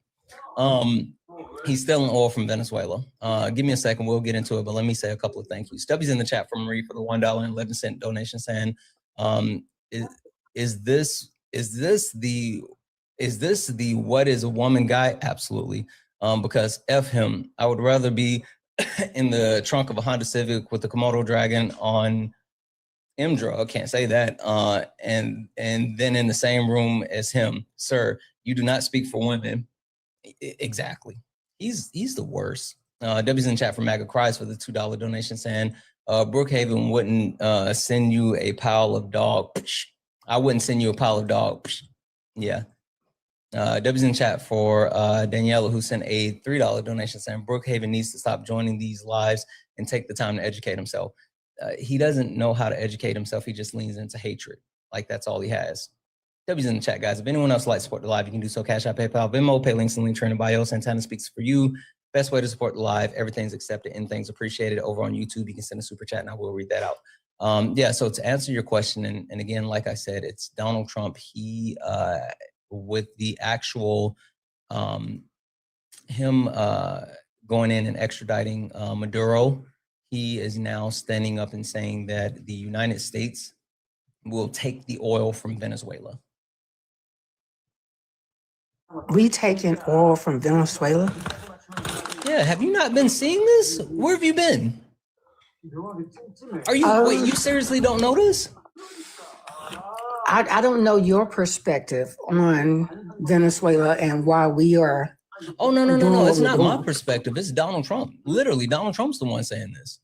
He's stealing oil from Venezuela. Give me a second. We'll get into it, but let me say a couple of thank yous. Stubby's in the chat from Marie for the $1.11 donation saying, is this the what is a woman guy? Absolutely. Because F him. I would rather be in the trunk of a Honda Civic with the Komodo dragon on M-Drug, can't say that, and then in the same room as him. Sir, you do not speak for women. Exactly. He's the worst. W's in chat for MAGA cries for the $2 donation saying, Brookhaven wouldn't send you a pile of dog. I wouldn't send you a pile of dog. Yeah. W's in chat for Daniela, who sent a $3 donation saying Brookhaven needs to stop joining these lives and take the time to educate himself. He doesn't know how to educate himself. He just leans into hatred. Like that's all he has. W's in the chat, guys. If anyone else would like to support the live, you can do so. Cash App, PayPal, Venmo, pay links and link training bio. Santana speaks for you. Best way to support the live. Everything's accepted and things appreciated. Over on YouTube, you can send a super chat and I will read that out. Yeah, so to answer your question, and again, like I said, it's Donald Trump. He, with the actual, him going in and extraditing Maduro, he is now standing up and saying that the United States will take the oil from Venezuela. We taking oil from Venezuela? Yeah, have you not been seeing this? Where have you been? Are you, wait, you seriously don't know this? I don't know your perspective on Venezuela and why we are. Oh, no. It's not my perspective. It's Donald Trump. Literally, Donald Trump's the one saying this.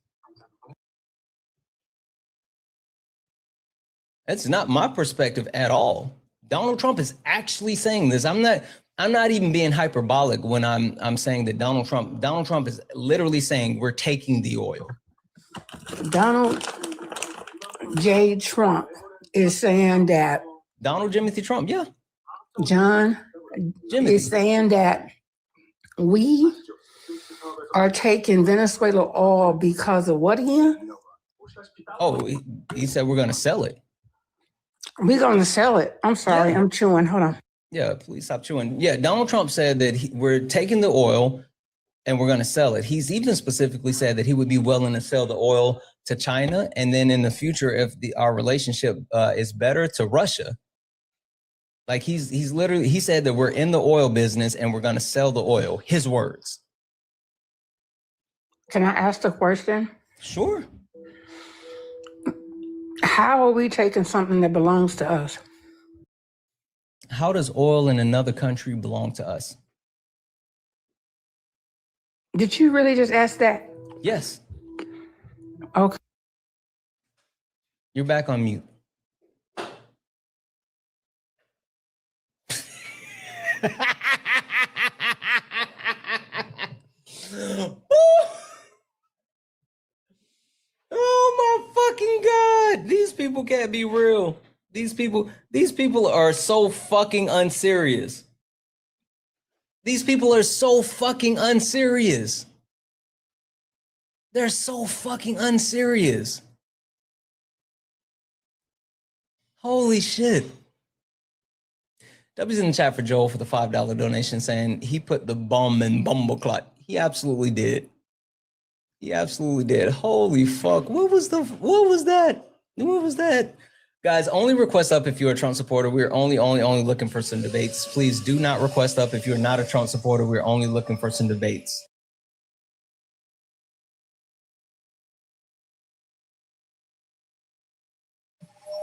That's not my perspective at all. Donald Trump is actually saying this. I'm not even being hyperbolic when I'm saying that Donald Trump is literally saying we're taking the oil. Donald J. Trump is saying that. Donald Jimothy Trump, yeah. John Jimothy is saying that we are taking Venezuela oil because of what again? Oh, he said we're going to sell it. We're going to sell it. I'm sorry, Yeah. I'm chewing. Hold on. Yeah, please stop chewing. Yeah, Donald Trump said that we're taking the oil and we're going to sell it. He's even specifically said that he would be willing to sell the oil to China, and then in the future, if our relationship is better, to Russia. Like he's literally, he said that we're in the oil business and we're going to sell the oil. His words. Can I ask the question? Sure. How are we taking something that belongs to us? How does oil in another country belong to us? Did you really just ask that? Yes. Okay. You're back on mute. Oh my fucking God. These people can't be real. These people are so fucking unserious. These people are so fucking unserious. They're so fucking unserious. Holy shit. W's in the chat for Joel for the $5 donation saying he put the bomb in bumbleclot. He absolutely did. He absolutely did. Holy fuck. What was that? What was that? Guys, only request up if you're a Trump supporter. We're only looking for some debates. Please do not request up if you're not a Trump supporter. We're only looking for some debates.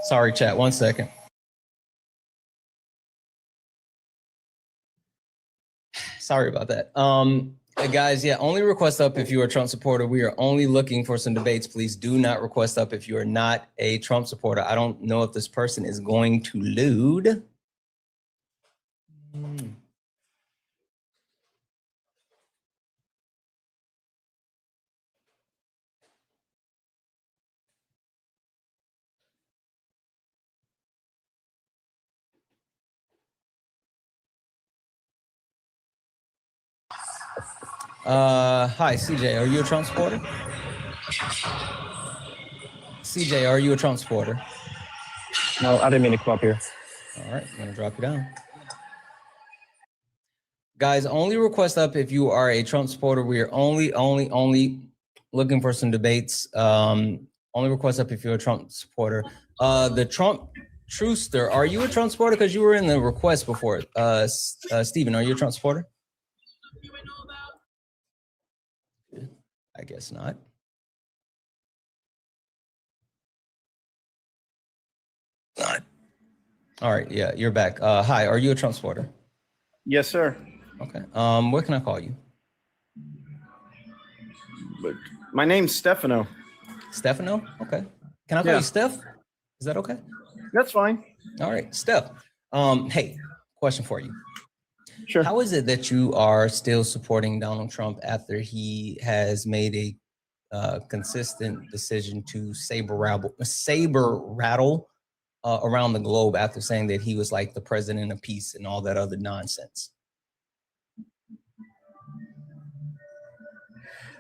Sorry, chat. 1 second. Sorry about that. Guys, yeah, only request up if you're a Trump supporter. We are only looking for some debates. Please do not request up if you are not a Trump supporter. I don't know if this person is going to load. Hi, CJ, are you a Trump supporter? CJ, are you a Trump supporter? No, I didn't mean to come up here. All right, I'm gonna drop you down. Guys, only request up if you are a Trump supporter. We are only looking for some debates. Only request up if you're a Trump supporter. The Trump Truster, are you a Trump supporter? Because you were in the request before. Steven, are you a Trump supporter? I guess not. All right, yeah, you're back. Hi, are you a Trump supporter? Yes, sir. Okay. What can I call you? But my name's Stefano. Stefano? Okay. Can I call you Steph? Is that okay? That's fine. All right, Steph. Hey, question for you. Sure. How is it that you are still supporting Donald Trump after he has made a consistent decision to saber rattle around the globe after saying that he was like the president of peace and all that other nonsense?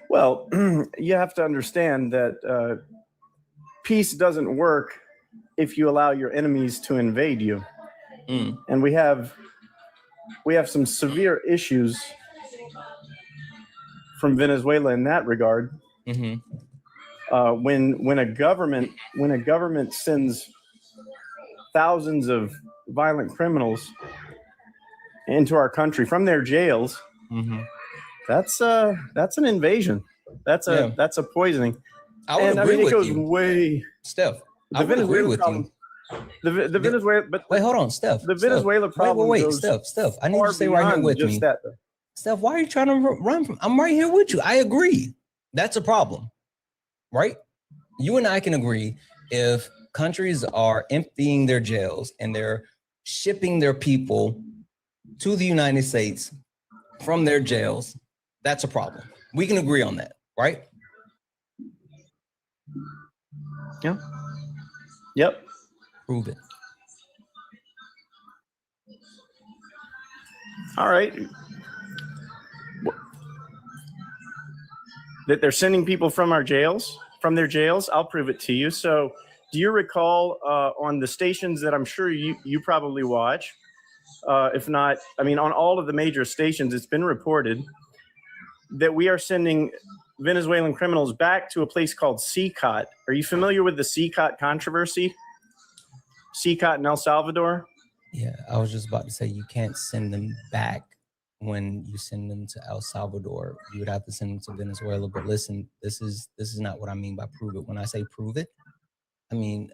Well, you have to understand that peace doesn't work if you allow your enemies to invade you. And we have some severe issues from Venezuela in that regard. When a government sends thousands of violent criminals into our country from their jails, that's an invasion. That's a poisoning. I would agree with it goes you. way. Steph, I would agree with you. The Venezuela, but wait, hold on, Steph. The Venezuela problem. Wait, goes Steph. I need you to stay right here with me. That, Steph, why are you trying to run from? I'm right here with you. I agree. That's a problem, right? You and I can agree if countries are emptying their jails and they're shipping their people to the United States from their jails, that's a problem. We can agree on that, right? Yeah. Yep. Prove it. All right. That they're sending people from their jails. I'll prove it to you. So do you recall on the stations that I'm sure you probably watch, if not, I mean, on all of the major stations, it's been reported that we are sending Venezuelan criminals back to a place called CCOT. Are you familiar with the CCOT controversy? CCOT in El Salvador? Yeah, I was just about to say you can't send them back when you send them to El Salvador. You would have to send them to Venezuela. But listen, this is not what I mean by prove it. When I say prove it, I mean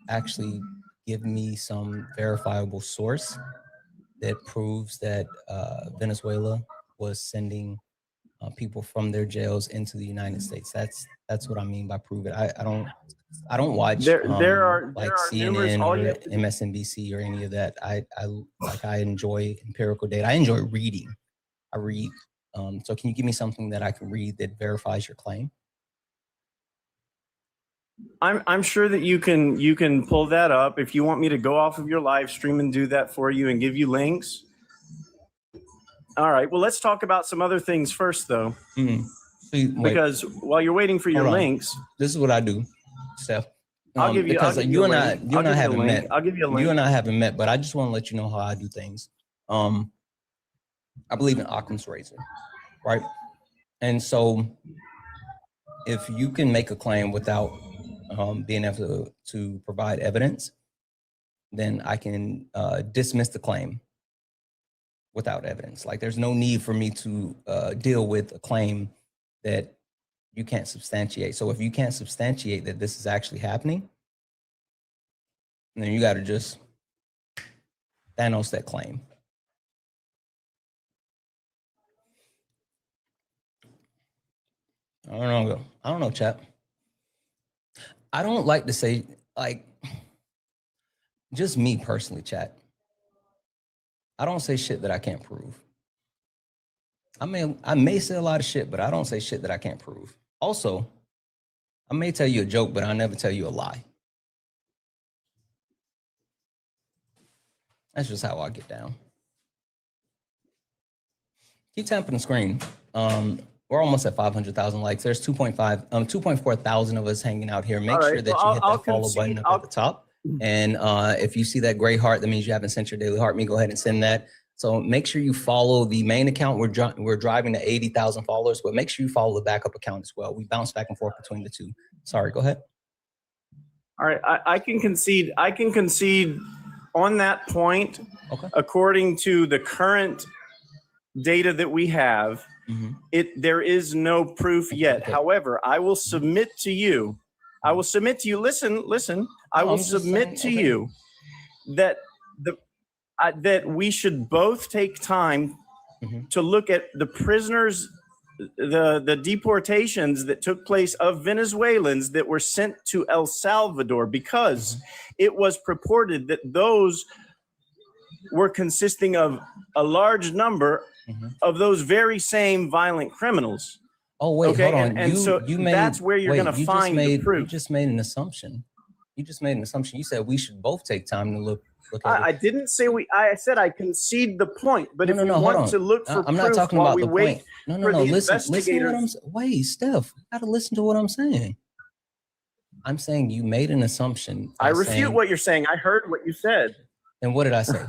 actually give me some verifiable source that proves that Venezuela was sending people from their jails into the United States. That's what I mean by prove it. I don't watch There are like numerous. CNN All you or have to do, MSNBC or any of that. I enjoy empirical data. I enjoy reading. I read. So can you give me something that I can read that verifies your claim? I'm sure that you can pull that up. If you want me to go off of your live stream and do that for you and give you links. All right. Well, let's talk about some other things first, though. Because while you're waiting for your links, this is what I do, Steph. I'll give you. Because you and I haven't met. I'll give you a link. You and I haven't met, but I just want to let you know how I do things. I believe in Occam's razor, right? And so, if you can make a claim without being able to provide evidence, then I can dismiss the claim without evidence. Like there's no need for me to deal with a claim that you can't substantiate. So if you can't substantiate that this is actually happening, then you got to just Thanos that claim. I don't know, chap. I don't like to say, like, just me personally, chat. I don't say shit that I can't prove. I may say a lot of shit, but I don't say shit that I can't prove. Also, I may tell you a joke, but I'll never tell you a lie. That's just how I get down. Keep tapping the screen. We're almost at 500,000 likes. There's 2.4 thousand of us hanging out here. Make sure that you hit that follow button up at the top. And if you see that gray heart, that means you haven't sent your daily heart. Me, go ahead and send that. So make sure you follow the main account. We're driving to 80,000 followers, but make sure you follow the backup account as well. We bounce back and forth between the two. Sorry, go ahead. All right, I can concede. I can concede on that point. Okay. According to the current data that we have, there is no proof yet. Okay. However, I will submit to you. Listen. I will submit to you that that we should both take time to look at the prisoners, the deportations that took place of Venezuelans that were sent to El Salvador, because it was purported that those were consisting of a large number of those very same violent criminals. Oh, wait, okay? Hold on. And so that's where you're going to find the proof. You just made an assumption. You said we should both take time to look at it. I didn't say I said I concede the point, but if we want to look for I'm proof not talking while about we the wait point. No, for the listen to what investigators. Wait, Steph, you gotta listen to what I'm saying. I'm saying you made an assumption. I refute what you're saying. I heard what you said. And what did I say?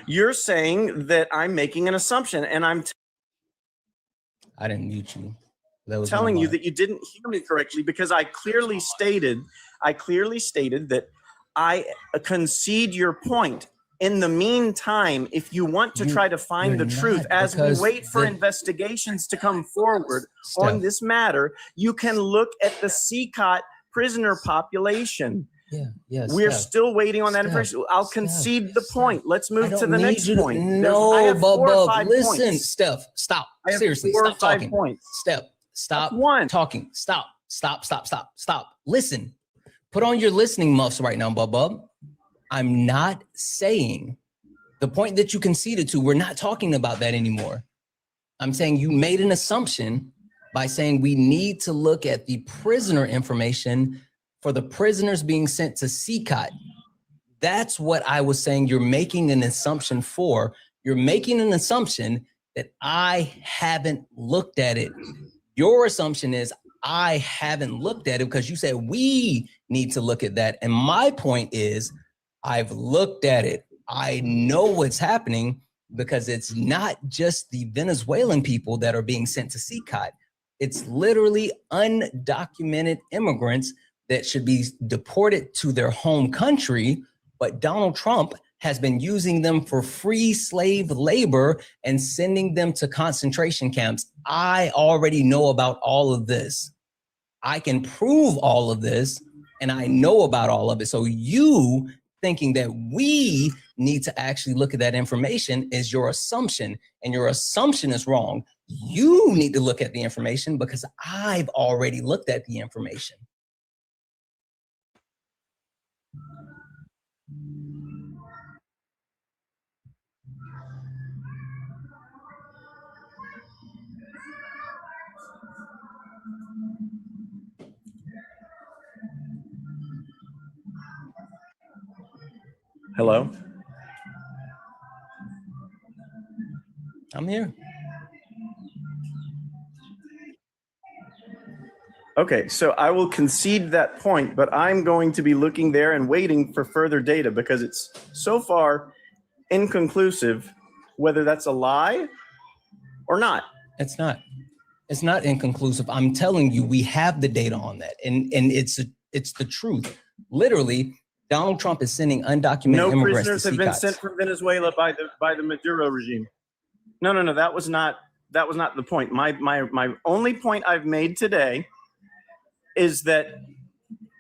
You're saying that I'm making an assumption, and I didn't mute you. That was telling you that you didn't hear me correctly, because I clearly stated that I concede your point. In the meantime, if you want to try to find the truth as we wait for investigations to come forward on this matter, you can look at the CCOT prisoner population. Yeah, we're still waiting on that information. I'll concede the point. Let's move to the next point. No, Bub, listen, Steph, stop. Seriously, stop talking. Steph, stop talking. Stop. Listen, put on your listening muffs right now, Bub. I'm not saying the point that you conceded to. We're not talking about that anymore. I'm saying you made an assumption by saying we need to look at the prisoner information for the prisoners being sent to CCOT. That's what I was saying. You're making an assumption for. You're making an assumption that I haven't looked at it. Your assumption is I haven't looked at it because you said we need to look at that. And my point is I've looked at it. I know what's happening because it's not just the Venezuelan people that are being sent to CCOT. It's literally undocumented immigrants that should be deported to their home country, but Donald Trump has been using them for free slave labor and sending them to concentration camps. I already know about all of this. I can prove all of this, and I know about all of it. So you thinking that we need to actually look at that information is your assumption, and your assumption is wrong. You need to look at the information because I've already looked at the information. Hello? I'm here. Okay, so I will concede that point, but I'm going to be looking there and waiting for further data because it's so far inconclusive whether that's a lie or not. It's not. It's not inconclusive. I'm telling you, we have the data on that, and it's the truth. Literally, Donald Trump is sending undocumented immigrants prisoners to have been CICOTs. sent from Venezuela by the Maduro regime. No, that was not the point. My only point I've made today is that,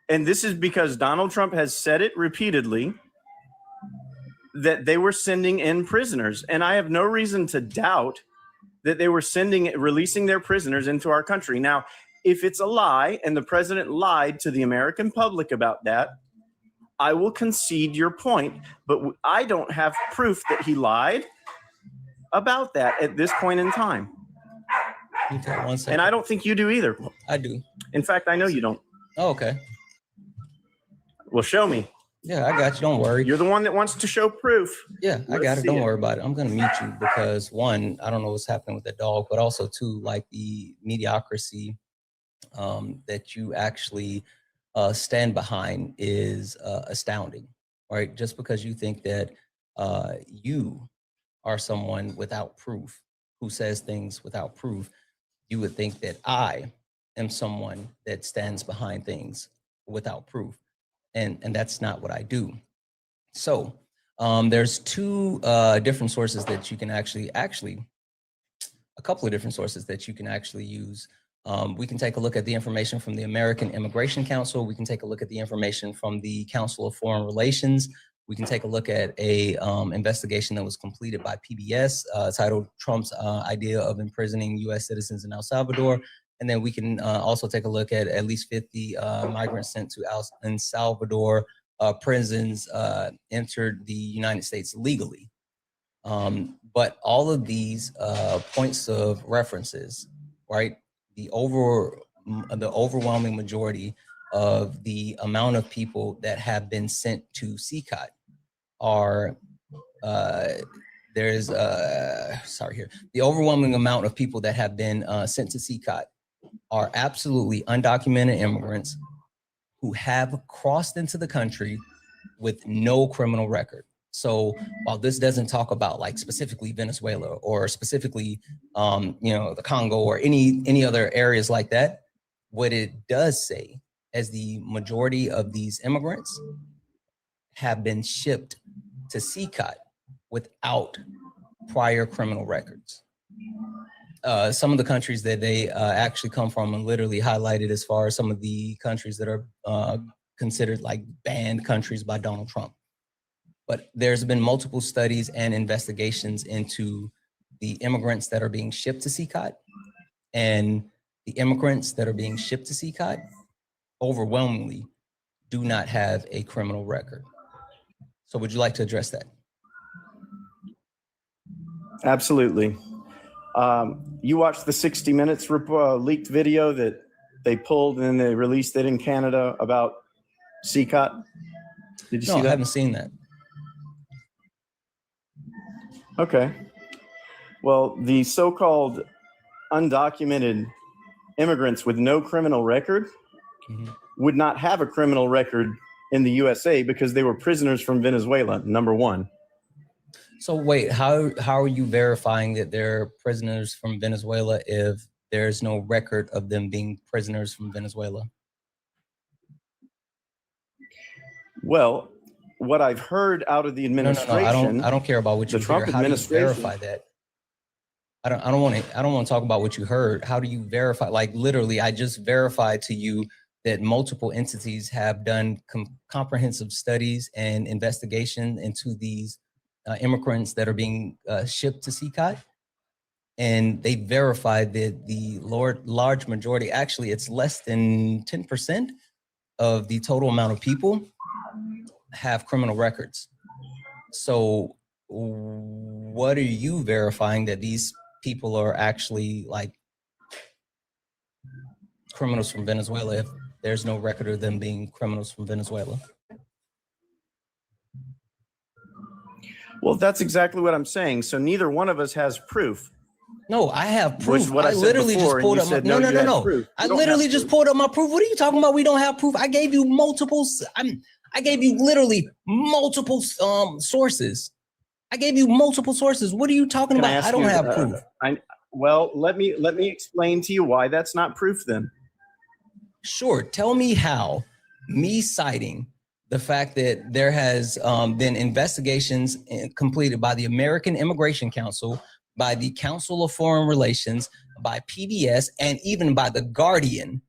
and this is because Donald Trump has said it repeatedly, that they were sending in prisoners, and I have no reason to doubt that they were releasing their prisoners into our country. Now, if it's a lie and the president lied to the American public about that, I will concede your point, but I don't have proof that he lied about that at this point in time. Okay, 1 second. And I don't think you do either. I do. In fact, I know you don't. Oh, okay. Well, show me. Yeah, I got you. Don't worry. You're the one that wants to show proof. Yeah, I got it. see Don't it. worry about it. I'm going to mute you because one, I don't know what's happening with the dog, but also two, like the mediocrity that you actually stand behind is astounding, right? Just because you think that you are someone without proof who says things without proof, you would think that I am someone that stands behind things without proof. And that's not what I do. So there's two different sources that you can actually, a couple of different sources that you can actually use. We can take a look at the information from the American Immigration Council. We can take a look at the information from the Council of Foreign Relations. We can take a look at a investigation that was completed by PBS titled Trump's Idea of Imprisoning U.S. Citizens in El Salvador. And then we can also take a look at least 50 migrants sent to El Salvador prisons entered the United States legally. But all of these points of references, right? The overwhelming majority of the amount of people that have been sent to CICOT are the overwhelming amount of people that have been sent to CICOT are absolutely undocumented immigrants who have crossed into the country with no criminal record. So while this doesn't talk about like specifically Venezuela or specifically, the Congo or any other areas like that, what it does say is the majority of these immigrants have been shipped to CICOT without prior criminal records. Some of the countries that they actually come from are literally highlighted as far as some of the countries that are considered like banned countries by Donald Trump. But there's been multiple studies and investigations into the immigrants that are being shipped to CICOT, and the immigrants that are being shipped to CICOT overwhelmingly do not have a criminal record. So would you like to address that? Absolutely. You watched the 60 Minutes leaked video that they pulled and then they released it in Canada about CICOT? Did you see that? No, I haven't seen that. Okay. Well, the so-called undocumented immigrants with no criminal record would not have a criminal record in the USA because they were prisoners from Venezuela, number one. So wait, how are you verifying that they're prisoners from Venezuela if there's no record of them being prisoners from Venezuela? Well, what I've heard out of the administration. I don't care about what you the Trump hear. How do you administration. verify that? I don't want to talk about what you heard. How do you verify? Like literally, I just verified to you that multiple entities have done comprehensive studies and investigation into these immigrants that are being shipped to CCOT. And they verified that the large majority, actually it's less than 10% of the total amount of people have criminal records. So what are you verifying that these people are actually like criminals from Venezuela if there's no record of them being criminals from Venezuela? Well, that's exactly what I'm saying. So neither one of us has proof. No, I have proof. Which is what I said literally before, just pulled and up you my said, no, you had proof. I You don't literally have just proof. pulled up my proof. What are you talking about? We don't have proof. I gave you multiple. I gave you literally multiple sources. I gave you multiple sources. What are you talking Can about? ask I don't you, have proof. Well, let me explain to you why that's not proof then. Sure. Tell me how me citing the fact that there has been investigations completed by the American Immigration Council, by the Council of Foreign Relations, by PBS, and even by The Guardian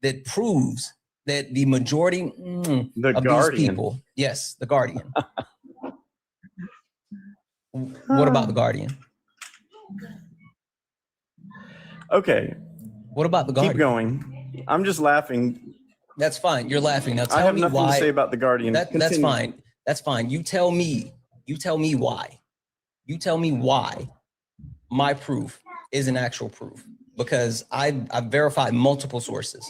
that proves that the majority of these people, yes, The Guardian. What about The Guardian? Okay. What about The Guardian? Keep going. I'm just laughing. That's fine. You're laughing. Now tell I have me nothing why. to say about The Guardian. That's Continue. fine. That's fine. You tell me. You tell me why. You tell me why my proof is an actual proof, because I've verified multiple sources.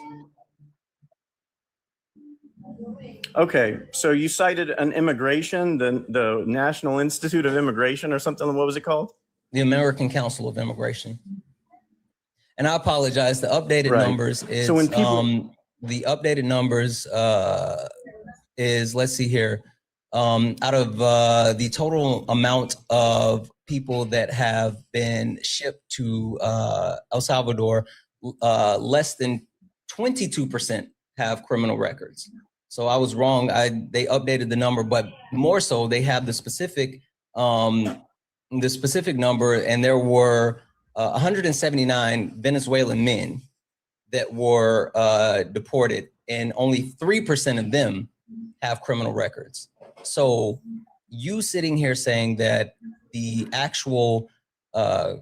Okay, so you cited an immigration, the National Institute of Immigration or something. What was it called? The American Council of Immigration. And I apologize. The updated Right. numbers is So when people- the updated numbers is, let's see here, out of the total amount of people that have been shipped to El Salvador, less than 22% have criminal records. So I was wrong. They updated the number, but more so they have the specific number, and there were 179 Venezuelan men that were deported, and only 3% of them have criminal records. So you sitting here saying that the actual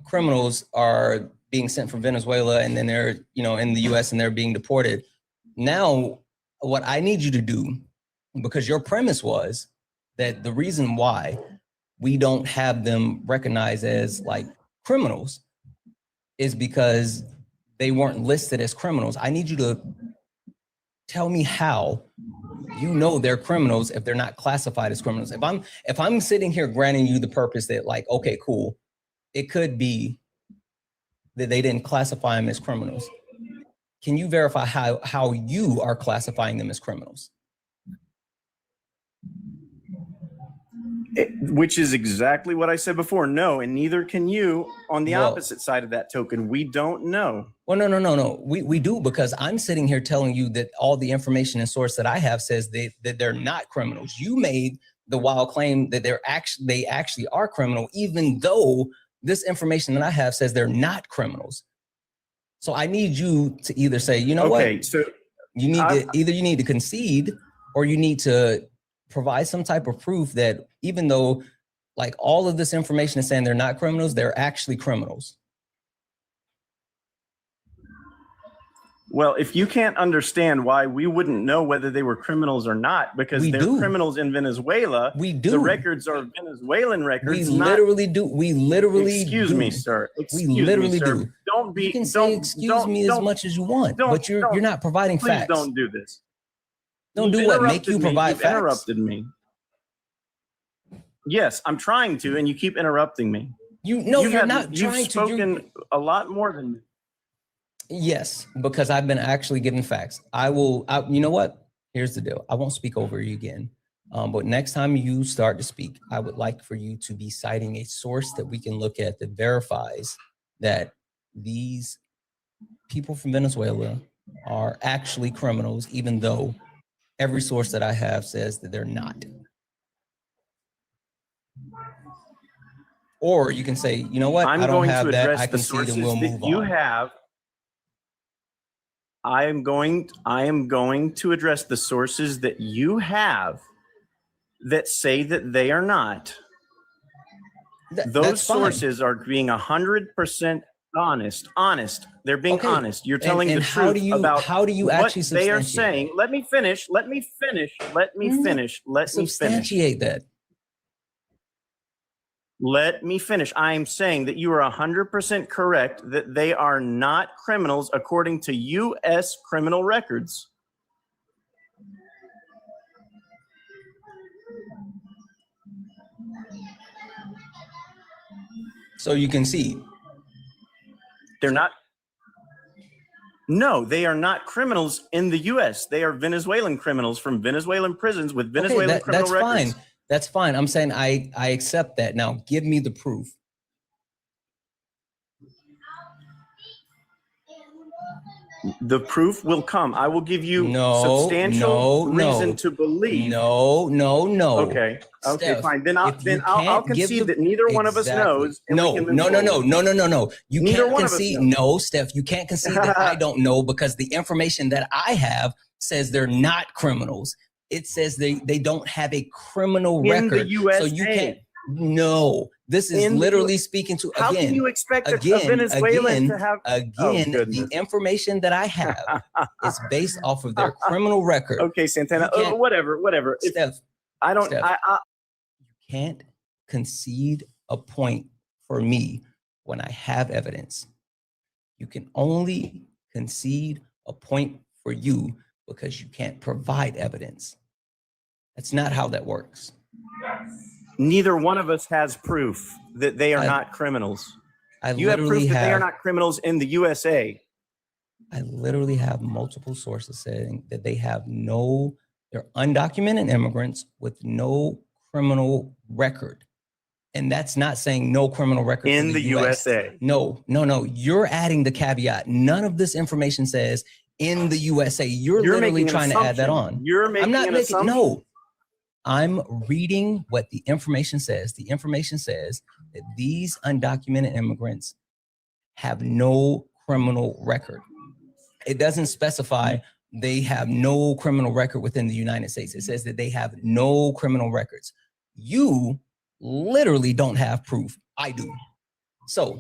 criminals are being sent from Venezuela and then they're, in the US and they're being deported. Now, what I need you to do, because your premise was that the reason why we don't have them recognized as like criminals is because they weren't listed as criminals. I need you to tell me how you know they're criminals if they're not classified as criminals. If I'm sitting here granting you the purpose that like, okay, cool, it could be that they didn't classify them as criminals. Can you verify how you are classifying them as criminals? Which is exactly what I said before. No, and neither can you on the opposite side of that token. We don't know. Well, no. We do, because I'm sitting here telling you that all the information and source that I have says that they're not criminals. You made the wild claim that they actually are criminal, even though this information that I have says they're not criminals. So I need you to either say, you know what? So you need to either you need to concede, or you need to provide some type of proof that even though like all of this information is saying they're not criminals, they're actually criminals. Well, if you can't understand why we wouldn't know whether they were criminals or not, because they're criminals in Venezuela. We do. The records are Venezuelan records. We literally do. We literally Excuse me, sir. Excuse we literally me, sir. do. Don't be. You can say excuse me as much as you want, but you're not providing please facts. Don't do this. Don't do what? Make you provide facts? Interrupted me. Yes, I'm trying to, and you keep interrupting me. You're not trying to. You've spoken a lot more than me. Yes, because I've been actually giving facts. You know what? Here's the deal. I won't speak over you again. But next time you start to speak, I would like for you to be citing a source that we can look at that verifies that these people from Venezuela are actually criminals, even though Every source that I have says that they're not. Or you can say, you know what? I'm I don't going have to that. address I the can see it sources and we'll that move you on. have. I am going to address the sources that you have that say that they are not. Those sources are being 100% honest. They're being honest. You're telling the truth about how do you what actually they are substantiate saying. Let me finish. Substantiate that. Let me finish. I am saying that you are 100% correct that they are not criminals according to U.S. criminal records. So you can see. They're not. No, they are not criminals in the U.S. They are Venezuelan criminals from Venezuelan prisons with Venezuelan criminal records. That's fine. That's fine. I'm saying I accept that. Now give me the proof. The proof will come. I will give you substantial reason to believe. No. Okay. Okay, Steph, fine. Then I'll concede that neither one of us knows. No. You can't concede. No, Steph, you can't concede that I don't know, because the information that I have says they're not criminals. It says they don't have a criminal record. In the USA. So you can't. No, this is literally speaking to, how can you expect a Venezuelan to have the information that I have is based off of their criminal record. Okay, Santana, whatever. Steph, I don't. Steph, you can't concede a point for me when I have evidence. You can only concede a point for you because you can't provide evidence. That's not how that works. Neither one of us has proof that they are not criminals. You have proof that they are not criminals in the USA. I literally have multiple sources saying that they're undocumented immigrants with no criminal record. And that's not saying no criminal record in the USA. No. You're adding the caveat. None of this information says in the USA. You're literally trying to add that on. I'm not making no. I'm reading what the information says. The information says that these undocumented immigrants have no criminal record. It doesn't specify they have no criminal record within the United States. It says that they have no criminal records. You literally don't have proof. I do. So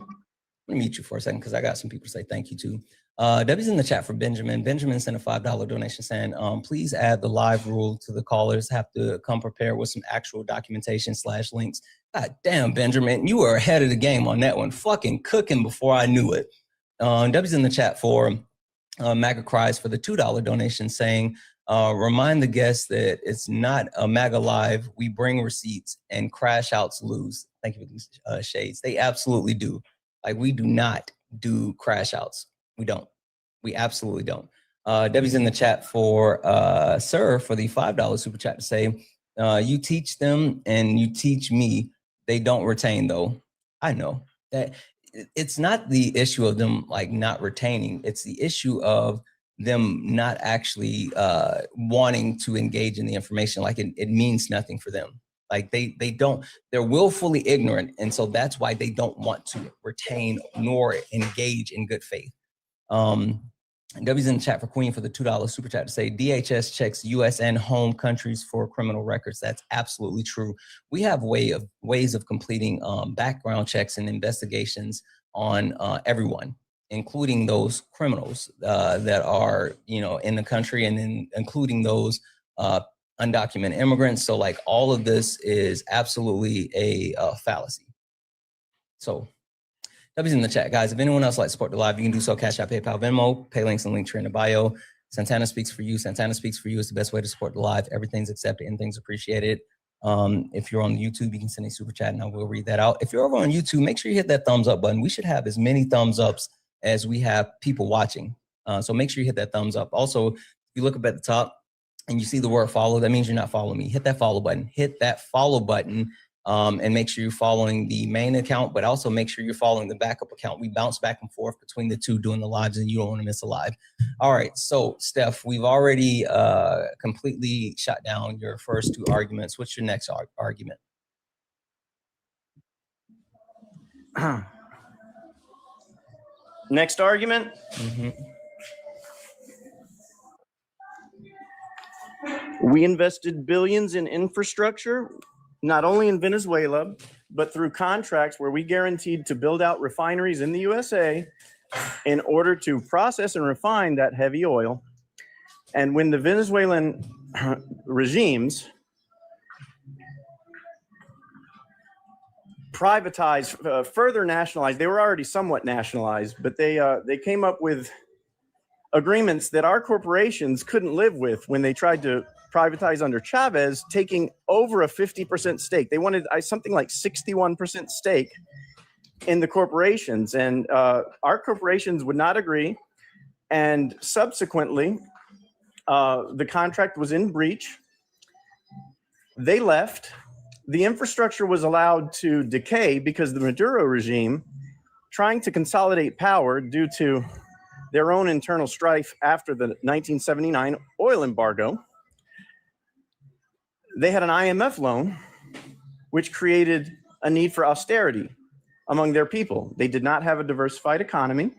let me mute you for a second because I got some people to say thank you to. Debbie's in the chat for Benjamin. Benjamin sent a $5 donation saying, please add the live rule to the callers have to come prepared with some actual documentation / links. God damn, Benjamin, you were ahead of the game on that one. Fucking cooking before I knew it. Debbie's in the chat for MAGA Cries for the $2 donation saying, remind the guests that it's not a MAGA live. We bring receipts and crash outs lose. Thank you for these shades. They absolutely do. Like, we do not do crash outs. We don't. We absolutely don't. Debbie's in the chat for Sir for the $5 super chat to say, you teach them and you teach me. They don't retain though. I know that it's not the issue of them like not retaining. It's the issue of them not actually wanting to engage in the information. Like it means nothing for them. Like they're willfully ignorant. And so that's why they don't want to retain nor engage in good faith. W's in the chat for Queen for the $2 super chat to say DHS checks US and home countries for criminal records. That's absolutely true. We have ways of completing background checks and investigations on everyone, including those criminals that are, in the country, and then including those undocumented immigrants. So like all of this is absolutely a fallacy. So W's in the chat, guys. If anyone else likes to support the live, you can do so. Cash App, PayPal, Venmo, pay links and link tree in the bio. Santana Speaks for You. Santana Speaks for You is the best way to support the live. Everything's accepted, anything's appreciated. If you're on YouTube, you can send a super chat and I will read that out. If you're over on YouTube, make sure you hit that thumbs up button. We should have as many thumbs ups as we have people watching. So make sure you hit that thumbs up. Also, if you look up at the top and you see the word follow, that means you're not following me. Hit that follow button. Hit that follow button. and make sure you're following the main account, but also make sure you're following the backup account. We bounce back and forth between the two doing the lives, and you don't want to miss a live. All right, so Steph, we've already completely shot down your first two arguments. What's your next argument? Next argument. We invested billions in infrastructure, not only in Venezuela, but through contracts where we guaranteed to build out refineries in the USA in order to process and refine that heavy oil. And when the Venezuelan regimes privatized, further nationalized, they were already somewhat nationalized, but they came up with agreements that our corporations couldn't live with when they tried to privatize under Chavez, taking over a 50% stake. They wanted something like 61% stake in the corporations, and our corporations would not agree. And subsequently, the contract was in breach. They left. The infrastructure was allowed to decay because the Maduro regime, trying to consolidate power due to their own internal strife after the 1979 oil embargo, they had an IMF loan, which created a need for austerity among their people. They did not have a diversified economy,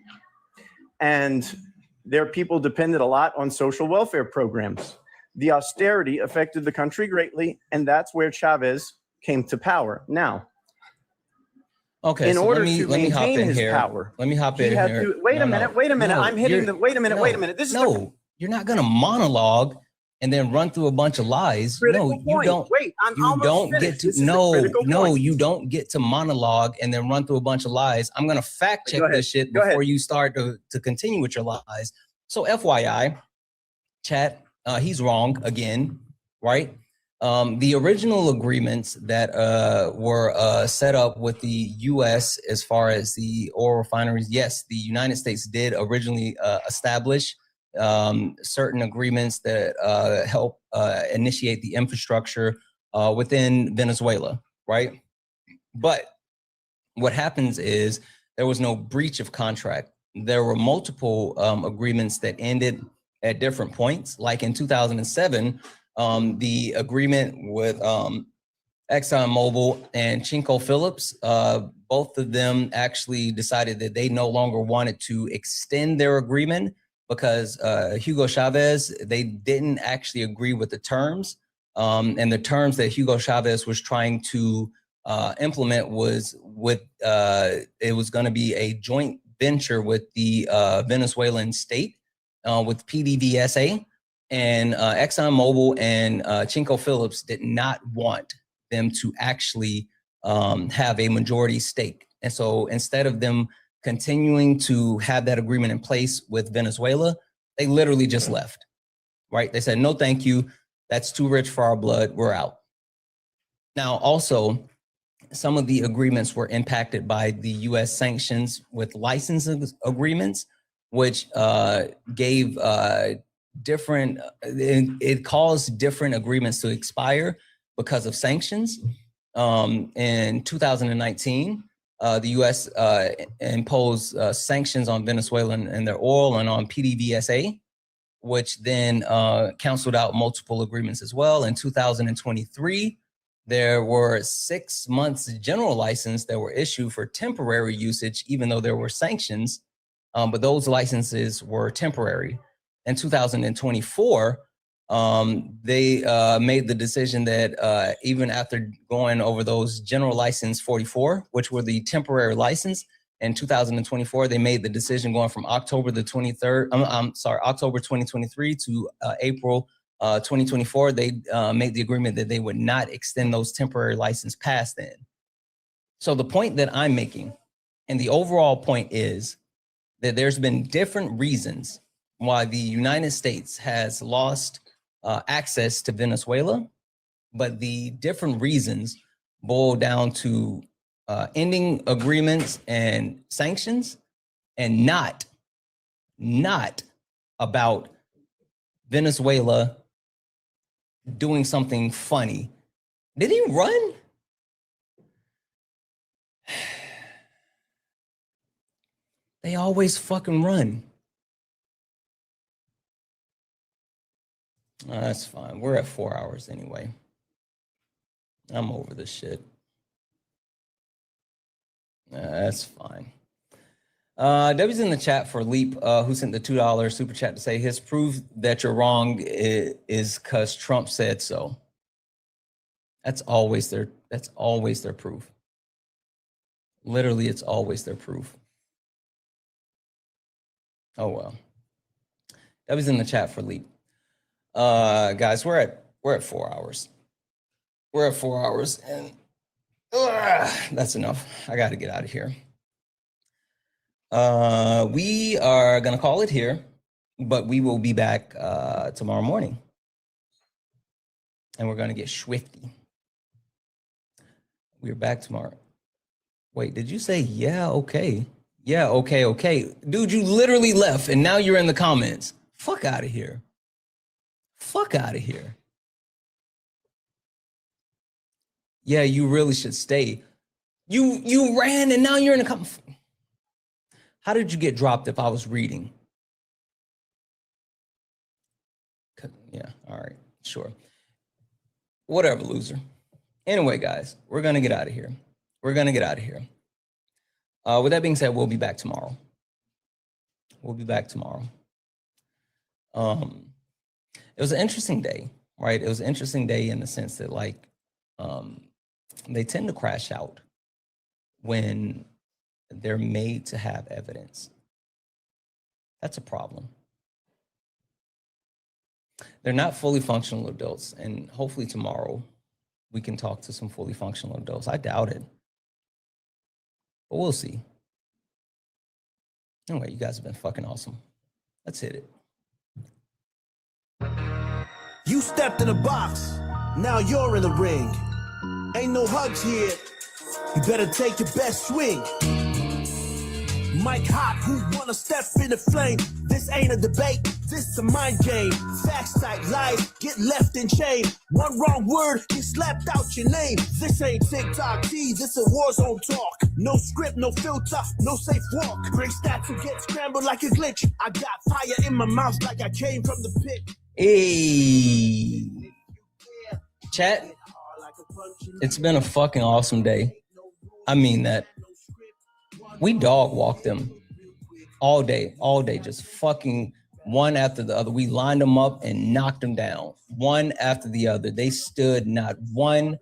and their people depended a lot on social welfare programs. The austerity affected the country greatly, and that's where Chavez came to power. Now, okay, in so order let to me hop maintain in his here. power, Let me hop he in had here. to, wait a minute. No, I'm hitting the, wait a minute. This is no, you're not gonna monologue and then run through a bunch of lies. Critical No, you point. don't. Wait, I'm You almost don't finished. get to. This is a No, critical no, point. you don't get to monologue and then run through a bunch of lies. I'm gonna fact check Go ahead. this shit Go ahead. before you start to continue with your lies. So FYI, chat, he's wrong again, right? The original agreements that were set up with the U.S. as far as the oil refineries, yes, the United States did originally establish certain agreements that help initiate the infrastructure within Venezuela, right? But what happens is there was no breach of contract. There were multiple agreements that ended at different points. Like in 2007, the agreement with ExxonMobil and Chinko Phillips, both of them actually decided that they no longer wanted to extend their agreement because Hugo Chavez, they didn't actually agree with the terms. And the terms that Hugo Chavez was trying to implement was with, it was gonna be a joint venture with the Venezuelan state with PDVSA. And ExxonMobil and Chinko Phillips did not want them to actually have a majority stake. And so instead of them continuing to have that agreement in place with Venezuela, they literally just left, right? They said, no, thank you. That's too rich for our blood. We're out. Now, also, some of the agreements were impacted by the US sanctions with licensing agreements, which gave different, it caused different agreements to expire because of sanctions. In 2019, the US imposed sanctions on Venezuela and their oil and on PDVSA, which then canceled out multiple agreements as well. In 2023, there were 6 months general license that were issued for temporary usage, even though there were sanctions, but those licenses were temporary. In 2024, they made the decision that even after going over those general license 44, which were the temporary license, in 2024, they made the decision going from October the 23rd, October 2023 to April 2024, they made the agreement that they would not extend those temporary license past then. So the point that I'm making, and the overall point is that there's been different reasons why the United States has lost access to Venezuela, but the different reasons boil down to ending agreements and sanctions, and not about Venezuela doing something funny. Did he run? They always fucking run. That's fine. We're at 4 hours anyway. I'm over this shit. That's fine. W's in the chat for Leap, who sent the $2 super chat to say his proof that you're wrong is because Trump said so. That's always their proof. Literally, it's always their proof. Oh well. W's in the chat for Leap. Guys, we're at 4 hours. We're at 4 hours, and that's enough. I got to get out of here. We are gonna call it here, but we will be back tomorrow morning, and we're gonna get swifty. We're back tomorrow. Wait, did you say yeah? Okay, yeah, okay, dude. You literally left, and now you're in the comments. Fuck out of here. Fuck out of here. Yeah, you really should stay. You ran, and now you're in the comments. How did you get dropped if I was reading? Yeah, all right, sure. Whatever, loser. Anyway, guys, we're going to get out of here. We're going to get out of here. With that being said, we'll be back tomorrow. We'll be back tomorrow. It was an interesting day, right? It was an interesting day in the sense that, like, they tend to crash out when they're made to have evidence. That's a problem. They're not fully functional adults, and hopefully tomorrow we can talk to some fully functional adults. I doubt it, but we'll see. Anyway, you guys have been fucking awesome. Let's hit it. You stepped in the box, now you're in the ring. Ain't no hugs here, you better take your best swing. Mike Hot, who wanna step in the flame? This ain't a debate, this a mind game. Facts type lies, get left in chain. One wrong word, get slapped out your name. This ain't TikTok T, this a war zone talk. No script, no filter, no safe walk. Great stats will get scrambled like a glitch. I got fire in my mouth like I came from the pit. Hey, chat, it's been a fucking awesome day. I mean that. We dog walked them all day, just fucking one after the other. We lined them up and knocked them down, one after the other. They stood not one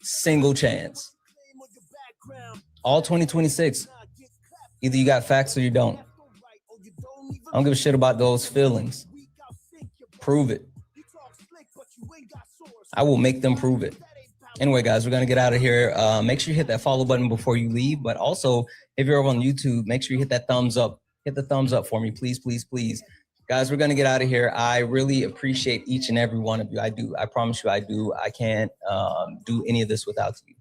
single chance. All 2026. Either you got facts or you don't. I don't give a shit about those feelings. Prove it. I will make them prove it. Anyway, guys, we're going to get out of here. Make sure you hit that follow button before you leave. But also, if you're over on YouTube, make sure you hit that thumbs up. Hit the thumbs up for me, please, please, please. Guys, we're going to get out of here. I really appreciate each and every one of you. I do. I promise you I do. I can't do any of this without you.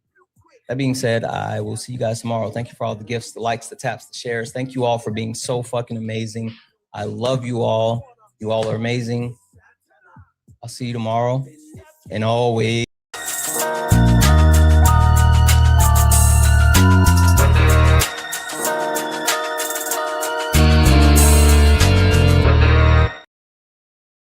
That being said, I will see you guys tomorrow. Thank you for all the gifts, the likes, the taps, the shares. Thank you all for being so fucking amazing. I love you all. You all are amazing. I'll see you tomorrow. And always.